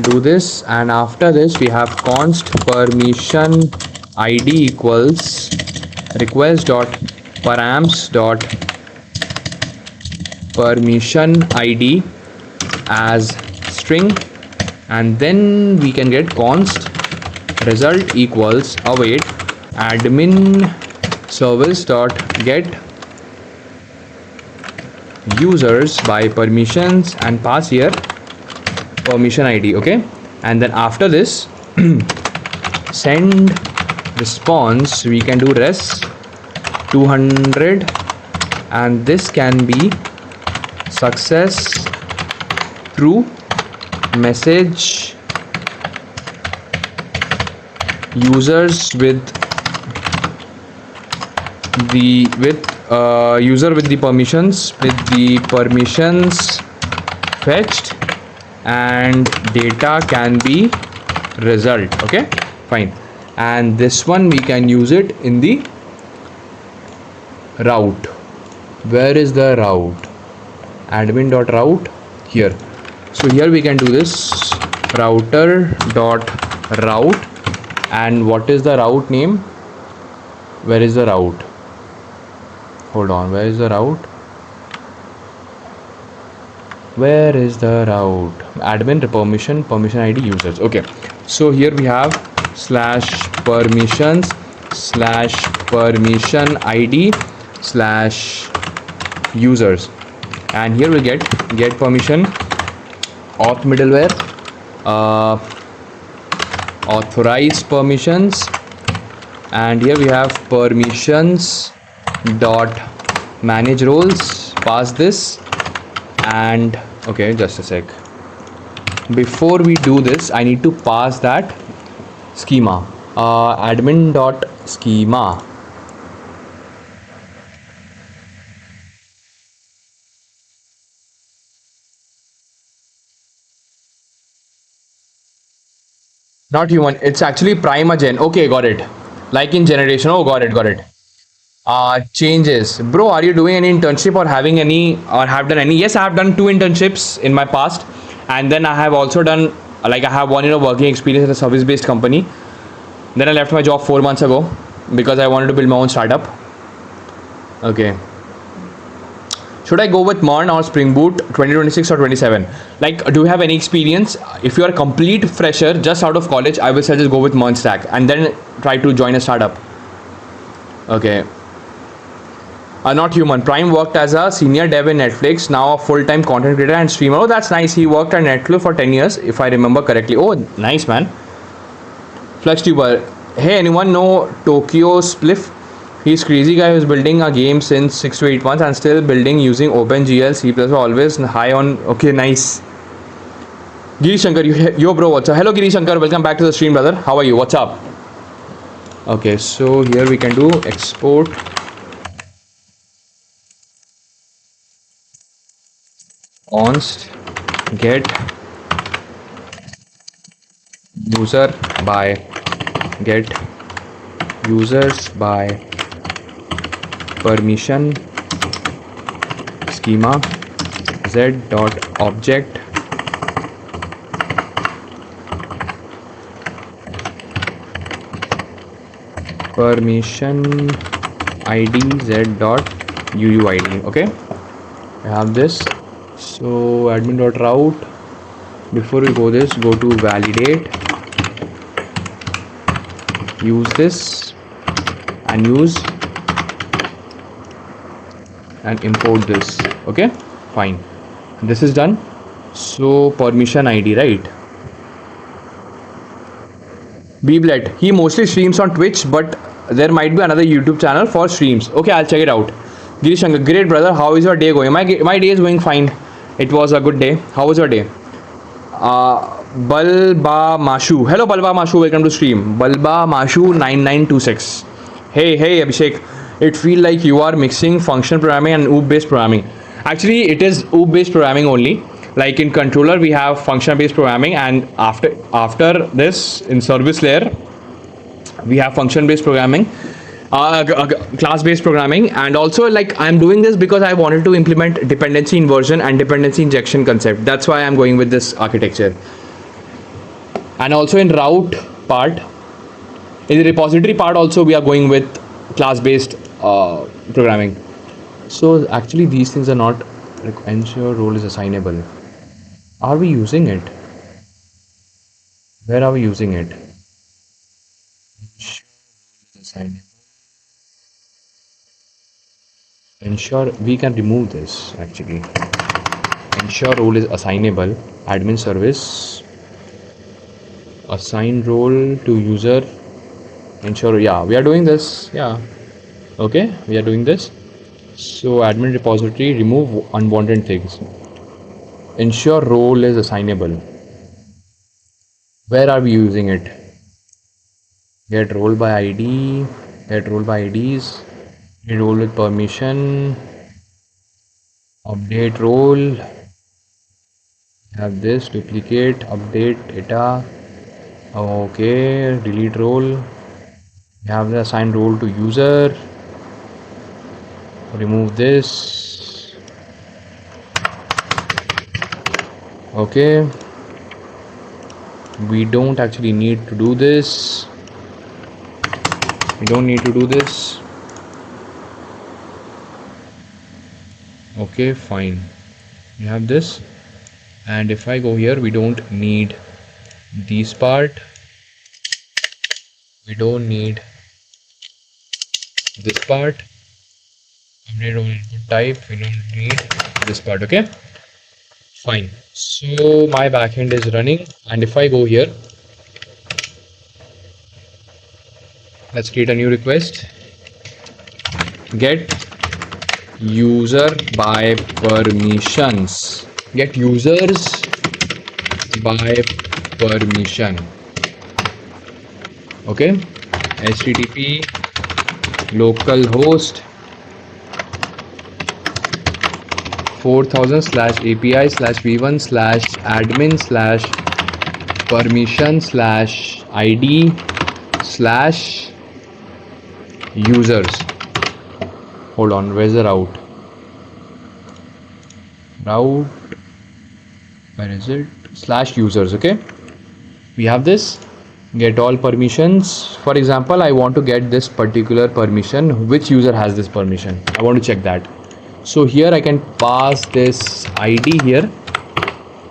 Do this, and after this we have const permission id equals request dot params dot permission id as string, and then we can get const result equals await admin service dot get users by permissions and pass here permission id. Okay, and then after this send response we can do res 200, and this can be success through message users with the user with the permissions fetched, and data can be result. Okay, fine. And this one we can use it in the route. Where is the route? Admin dot route here. So here we can do this router dot route, and what is the route name? Where is the route? Hold on, where is the route? Where is the route? Admin permission id users. Okay, so here we have slash permission id slash users, and here we get permission auth middleware authorize permissions, and here we have permissions dot manage roles, pass this, and okay, just a sec. Before we do this I need to pass that schema, admin dot schema. Not human, it's actually primagen. Okay, got it. Like in generation. Oh, got it. Changes, bro. Are you doing any internship or having any or have done any? Yes, I have done 2 internships in my past, and then I have also done, like, I have 1 year of working experience in a service based company. Then I left my job 4 months ago because I wanted to build my own startup. Okay, Should I go with Modern or Spring Boot 2026 or 27? Like, do you have any experience? If you are a complete fresher just out of college, I will suggest go with Modern Stack and then try to join a startup. Okay. Not human. Prime worked as a senior dev in Netflix, now a full-time content creator and streamer. Oh, that's nice. He worked at Netflix for 10 years, if I remember correctly. Oh, nice, man. FluxTuber. Hey, anyone know Tokyo Spliff? He's crazy guy who's building a game since 6 to 8 months and still building using OpenGL, C++, always high on. Okay, nice. Giri Shankar, yo bro, what's up? Hello Giri Shankar, welcome back to the stream, brother. How are you? What's up? Okay, so here we can do export const get user by get users by permission schema z dot object permission id z dot uuid. Okay, I have this. So admin.route, before we go this, go to validate, use this and use and import this. Okay, fine, this is done. So permission id, right? Beeblet, he mostly streams on Twitch, but there might be another YouTube channel for streams. Okay, I'll check it out. Girishankar, great brother, how is your day going? My day is going fine. It was a good day. How was your day? Balba Mashu. Hello Balba Mashu, welcome to stream. Balba Mashu 9926. Hey Abhishek. It feels like you are mixing functional programming and OOP based programming. Actually, it is OOP based programming only. Like in controller, we have function based programming, and after this in service layer, we have function based programming. Class-based programming, and also like I'm doing this because I wanted to implement dependency inversion and dependency injection concept. That's why I'm going with this architecture. And also in route part, in the repository part also, we are going with class-based programming. So actually these things are not like ensure role is assignable. Are we using it? Where are we using it? Assignable. Ensure, we can remove this actually. Ensure role is assignable, admin service, assign role to user, ensure, yeah, we are doing this, yeah, okay, we are doing this. So admin repository, remove unwanted things, ensure role is assignable. Where are we using it? Get role by ID, get role by IDs, role with permission, update role, have this, duplicate, update data, okay, delete role, you have the assign role to user, remove this, okay, we don't actually need to do this, we don't need to do this. Okay, fine, we have this, and if I go here, we don't need this part, we don't need this part, update role input type, we don't need this part. Okay, fine. So my backend is running, and if I go here, let's create a new request, get user by permissions, get users by permission. Okay, http localhost 4000/API/v1/admin/id/users. Hold on, where's the route? Where is it? /users. Okay, we have this, get all permissions. For example, I want to get this particular permission. Which user has this permission? I want to check that. So here I can pass this ID here.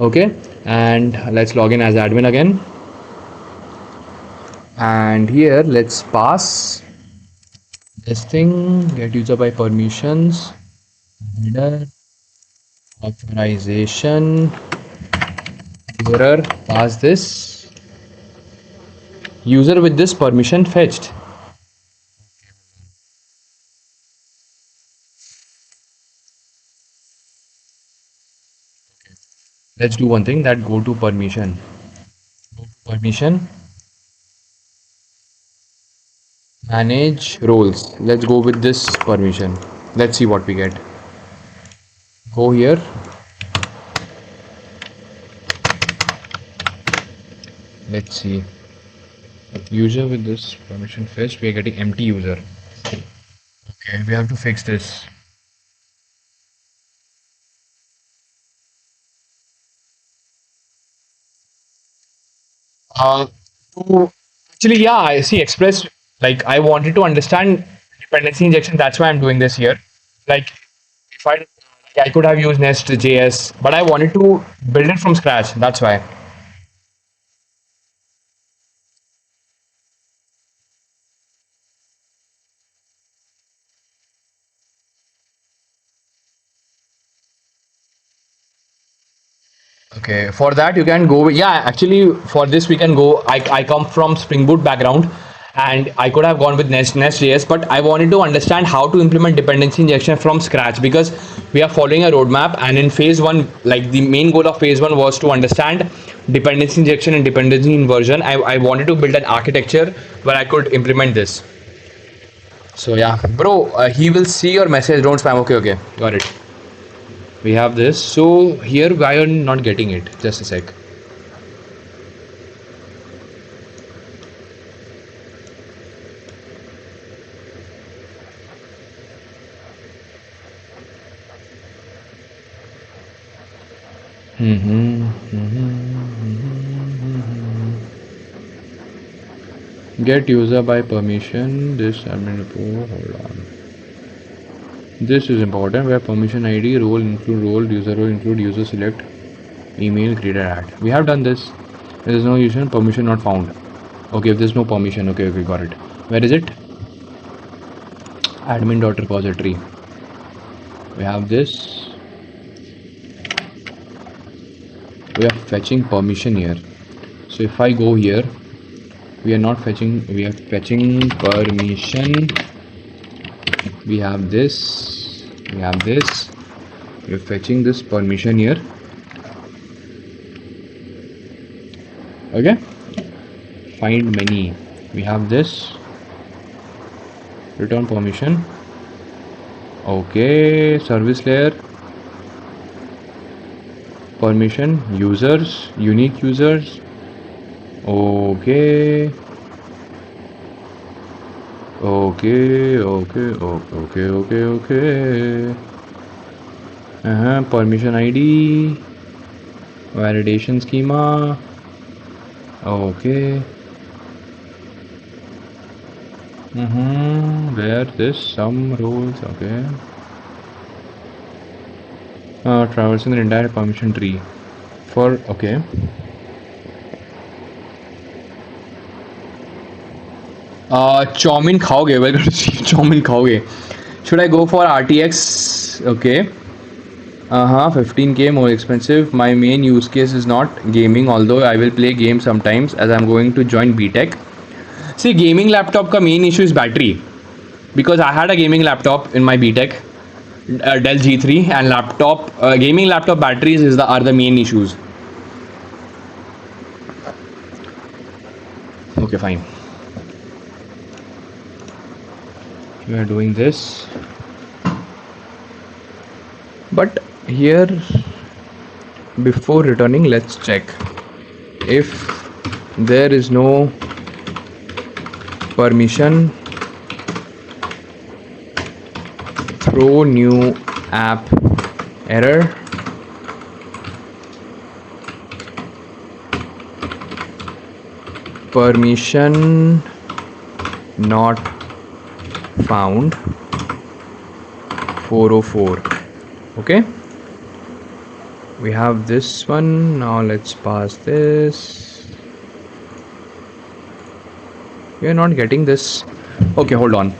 Okay, and let's log in as admin again. And here let's pass this thing, get user by permissions, header, authorization, error, pass this, user with this permission fetched. Let's do one thing, that go to permission. Go to permission, manage roles. Let's go with this permission. Let's see what we get. Go here. Let's see. User with this permission fetched, we are getting empty user. Okay, we have to fix this. Uh, to actually, yeah, I see Express. Like, I wanted to understand dependency injection. That's why I'm doing this here. Like, if I could have used Nest.js, but I wanted to build it from scratch. That's why. Okay, for that you can go. Yeah, actually, for this we can go. I come from Spring Boot background, and I could have gone with Nest.js, but I wanted to understand how to implement dependency injection from scratch because we are following a roadmap. And in phase one, like the main goal of phase one was to understand dependency injection and dependency inversion. I wanted to build an architecture where I could implement this. So yeah, bro, he will see your message. Don't spam. Okay, okay, got it. We have this. So here, why are you not getting it? Just a sec. Get user by permission. This admin report. Hold on. This is important. Where permission ID, role include role include user select, email created at. We have done this. There is no user permission not found. Okay, if there's no permission, okay, okay, got it. Where is it? Admin.repository. We have this. We are fetching permission here. So if I go here, we are not fetching, we are fetching permission. We have this, we have this. We are fetching this permission here. Okay, find many. We have this, return permission. Okay, service layer, permission, users, unique users. Okay, okay, okay, okay, okay, okay. Permission ID, validation schema. Okay. Where this some rules. Okay. Traversing the entire permission tree for okay. Chowmin खाओगे? Welcome to see chowmin खाओगे. Should I go for RTX? Okay. 15K more expensive. My main use case is not gaming, although I will play games sometimes as I'm going to join BTech. See, gaming laptop ka main issue is battery, because I had a gaming laptop in my BTech, Dell G3, and gaming laptop batteries are the main issues. Okay, fine. We are doing this, but here before returning, let's check if there is no permission. Throw new app error. Permission not found. 404. Okay, we have this one. Now let's pass this. We are not getting this. Okay, hold on.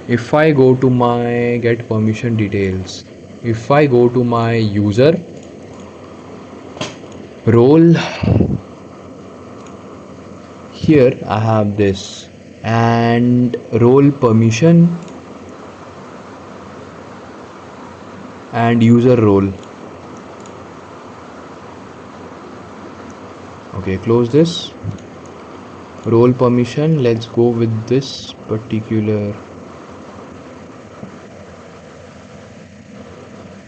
If I go to my get permission details, if I go to my user role, here I have this, and role permission and user role. Okay, close this. Role permission, let's go with this particular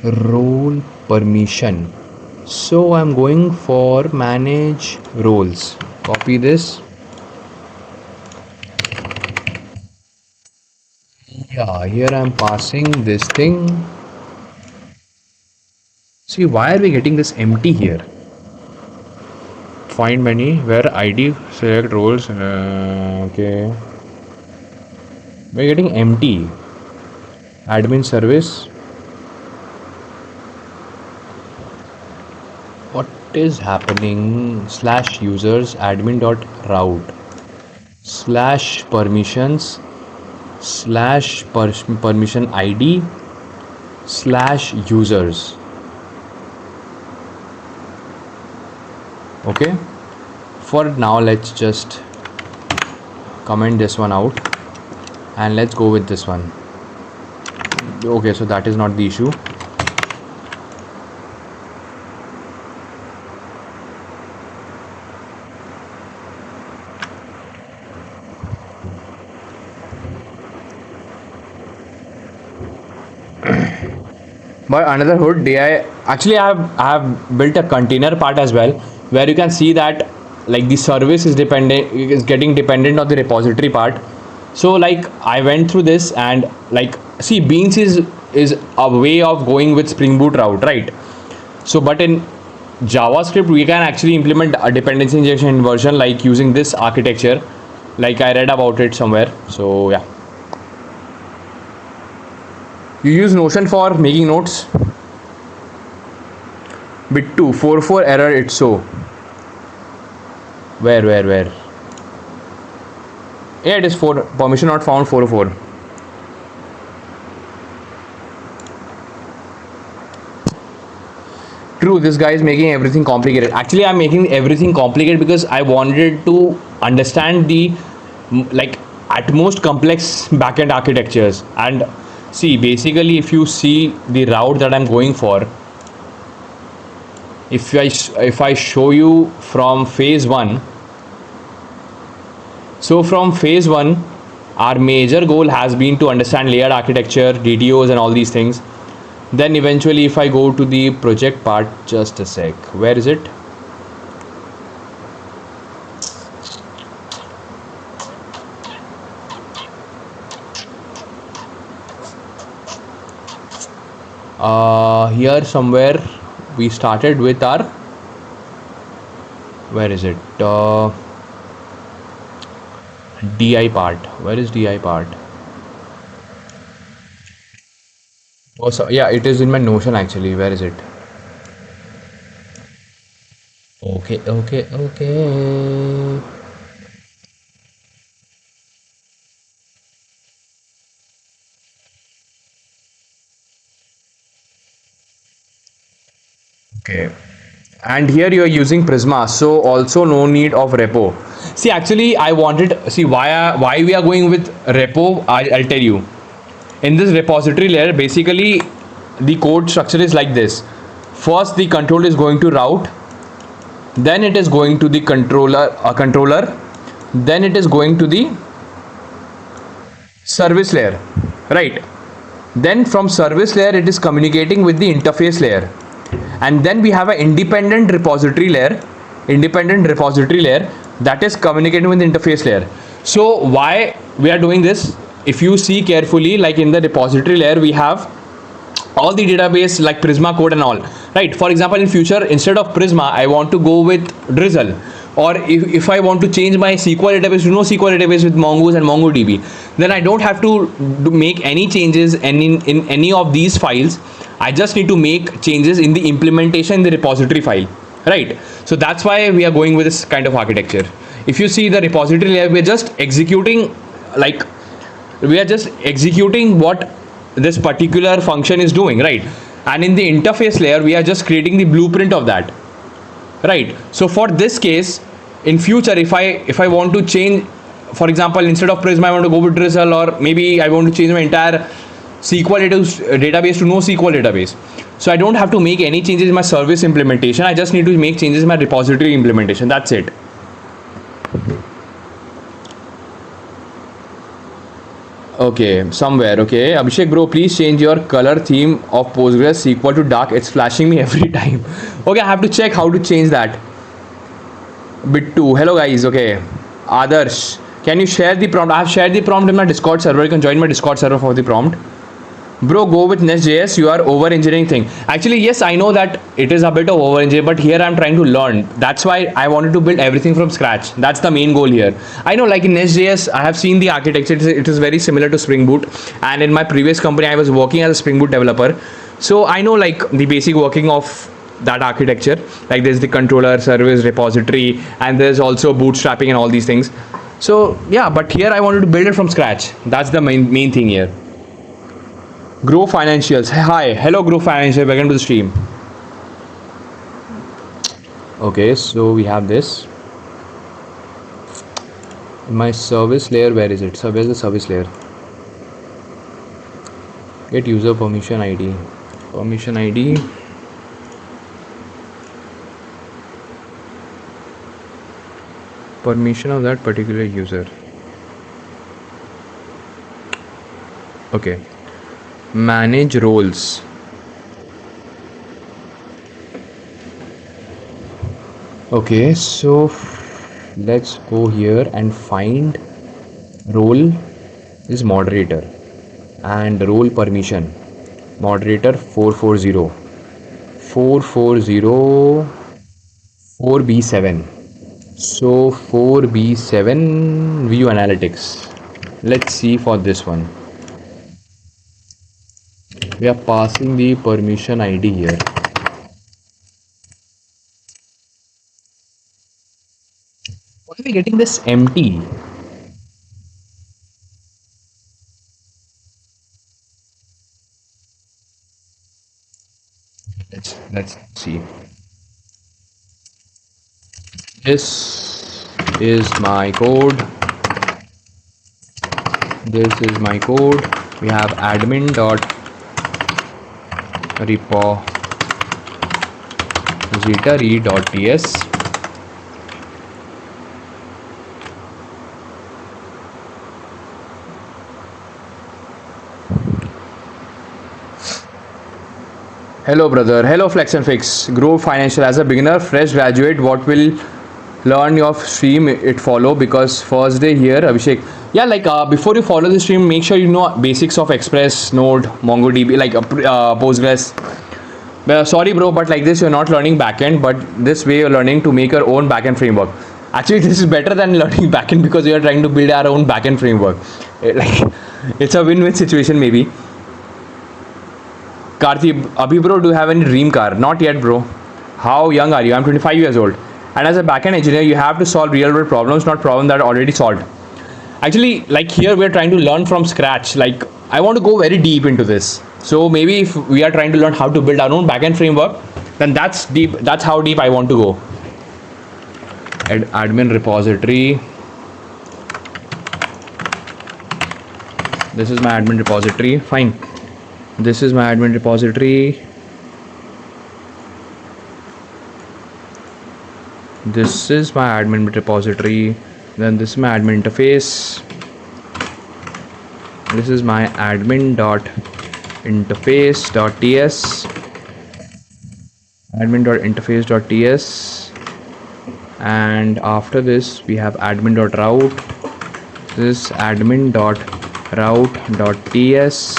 role permission. So I'm going for manage roles. Copy this. Yeah, here I'm passing this thing. See, why are we getting this empty here? Find menu where ID select roles. Okay, we're getting empty. Admin service. What is happening? Slash users admin dot route slash permissions slash permission ID slash users. Okay, for now let's just comment this one out and let's go with this one. Okay, so that is not the issue. But another hood DI, actually I have built a container part as well, where you can see that like the service is getting dependent on the repository part. So like I went through this and like see, beans is a way of going with Spring Boot route, right? So but in JavaScript we can actually implement a dependency injection version like using this architecture, like I read about it somewhere. So yeah, you use Notion for making notes. Bit 2 44 error, it's so. Where? Yeah, it is 4 permission not found 404. True, this guy is making everything complicated. Actually, I'm making everything complicated because I wanted to understand the like at most complex backend architectures. And see, basically, if you see the route that I'm going for, if I show you from phase 1, so from phase 1 our major goal has been to understand layered architecture, DTOs and all these things. Then eventually if I go to the project part, just a sec, where is it? Here somewhere we started with our, where is it, DI part. Where is DI part? Oh, so yeah, it is in my Notion actually. Where is it? Okay. Okay, and here you are using Prisma, so also no need of repo. See, actually I wanted, see why we are going with repo. I'll tell you. In this repository layer, basically the code structure is like this. First the control is going to route, then it is going to the controller, then it is going to the service layer, right? Then from service layer it is communicating with the interface layer, and then we have an independent repository layer that is communicating with the interface layer. So why we are doing this? If you see carefully, like in the repository layer we have all the database like Prisma code and all, right? For example, in future instead of Prisma I want to go with Drizzle, or if I want to change my SQL database to NoSQL database with Mongoose and MongoDB, then I don't have to make any changes in any of these files. I just need to make changes in the implementation in the repository file, right? So that's why we are going with this kind of architecture. If you see the repository layer, we're just executing, like, we are just executing what this particular function is doing, right? And in the interface layer, we are just creating the blueprint of that, right? So for this case, in future, if I want to change, for example, instead of Prism I want to go with Drizzle, or maybe I want to change my entire SQL database to NoSQL database, so I don't have to make any changes in my service implementation. I just need to make changes in my repository implementation. That's it. Okay, somewhere. Okay, Abhishek bro, please change your color theme of Postgres SQL to dark. It's flashing me every time. Okay, I have to check how to change that. Bit 2. Hello guys. Okay, Adarsh, can you share the prompt? I have shared the prompt in my Discord server. You can join my Discord server for the prompt. Bro, go with Nest.js. You are over engineering thing. Actually, yes, I know that it is a bit of over engineering, but here I'm trying to learn. That's why I wanted to build everything from scratch. That's the main goal here. I know, like in Nest.js, I have seen the architecture. It is very similar to Spring Boot. And in my previous company, I was working as a Spring Boot developer. So I know like the basic working of that architecture. Like there's the controller, service, repository, and there's also bootstrapping and all these things. So yeah, but here I wanted to build it from scratch. That's the main thing here. Grow Financials. Hi, hello Grow Financial. Welcome to the stream. Okay, so we have this. My service layer, where is it? So where's the service layer? Get user permission ID. Permission ID. Permission of that particular user. Okay. Manage roles. Okay, so let's go here and find role is moderator and role permission. Moderator 440 4B7. So 4B7 view analytics. Let's see for this one. We are passing the permission ID here. Why are we getting this empty? Let's see. This is my code. This is my code. We have admin.repository.ts. Hello brother, hello Flex and Fix. Grow Financial. As a beginner, fresh graduate, what will learn your stream it follow? Because first day here, Abhishek. Yeah, like before you follow the stream, make sure you know basics of Express, Node, MongoDB, like Postgres. Sorry bro, but like this you're not learning backend, but this way you're learning to make your own backend framework. Actually, this is better than learning backend because you are trying to build our own backend framework. Like it's a win-win situation maybe. Karthi, Abhi bro, do you have any dream car? Not yet bro. How young are you? I'm 25 years old. And as a backend engineer, you have to solve real world problems, not problems that are already solved. Actually, like here we're trying to learn from scratch. Like I want to go very deep into this. So maybe if we are trying to learn how to build our own backend framework, then that's deep. That's how deep I want to go. Admin repository. This is my admin repository. Fine. This is my admin repository. This is my admin repository. Then this is my admin interface. This is my admin.interface.ts. Admin.interface.ts. And after this we have admin.route. This is admin.route.ts.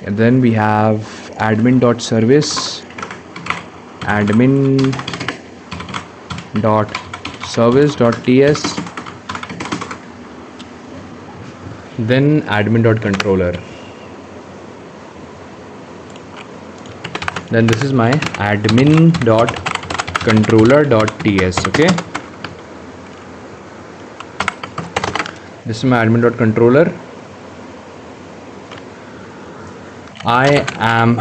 And then we have admin.service, admin.service.ts, then admin.controller. Then this is my admin dot controller dot ts. Okay, this is my admin dot controller. I am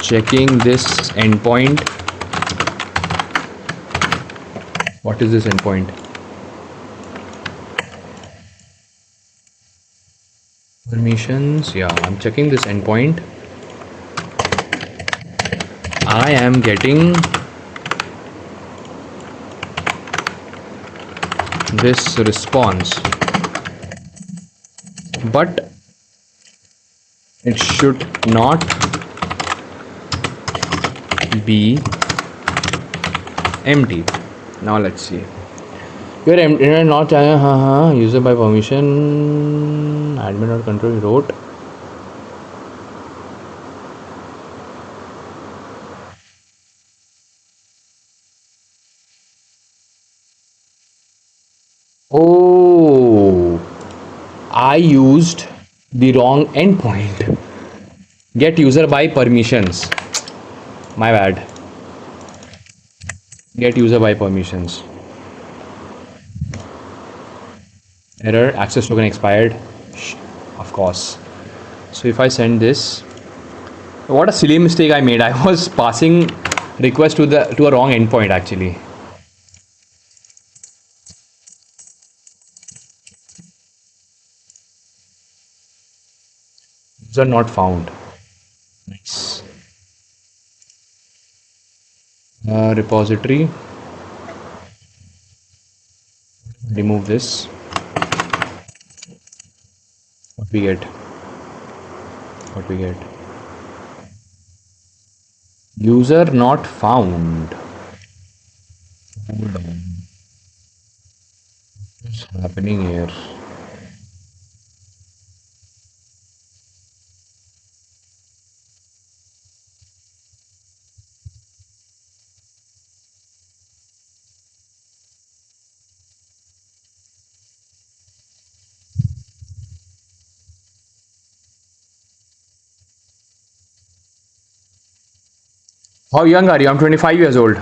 checking this endpoint. What is this endpoint? Permissions. Yeah, I'm checking this endpoint. I am getting this response, but it should not be empty. Now let's see. Your internet not user by permission admin or control wrote. Oh, I used the wrong endpoint. Get user by permissions. My bad. Get user by permissions. Error, access token expired. Of course. So if I send this, what a silly mistake I made. I was passing request to a wrong endpoint actually. User not found. Nice. Repository. Remove this. What we get? What we get? User not found. Hold on. What's happening here? How young are you? I'm 25 years old.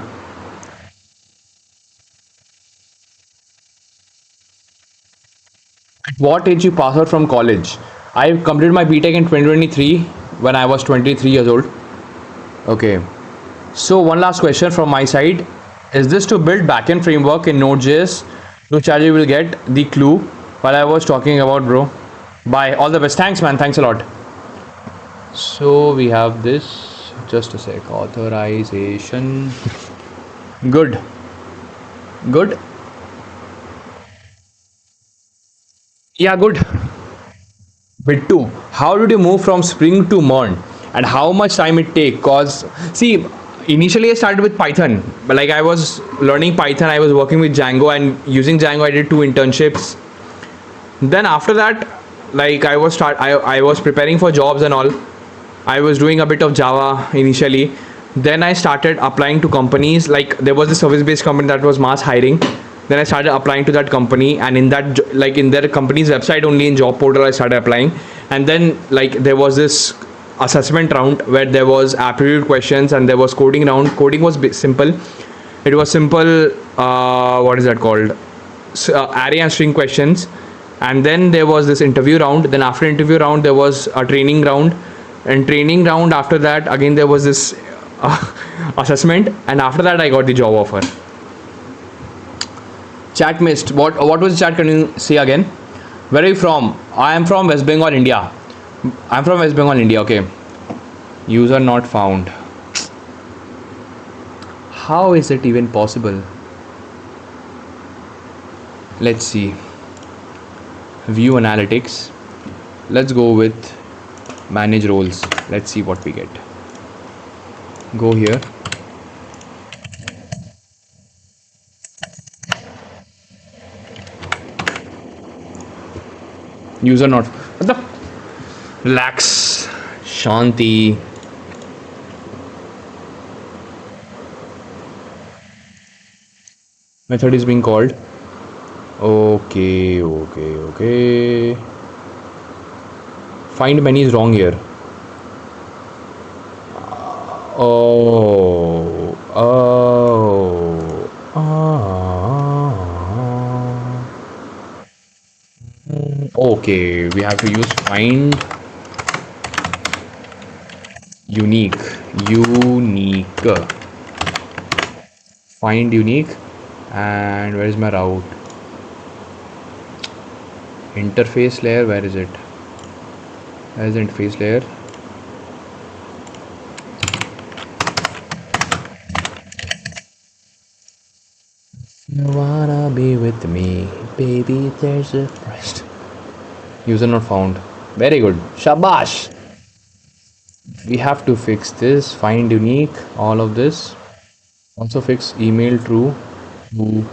At what age you pass out from college? I completed my BTech in 2023 when I was 23 years old. Okay. So one last question from my side. Is this to build backend framework in Node.js? No charge, you will get the clue while I was talking about, bro. Bye. All the best. Thanks, man. Thanks a lot. So we have this. Just a sec. Authorization. Good. Good. Yeah, good. Bit 2. How did you move from Spring to Mern? And how much time it take? Cause see, initially I started with Python, but like I was learning Python, I was working with Django, and using Django I did 2 internships. Then after that, like I was preparing for jobs and all. I was doing a bit of Java initially. Then I started applying to companies. Like there was a service-based company that was mass hiring. Then I started applying to that company, and in that like in their company's website only, in job portal I started applying. And then like there was this assessment round where there was aptitude questions and there was coding round. Coding was simple. It was simple. What is that called? Array and string questions. And then there was this interview round. Then after interview round there was a training round. And training round after that again there was this assessment, and after that I got the job offer. Chat missed. What was the chat? Can you say again? Where are you from? I am from West Bengal, India. I'm from West Bengal, India. Okay. User not found. How is it even possible? Let's see. View analytics. Let's go with manage roles. Let's see what we get. Go here. User not. What the? Relax. Shanti. Method is being called. Okay. Find many is wrong here. Oh, oh, okay, we have to use find unique, unique, find unique, and where is my route? Interface layer, where is it? Where is the interface layer? You wanna be with me, baby? There's a price. User not found. Very good. Shabash. We have to fix this. Find unique. All of this. Also fix email true. Ooh.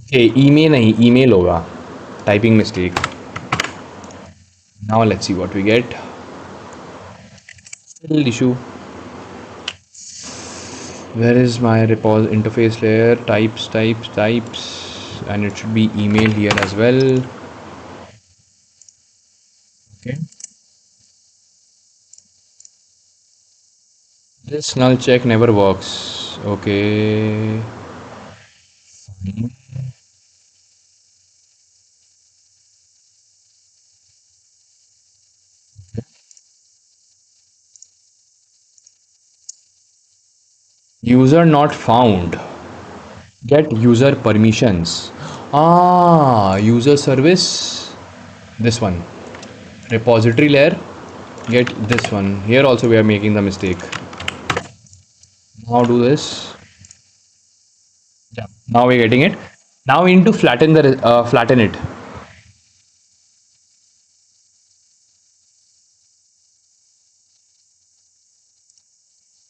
Okay, email nahi, email hoga. Typing mistake. Now let's see what we get. Still issue. Where is my repos interface layer? Types, and it should be email here as well. Okay. This null check never works. Okay. User not found. Get user permissions. User service. This one. Repository layer. Get this one. Here also we are making the mistake. Now do this. Yeah. Now we're getting it. Now we need to flatten it.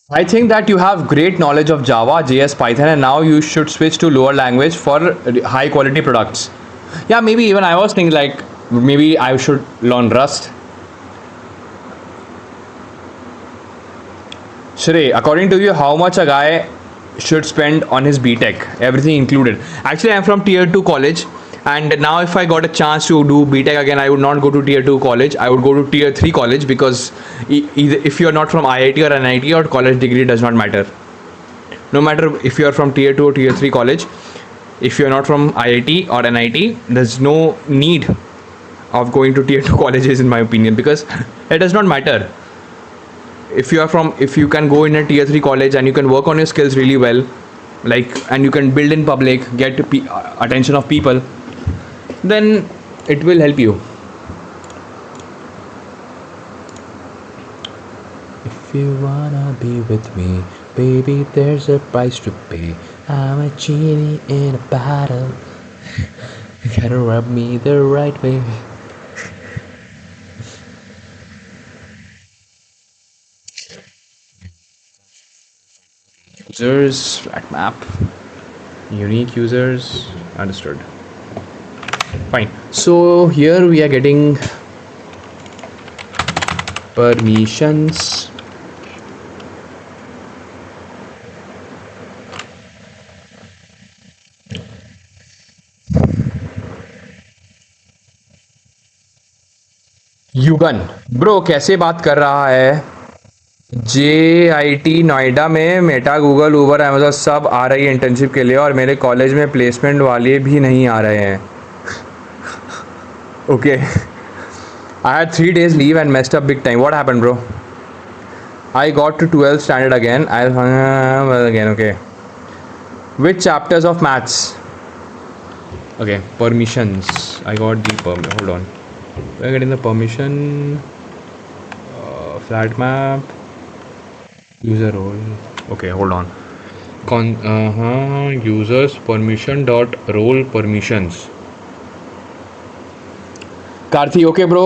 I think that you have great knowledge of Java, JS, Python, and now you should switch to lower language for high quality products. Yeah, maybe even I was thinking like maybe I should learn Rust. Shrey, according to you, how much a guy should spend on his BTech, everything included? Actually, I'm from tier 2 college, and now if I got a chance to do BTech again, I would not go to tier 2 college. I would go to tier 3 college because either if you're not from IIT or NIT, or college degree does not matter. No matter if you're from tier 2 or tier 3 college, if you're not from IIT or NIT, there's no need of going to tier 2 colleges in my opinion, because it does not matter. If you can go in a tier 3 college and you can work on your skills really well, like, and you can build in public, get attention of people, then it will help you. If you wanna be with me, baby, there's a price to pay. I'm a genie in a bottle. You gotta rub me the right way. Users, flat map, unique users, understood. Fine. So here we are getting permissions. Yugan bro कैसे बात कर रहा है? JIT Noida में Meta, Google, उबर, Amazon सब आ रही है internship के लिए, और मेरे कॉलेज में प्लेसमेंट वाले भी नहीं आ रहे हैं. Okay, I had 3 days leave and messed up big time. What happened bro? I got to 12th standard again. Again, okay. Which chapters of maths? Okay, permissions. I got the hold on. We're getting the permission. Flat map. User role. Okay, hold on. Users permission dot role permissions. Karthi, okay, bro.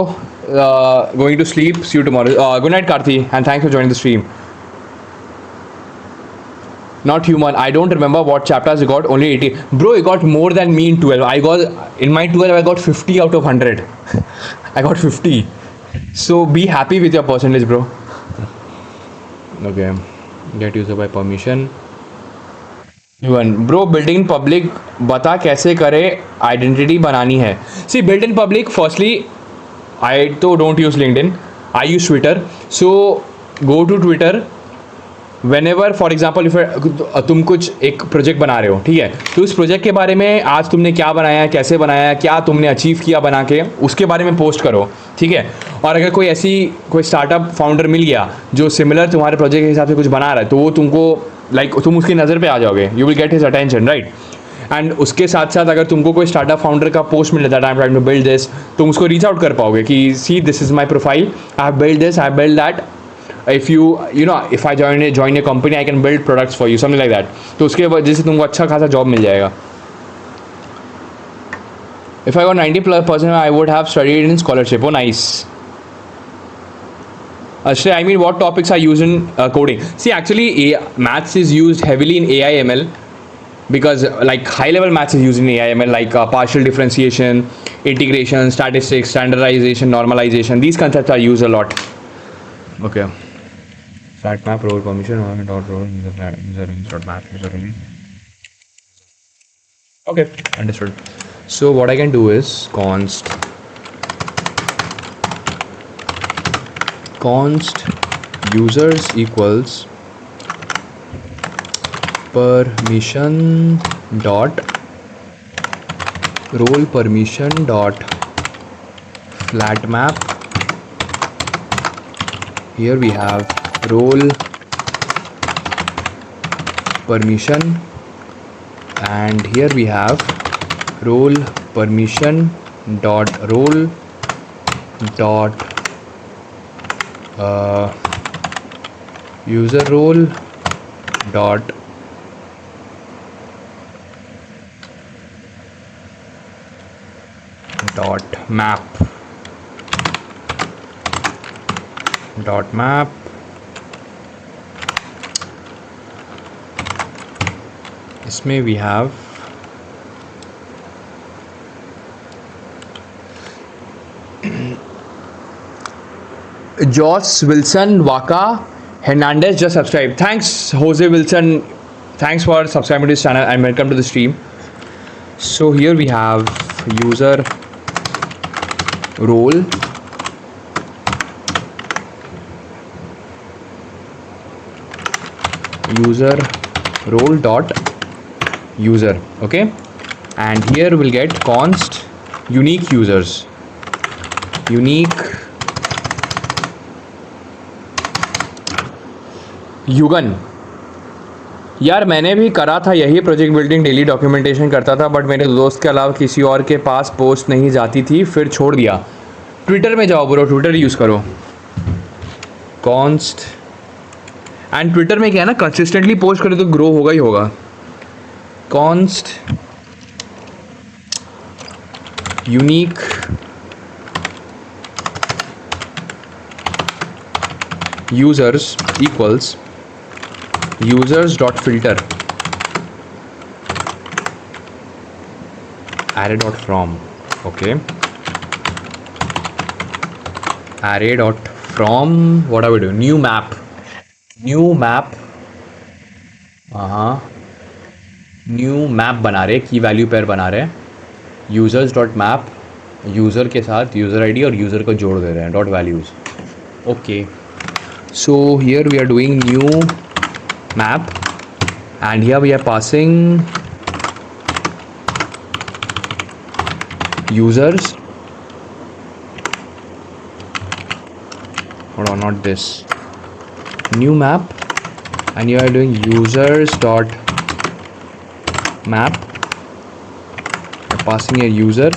Going to sleep. See you tomorrow. Good night, Karthi, and thanks for joining the stream. Not human. I don't remember what chapters you got. Only 80. Bro, you got more than me in 12. In my 12. I got 50 out of 100. I got 50. So be happy with your percentage, bro. Okay. Get user by permission. Bro, building in public बता कैसे करे, identity बनानी है. See, build in public, firstly, I तो don't use LinkedIn. I use Twitter. So go to Twitter whenever, for example, if तुम कुछ एक project बना रहे हो, ठीक है, तो उस प्रोजेक्ट के बारे में आज तुमने क्या बनाया, कैसे बनाया, क्या तुमने अचीव किया बना के, उसके बारे में पोस्ट करो, ठीक है। और अगर कोई स्टार्टअप फाउंडर मिल गया जो सिमिलर तुम्हारे प्रोजेक्ट के हिसाब से कुछ बना रहा है, तो वो तुमको तुम उसकी नज़र पे आ जाओगे, you will get his attention, right. And उसके साथ साथ अगर तुमको कोई स्टार्टअप फाउंडर का पोस्ट मिल जाता है, I am trying to build this, तुम उसको रीच आउट कर पाओगे कि see this is my profile, I have build this, I have build that, if you know if I join a company, I can build products for you, something like that. तो उसके वजह से तुमको अच्छा खासा जॉब मिल जाएगा. If I got 90%, I would have studied in scholarship. Oh, nice. Actually, I mean, what topics are used in coding? See, actually, maths is used heavily in AI ML, because like high level maths is used in AI ML, like partial differentiation, integration, statistics, standardization, normalization. These concepts are used a lot. Okay. Flat map, role permission, dot role, user dot map, user role. Okay, understood. So what I can do is const users equals permission dot role permission dot flat map. Here we have role permission, and here we have role permission dot role dot user role dot map dot map. इसमें we have Joss Wilson Waka Hernandez just subscribed. Thanks, Jose Wilson. Thanks for subscribing to this channel and welcome to the stream. So here we have user role dot user. Okay, and here we'll get const unique users, युगन. यार मैंने भी करा था यही project, building daily documentation करता था, but मेरे दोस्त के अलावा किसी और के पास पोस्ट नहीं जाती थी, फिर छोड़ दिया. ट्विटर में जाओ ब्रो, ट्विटर यूज़ करो. कॉन्स्ट एंड ट्विटर में क्या है ना, कंसिस्टेंटली पोस्ट करो तो ग्रो होगा ही होगा. Const unique users equals users dot filter array dot from. Okay, array dot from, what are we doing? New map new map बना रहे, की वैल्यू पेयर बना रहे. यूजर्स डॉट मैप, यूज़र के साथ यूज़र आईडी और यूज़र को जोड़ दे रहे हैं, dot values. Okay, so here we are doing new map, and here we are passing users, hold on, not this, new map, and you are doing users dot map, you're passing a user.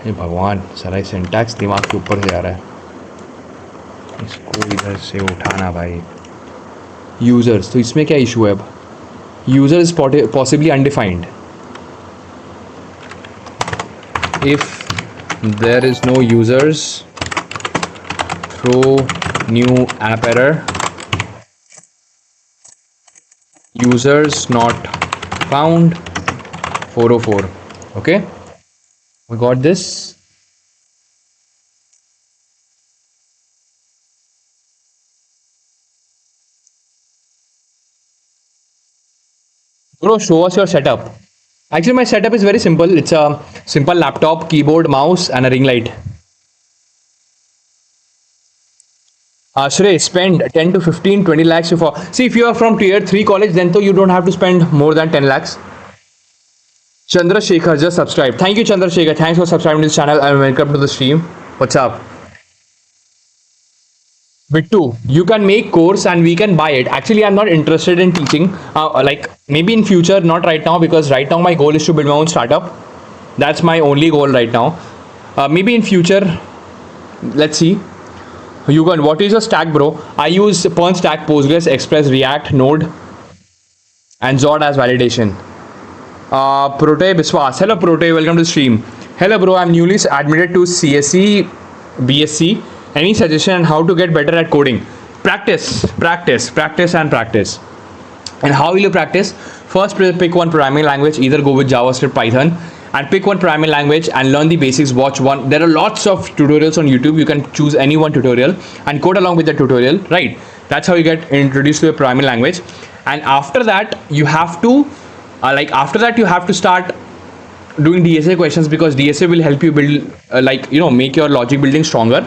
हे भगवान, सारा syntax दिमाग के ऊपर से आ रहा है, इसको इधर से उठाना भाई. यूज़र्स, तो इसमें क्या इशू है अब? User is possibly undefined. If there is no users, throw new app error, users not found 404. Okay, we got this. Bro, show us your setup. Actually, my setup is very simple. It's a simple laptop, keyboard, mouse, and a ring light. Shrey, spend 10 to 15, 20 lakhs before. See, if you are from tier 3 college, then you don't have to spend more than 10 lakhs. Chandrasekhar just subscribed. Thank you, Chandrasekhar. Thanks for subscribing to this channel and welcome to the stream. What's up? Bittu, you can make course and we can buy it. Actually, I'm not interested in teaching. Like maybe in future, not right now, because right now my goal is to build my own startup. That's my only goal right now. Maybe in future, let's see. Yugan, what is your stack, bro? I use Pern Stack, Postgres, Express, React, Node, and Zod as validation. Prote Biswas. Hello, Prote. Welcome to the stream. Hello, bro. I'm newly admitted to CSE, BSc. Any suggestion on how to get better at coding? Practice, practice, practice, and practice. And how will you practice? First, pick one programming language. Either go with JavaScript, Python, and pick one programming language and learn the basics. Watch one. There are lots of tutorials on YouTube. You can choose any one tutorial and code along with the tutorial. Right? That's how you get introduced to a programming language. And after that, you have to you have to start doing DSA questions, because DSA will help you build make your logic building stronger,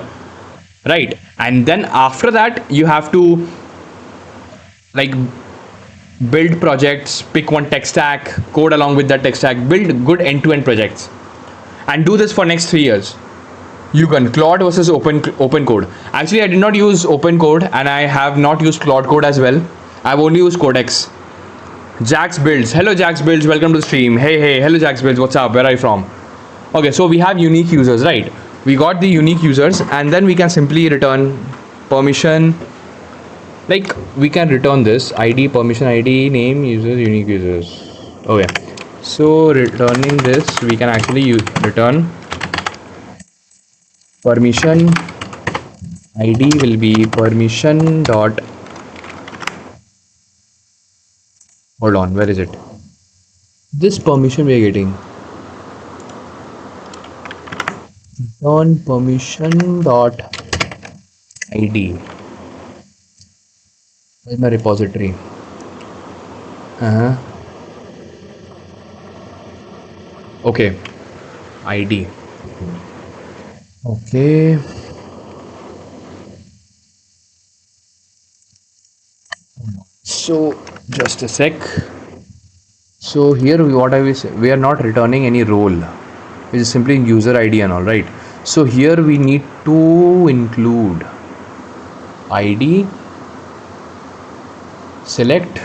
right? And then after that you have to like build projects, pick one tech stack, code along with that tech stack, build good end-to-end projects, and do this for next 3 years. You can Claude versus open code. Actually, I did not use open code and I have not used Claude code as well. I've only used Codex. Jax Builds. Hello, Jax Builds. Welcome to the stream. Hey. Hello, Jax Builds. What's up? Where are you from? Okay, so we have unique users, right? We got the unique users, and then we can simply return permission. Like we can return this ID, permission ID, name, users, unique users. Okay. So returning this, we can actually return permission ID will be permission dot. Hold on, where is it? This permission we are getting. On permission dot ID. Where's my repository? Okay. ID. Okay. So just a sec. So here we are not returning any role. It is simply user ID and all, right? So here we need to include ID, select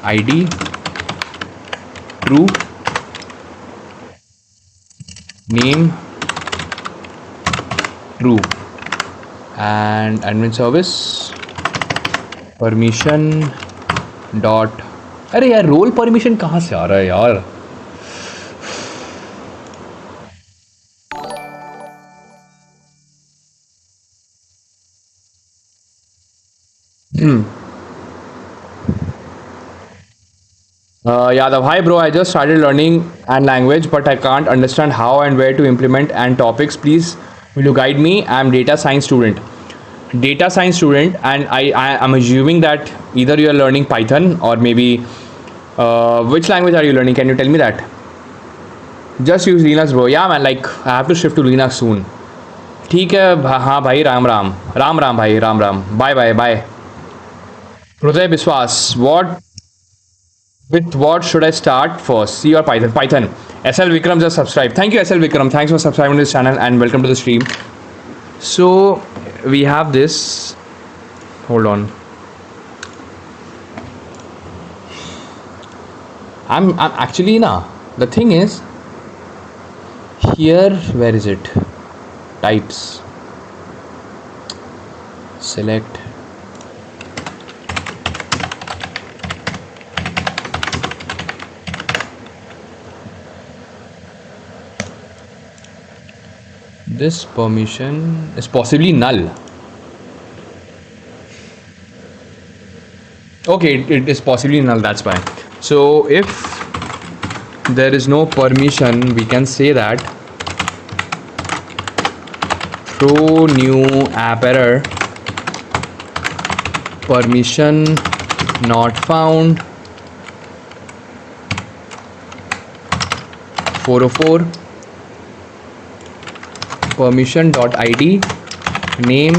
ID, true, name, true, and admin service permission dot. अरे यार role permission कहाँ से आ रहा है यार? Yadav, hi bro, I just started learning an language but I can't understand how and where to implement and topics. Please will you guide me? I'm data science student, and I am assuming that either you are learning Python or maybe which language are you learning? Can you tell me that? Just use Linux bro. Yeah man, like I have to shift to Linux soon. ठीक है हाँ भाई, राम राम राम राम भाई, Ram Ram, bye bye bye. Hruday Biswas, with what should I start first? C or Python? Python. SL Vikram just subscribed. Thank you SL Vikram. Thanks for subscribing to this channel and welcome to the stream. So we have this. Hold on. I'm actually the thing is here, where is it? Types. Select. This permission is possibly null. Okay, it is possibly null, that's why. So if there is no permission, we can say that throw new app error, permission not found, 404 permission.id name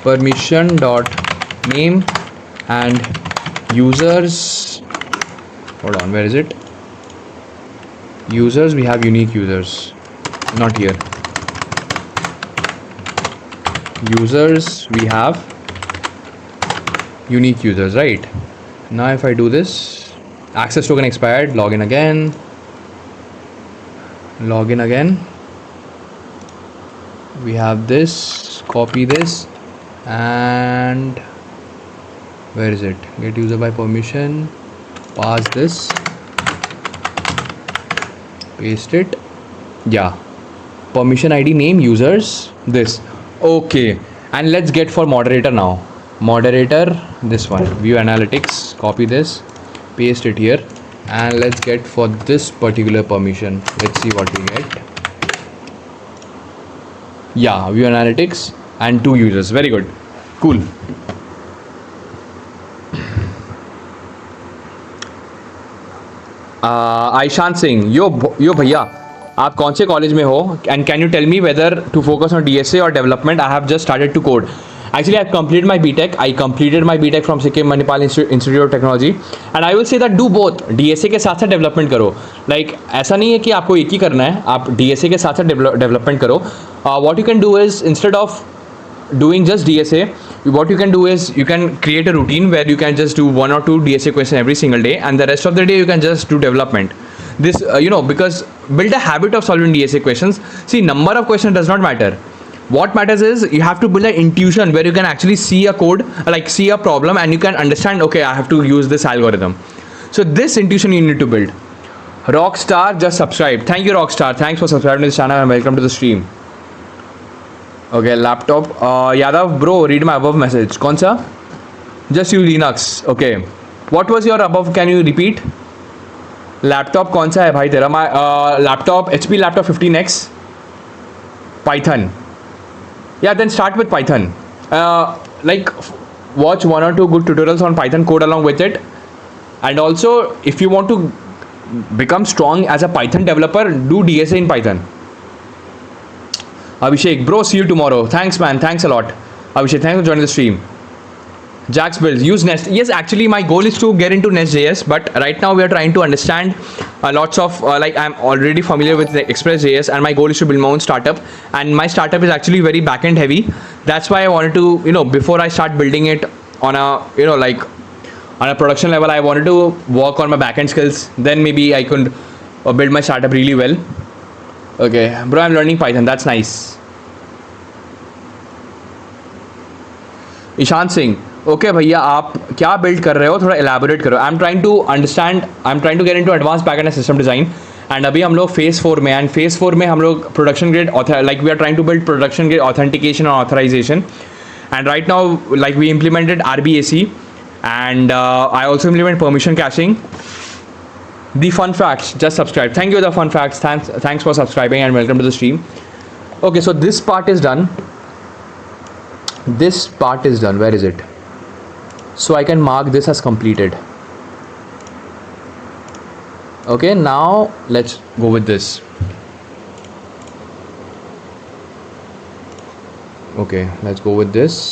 permission.name and users. Hold on, where is it? Users, we have unique users, not here. Users, we have unique users, right? Now if I do this, access token expired, login again, we have this, copy this, and where is it? Get user by permission, pass this, paste it. Yeah, permission ID name users, this. Okay, and let's get for moderator now. Moderator, this one, view analytics, copy this, paste it here, and let's get for this particular permission. Let's see what we get. Yeah, view analytics and 2 users. Very good, cool. Ishan Singh, yo भैया आप कौन से college में हो, and can you tell me whether to focus on DSA और development? I have just started to code. Actually, I've completed my BTech. I completed my BTech from Sikkim Manipal Institute of Technology, and I will say that do both. DSA के साथ साथ development करो. Like ऐसा नहीं है कि आपको एक ही करना है, आप DSA के साथ साथ डेवलपमेंट करो. What you can do is, instead of doing just DSA, what you can do is you can create a routine where you can just do 1 or 2 DSA questions every single day, and the rest of the day you can just do development. This because build a habit of solving DSA questions. See, number of questions does not matter. What matters is you have to build an intuition where you can actually see a code, like see a problem, and you can understand, okay, I have to use this algorithm. So this intuition you need to build. Rockstar just subscribed. Thank you, Rockstar. Thanks for subscribing to this channel and welcome to the stream. Okay, laptop. Yadav bro, read my above message. कौन सा? Just use Linux. Okay. What was your above? Can you repeat? Laptop कौन सा है भाई तेरा? My laptop, HP laptop 15X. Python. Yeah, then start with Python. Like watch 1 or 2 good tutorials on Python, code along with it. And also, if you want to become strong as a Python developer, do DSA in Python. Abhishek, bro, see you tomorrow. Thanks, man. Thanks a lot. Abhishek, thanks for joining the stream. Jax builds, use Nest. Yes, actually, my goal is to get into Nest.js, but right now we are trying to understand lots of, like I'm already familiar with the Express.js, and my goal is to build my own startup. And my startup is actually very backend heavy. That's why I wanted to, before I start building it on a, like on a production level, I wanted to work on my backend skills. Then maybe I could build my startup really well. Okay, bro, I'm learning Python. That's nice. Ishaan Singh, okay भैया आप क्या build कर रहे हो, थोड़ा elaborate करो. I am trying to understand, I am trying to get into advance backend system design. And अभी हम लोग फेज़ 4 में, एंड फेज़ 4 में हम लोग production grade like we are trying to build production grade authentication और authorization. And right now like we implemented RBAC, and I also implement permission caching. The fun facts, just subscribe. Thank you, the fun facts. Thanks for subscribing and welcome to the stream. Okay, so this part is done. This part is done. Where is it? So I can mark this as completed. Okay, now let's go with this. Okay, let's go with this.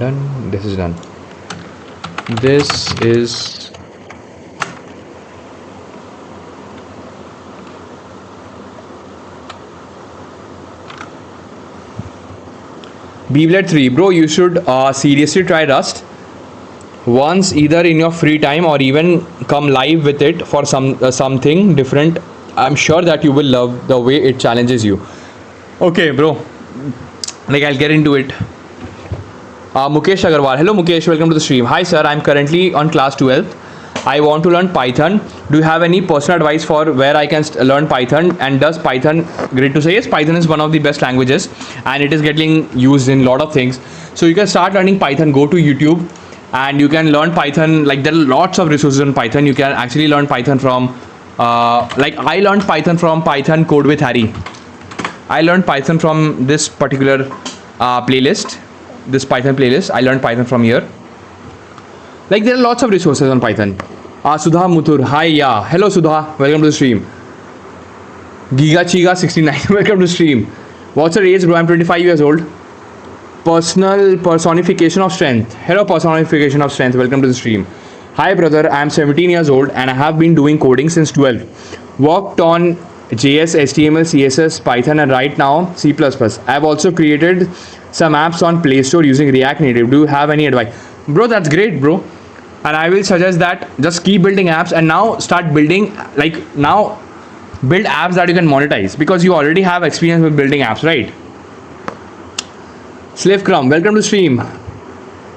Done. This is done. This is Beeblet 3, bro, you should seriously try Rust once, either in your free time or even come live with it for something different. I'm sure that you will love the way it challenges you. Okay, bro, like I'll get into it. Mukesh Agarwal, hello Mukesh, welcome to the stream. Hi sir, I'm currently on class 12. I want to learn Python. Do you have any personal advice for where I can learn Python? And does Python, great to say, yes, Python is one of the best languages and it is getting used in a lot of things. So you can start learning Python, go to YouTube and you can learn Python. Like there are lots of resources on Python. You can actually learn Python from, like I learned Python from Python Code with Harry. I learned Python from this particular playlist, this Python playlist. I learned Python from here. Like there are lots of resources on Python. Sudha Muthur. Hi, yeah. Hello, Sudha. Welcome to the stream. Giga Chiga 69. Welcome to the stream. What's your age, bro? I'm 25 years old. Personal personification of strength. Hello, personification of strength. Welcome to the stream. Hi, brother. I'm 17 years old and I have been doing coding since 12. Worked on JS, HTML, CSS, Python, and right now C++. I've also created some apps on Play Store using React Native. Do you have any advice? Bro, that's great, bro. And I will suggest that just keep building apps and now start building, like, now build apps that you can monetize because you already have experience with building apps, right? Slave Crumb, welcome to stream.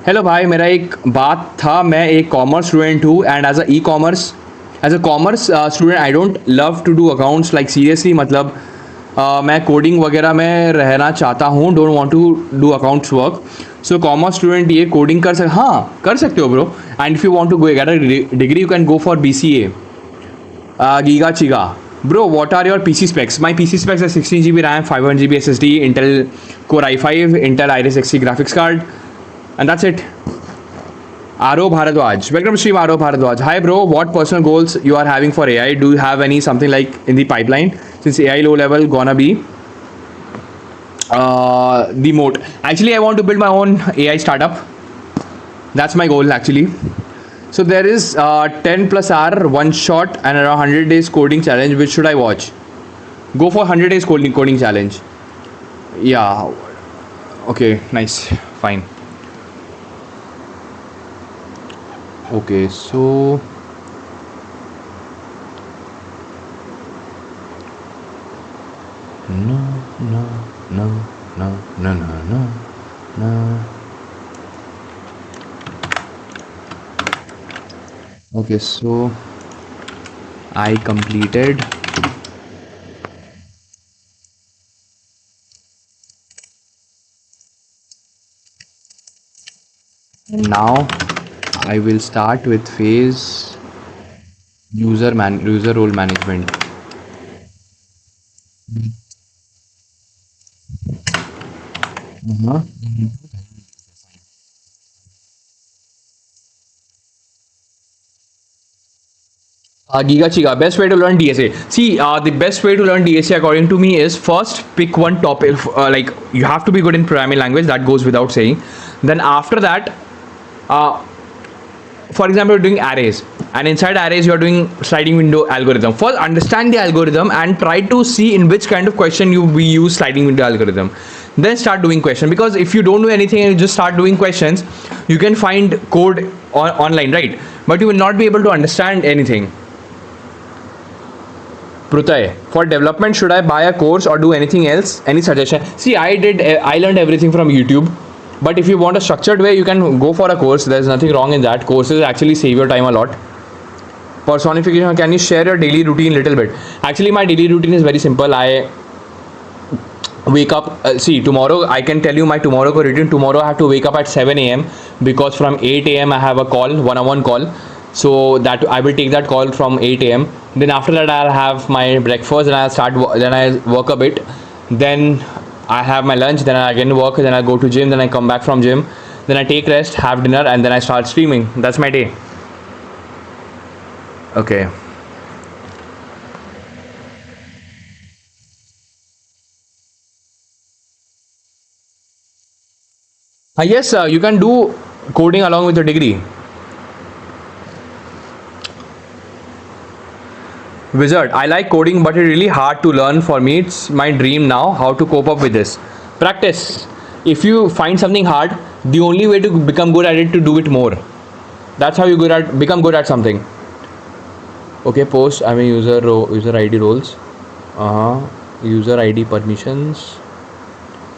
Hello भाई, मेरा एक बात था, मैं एक commerce student हूँ and as a commerce student I don't love to do accounts like seriously, मतलब मैं कोडिंग वगैरह में रहना चाहता हूँ, don't want to do accounts work. So commerce student ये कोडिंग कर सकते हो bro. And if you want to go get a degree you can go for BCA. Giga Chiga. Bro, what are your PC specs? My PC specs are 16 GB RAM, 500 GB SSD, Intel Core i5, Intel Iris Xe graphics card, and that's it. Aro Bharadwaj. Welcome to stream, Aro Bharadwaj. Hi bro, what personal goals you are having for AI? Do you have any something like in the pipeline? Since AI low level gonna be the mode. Actually, I want to build my own AI startup. That's my goal actually. So there is 10 plus hour one shot and around 100 days coding challenge. Which should I watch? Go for 100 days coding challenge. Yeah. Okay, nice. Fine. Okay, so no. Okay, so I completed and now I will start with phase user role management. Giga Chiga, best way to learn DSA. See, the best way to learn DSA according to me is first pick one topic. Like you have to be good in programming language. That goes without saying. Then after that, for example, you're doing arrays, and inside arrays you're doing sliding window algorithm. First, understand the algorithm and try to see in which kind of question we use sliding window algorithm. Then start doing question, because if you don't do anything and you just start doing questions, you can find code online, right? But you will not be able to understand anything. Prutay, for development, should I buy a course or do anything else? Any suggestion? See, I learned everything from YouTube. But if you want a structured way, you can go for a course. There's nothing wrong in that. Courses actually save your time a lot. Personification, can you share your daily routine a little bit? Actually, my daily routine is very simple. I wake up, see, tomorrow, I can tell you my tomorrow routine. Tomorrow I have to wake up at 7 a.m. because from 8 a.m. I have a call, one-on-one call. So that I will take that call from 8 a.m. Then after that I'll have my breakfast and then I work a bit. Then I have my lunch, then I again work, then I go to gym, then I come back from gym, then I take rest, have dinner, and then I start streaming. That's my day. Okay. Yes, you can do coding along with your degree. Wizard, I like coding, but it's really hard to learn for me. It's my dream now. How to cope up with this? Practice. If you find something hard, the only way to become good at it to do it more. That's how you become good at something. Okay, post. I mean user ID roles. User ID permissions.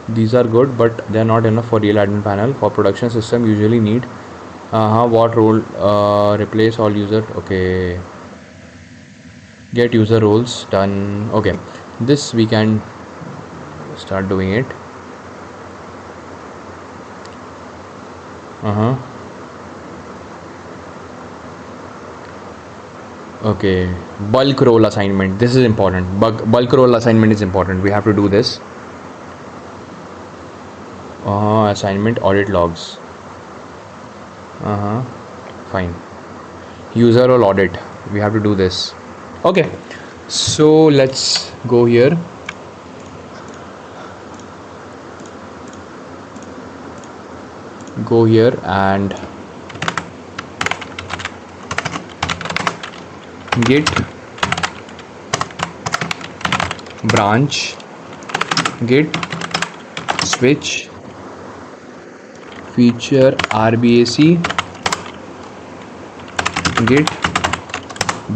These are good, but they are not enough for real admin panel. For production system, usually need. What role? Replace all user. Okay. Get user roles done. Okay, this we can start doing it. Okay, bulk role assignment, this is important. Bulk role assignment is important. We have to do this. Assignment audit logs. Fine. user role audit. We have to do this. Okay, so let's go here. And git branch, git switch feature RBAC, git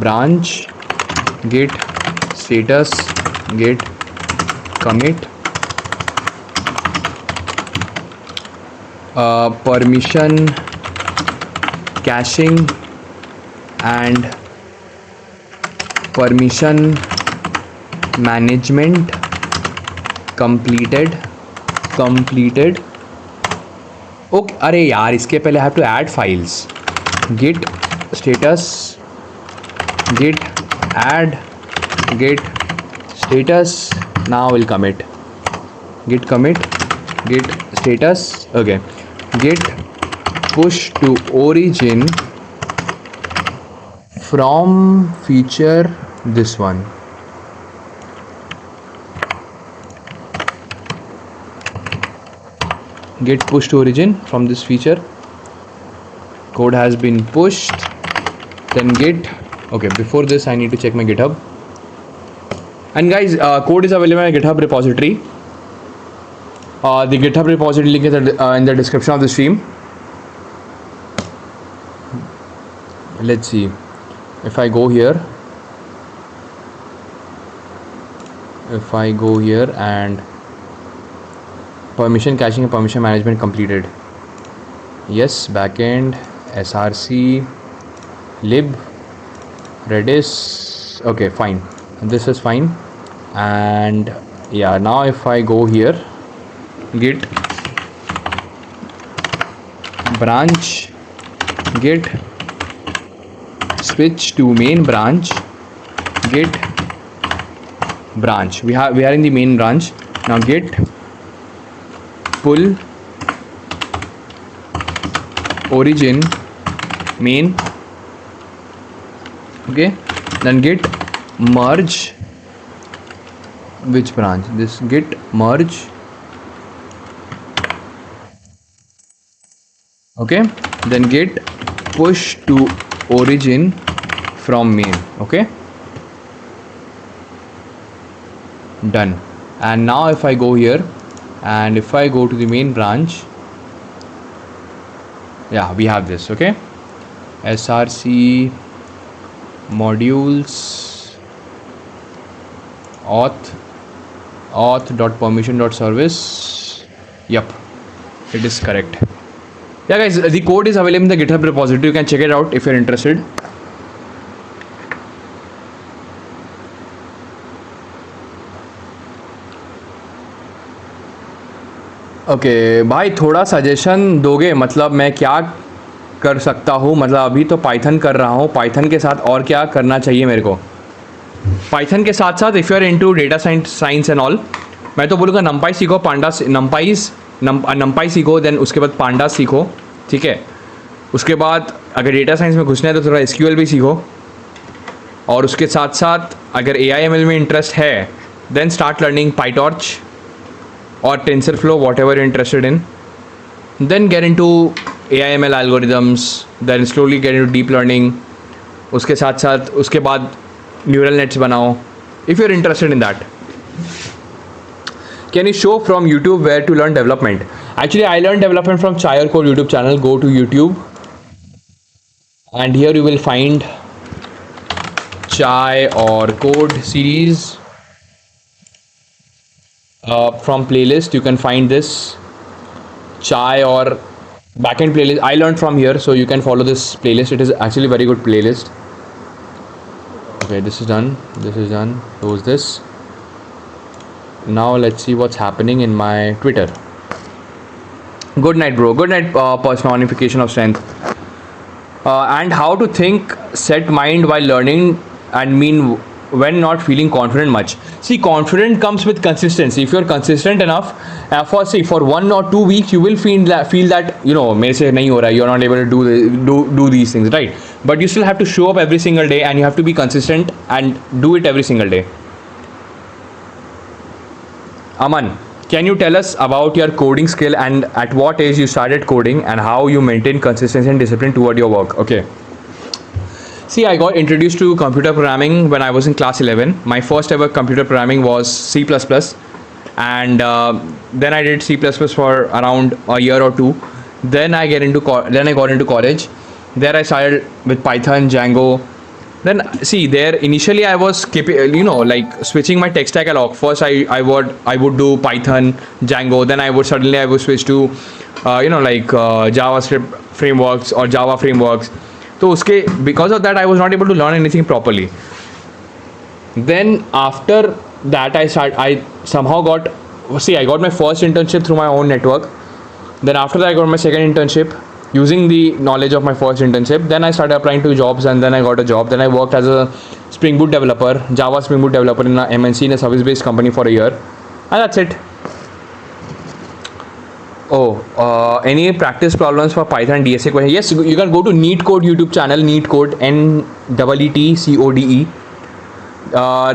branch, git status, git commit, permission caching and permission management completed. Okay, अरे यार इसके पहले have to add files. Git status, git add, git status. Now will commit. Git commit, git status. Okay, git push to origin from feature this one. Git push to origin from this feature. Code has been pushed. Then git. Okay, before this I need to check my GitHub. And guys, code is available in my GitHub repository. The GitHub repository link is in the description of the stream. Let's see. If I go here, and permission caching and permission management completed. Yes, backend, src, lib, redis. Okay, fine. This is fine. And yeah, now if I go here, git branch, git switch to main branch, git branch. We are in the main branch now. Git pull origin main. Okay, then git merge. Which branch? This git merge. Okay, then git push to origin from main. Okay, done. And now if I go here and if I go to the main branch, yeah, we have this. Okay, src modules auth.permission.service. Yep, it is correct. Yeah guys, the code is available in the GitHub repository. You can check it out if you're interested. Okay भाई, थोड़ा suggestion दोगे? मतलब मैं क्या कर सकता हूँ? मतलब अभी तो पाइथन कर रहा हूँ, पाइथन के साथ और क्या करना चाहिए मेरे को? पाइथन के साथ साथ if you are into data science and all, मैं तो बोलूँगा नमपाई सीखो, पांडास नमपाई सीखो, देन उसके बाद पांडास सीखो. ठीक है, उसके बाद अगर डेटा साइंस में घुसना है तो थोड़ा SQL भी सीखो. और उसके साथ साथ अगर AI/ML में इंटरेस्ट है, then start learning PyTorch or TensorFlow, whatever you're interested in. Then get into AI/ML algorithms, then slowly get into deep learning. उसके साथ साथ उसके बाद neural nets बनाओ, if you're interested in that. Can you show from YouTube where to learn development? Actually, I learned development from Chai or Code YouTube channel. Go to YouTube, and here you will find Chai or Code series. From playlist you can find this Chai or Backend playlist. I learned from here, so you can follow this playlist. It is actually a very good playlist. Okay, this is done. Close this. Now let's see what's happening in my Twitter. Good night, bro. Good night, personification of strength. And how to think, set mind while learning, and mean when not feeling confident much. See, confident comes with consistency. If you're consistent enough, for 1 or 2 weeks, you will feel that you know, मेरे से नहीं हो रहा है. You're not able to do these things, right? but you still have to show up every single day and you have to be consistent and do it every single day. Aman, can you tell us about your coding skill and at what age you started coding and how you maintain consistency and discipline toward your work? Okay. See, I got introduced to computer programming when I was in class 11. My first ever computer programming was C++, and then I did C++ for around a year or two. Then I got into college. There I started with Python, Django. Then see there initially I was like switching my tech stack a lot. First I would do Python, Django. Then I would switch to JavaScript frameworks or Java frameworks. तो उसके because of that I was not able to learn anything properly. Then after that I somehow I got my first internship through my own network. Then after that I got my second internship using the knowledge of my first internship. Then I started applying to jobs and then I got a job. Then I worked as a Spring Boot developer, Java Spring Boot developer in a MNC, in a service based company for a year, and that's it. Any practice problems for Python DSA question? Yes, you can go to Neat Code YouTube channel, Neat Code, NEETCODE.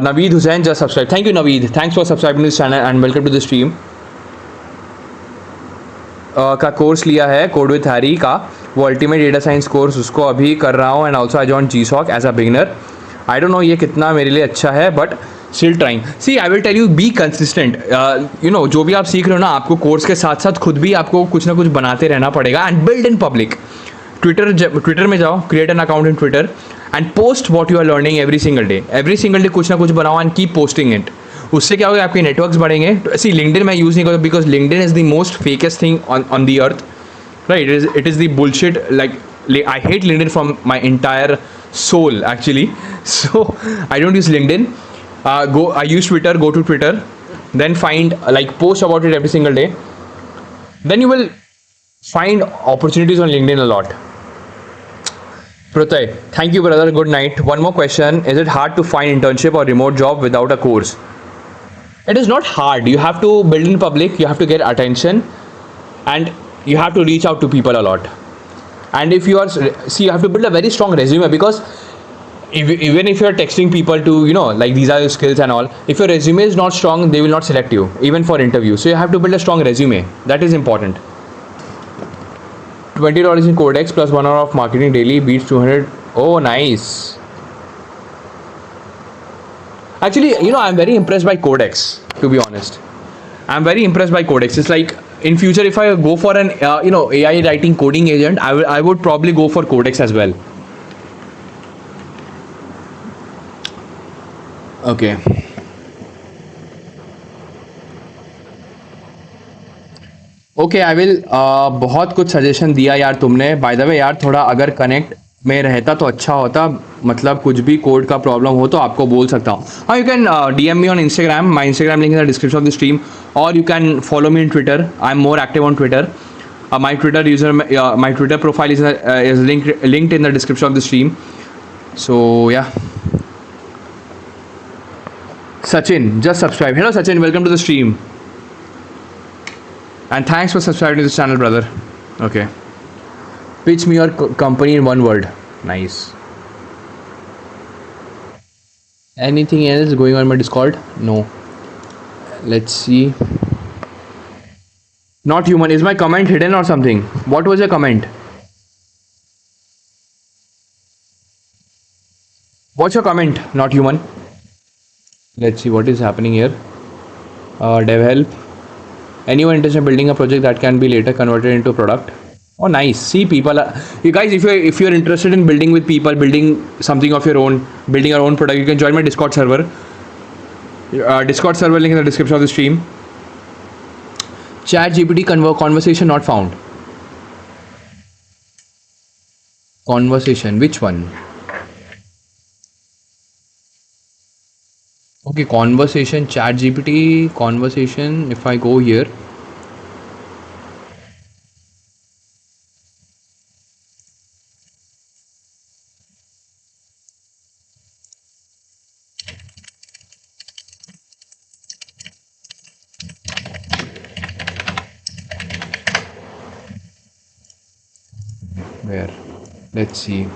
Naveed Hussain just subscribed. Thank you, Naveed. Thanks for subscribing to this channel and welcome to the stream. का course लिया है code with Harry का, वो ultimate data science course, उसको अभी कर रहा हूँ. And also I join GSOC as a beginner. I don't know ये कितना मेरे लिए अच्छा है, but still trying. See I will tell you, be consistent. जो भी आप सीख रहे हो ना, आपको कोर्स के साथ साथ खुद भी आपको कुछ ना कुछ बनाते रहना पड़ेगा. And build in public. Twitter में जाओ, create an account in Twitter and post what you are learning every single day कुछ ना कुछ बनाओ एंड कीप पोस्टिंग इट. उससे क्या होगा, आपके नेटवर्क्स बढ़ेंगे. सी लिंक्डइन मैं यूज़ नहीं करता because LinkedIn is the most fakest thing on the earth, right. It is the bullshit. Like I hate LinkedIn from my entire soul actually. So I don't use LinkedIn. I use Twitter. Go to Twitter, then find post about it every single day. Then you will find opportunities on LinkedIn a lot. Pratay, thank you brother, good night. One more question, is it hard to find internship or remote job without a course? It is not hard. You have to build in public, you have to get attention, and you have to reach out to people a lot. And if you have to build a very strong resume, because even if you are texting people to these are your skills and all, if your resume is not strong, they will not select you even for interview. So you have to build a strong resume. That is important. $20 in Codex plus 1 hour of marketing daily beats 200. Oh, nice. Actually, I'm very impressed by Codex, to be honest. I'm very impressed by Codex. It's like, in future if I go for an AI writing coding agent, I would probably go for Codex as well. Okay. Okay I will. बहुत कुछ suggestion दिया यार तुमने. By the way यार, थोड़ा अगर connect में रहता तो अच्छा होता. मतलब कुछ भी कोड का प्रॉब्लम हो तो आपको बोल सकता हूँ. हाँ, you can DM me on Instagram. My Instagram link in the description of the stream, or you can follow me on Twitter. I'm more active on Twitter. My Twitter profile is linked in the description of the stream. So yeah. Sachin just subscribe. Hello Sachin, welcome to the stream. And thanks for subscribing to this channel, brother. Okay. Pitch me your company in one word. Nice. Anything else going on my Discord? No. Let's see. Not human. Is my comment hidden or something? What was your comment? What's your comment? Not human. Let's see what is happening here. Dev help. Anyone interested in building a project that can be later converted into a product? Oh, nice. See, people you guys, if you're interested in building with people, building something of your own, building your own product, you can join my Discord server. Discord server link in the description of the stream. Chat GPT conversation not found. Conversation, which one? Okay, conversation, chat GPT, conversation. If I go here, where? Let's see.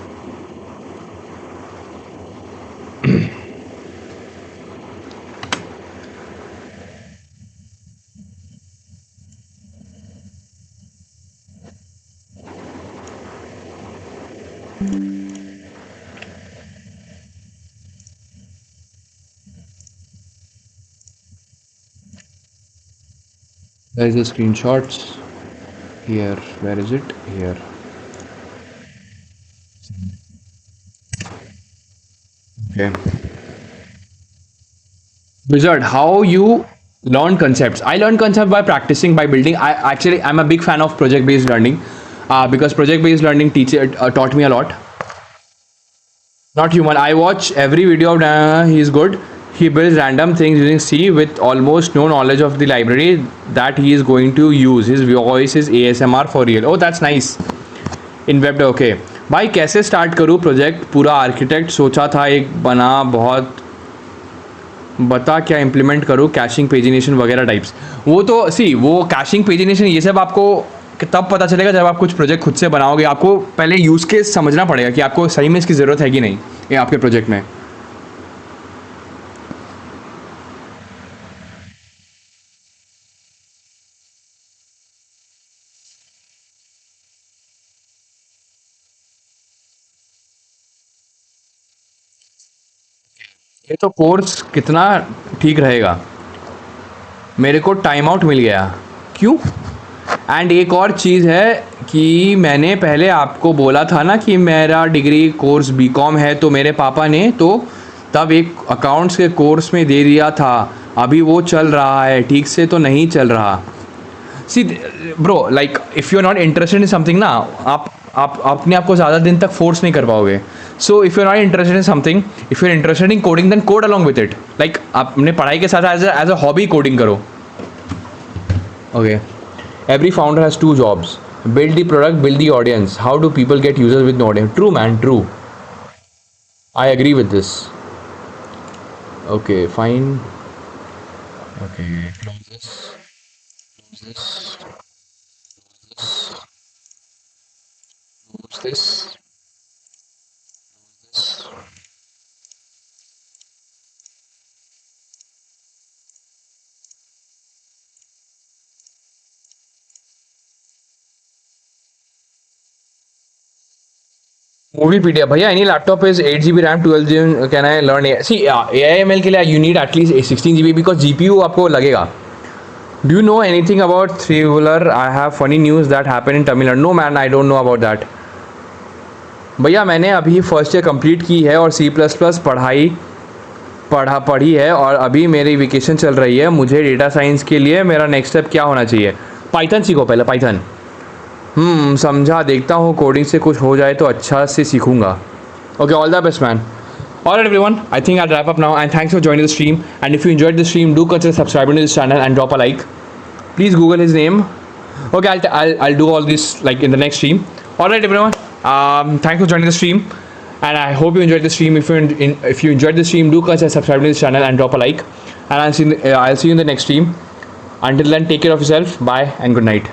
There is the screenshots here. Where is it? Here. Okay. Wizard, how you learn concepts? I learn concept by practicing, by building. I'm a big fan of project based learning, because project based learning taught me a lot. Not human. I watch every video of he's good. He builds random things using C with almost no knowledge of the library that he is going to use. His voice is ASMR for real. Oh, that's nice. In web okay भाई कैसे start करूँ project पूरा architect सोचा था एक बना बहुत बता क्या इम्प्लीमेंट करूँ कैशिंग पेजिनेशन वगैरह टाइप्स वो तो सी वो कैशिंग पेजिनेशन ये सब आपको तब पता चलेगा जब आप कुछ प्रोजेक्ट खुद से बनाओगे आपको पहले यूज़ केस समझना पड़ेगा कि आपको सही में इसकी ज़रूरत है कि नहीं ये आपके प्रोजेक्ट में ये तो कोर्स कितना ठीक रहेगा मेरे को टाइम आउट मिल गया क्यों एंड एक और चीज़ है कि मैंने पहले आपको बोला था ना कि मेरा डिग्री कोर्स बीकॉम है तो मेरे पापा ने तो तब एक अकाउंट्स के कोर्स में दे दिया था अभी वो चल रहा है ठीक से तो नहीं चल रहा see bro like if you are not interested in something ना आप अपने आप को ज़्यादा दिन तक फोर्स नहीं कर पाओगे so if you are not interested in something if you are interested in coding then code along with it like आप अपने पढ़ाई के साथ एज अ हॉबी कोडिंग करो okay every founder has two jobs build the product build the audience how do people get users with no audience true man true I agree with this okay fine okay close this close this movie PDF भैया any laptop is 8 GB RAM 12 GB can I learn C AIML के लिए you need at least 16 GB because GPU आपको लगेगा do you know anything about three wheeler I have funny news that happen in Tamil Nadu no man I don't know about that भैया मैंने अभी first year complete की है और C++ पढ़ी है और अभी मेरी वेकेशन चल रही है मुझे डेटा साइंस के लिए मेरा नेक्स्ट स्टेप क्या होना चाहिए पाइथन सीखो पहले पाइथन समझा देखता हूँ कोडिंग से कुछ हो जाए तो अच्छा से सीखूंगा okay all the best man Alright everyone, I think I'll wrap up now and thanks for joining the stream and if you enjoyed the stream do consider subscribing to this channel and drop a like. Please Google his name. Okay, I'll do all this like in the next stream. Alright everyone, thanks for joining the stream and I hope you enjoyed the stream. If you enjoyed the stream do consider subscribing to this channel and drop a like and I'll see you in the next stream. Until then take care of yourself, bye and good night.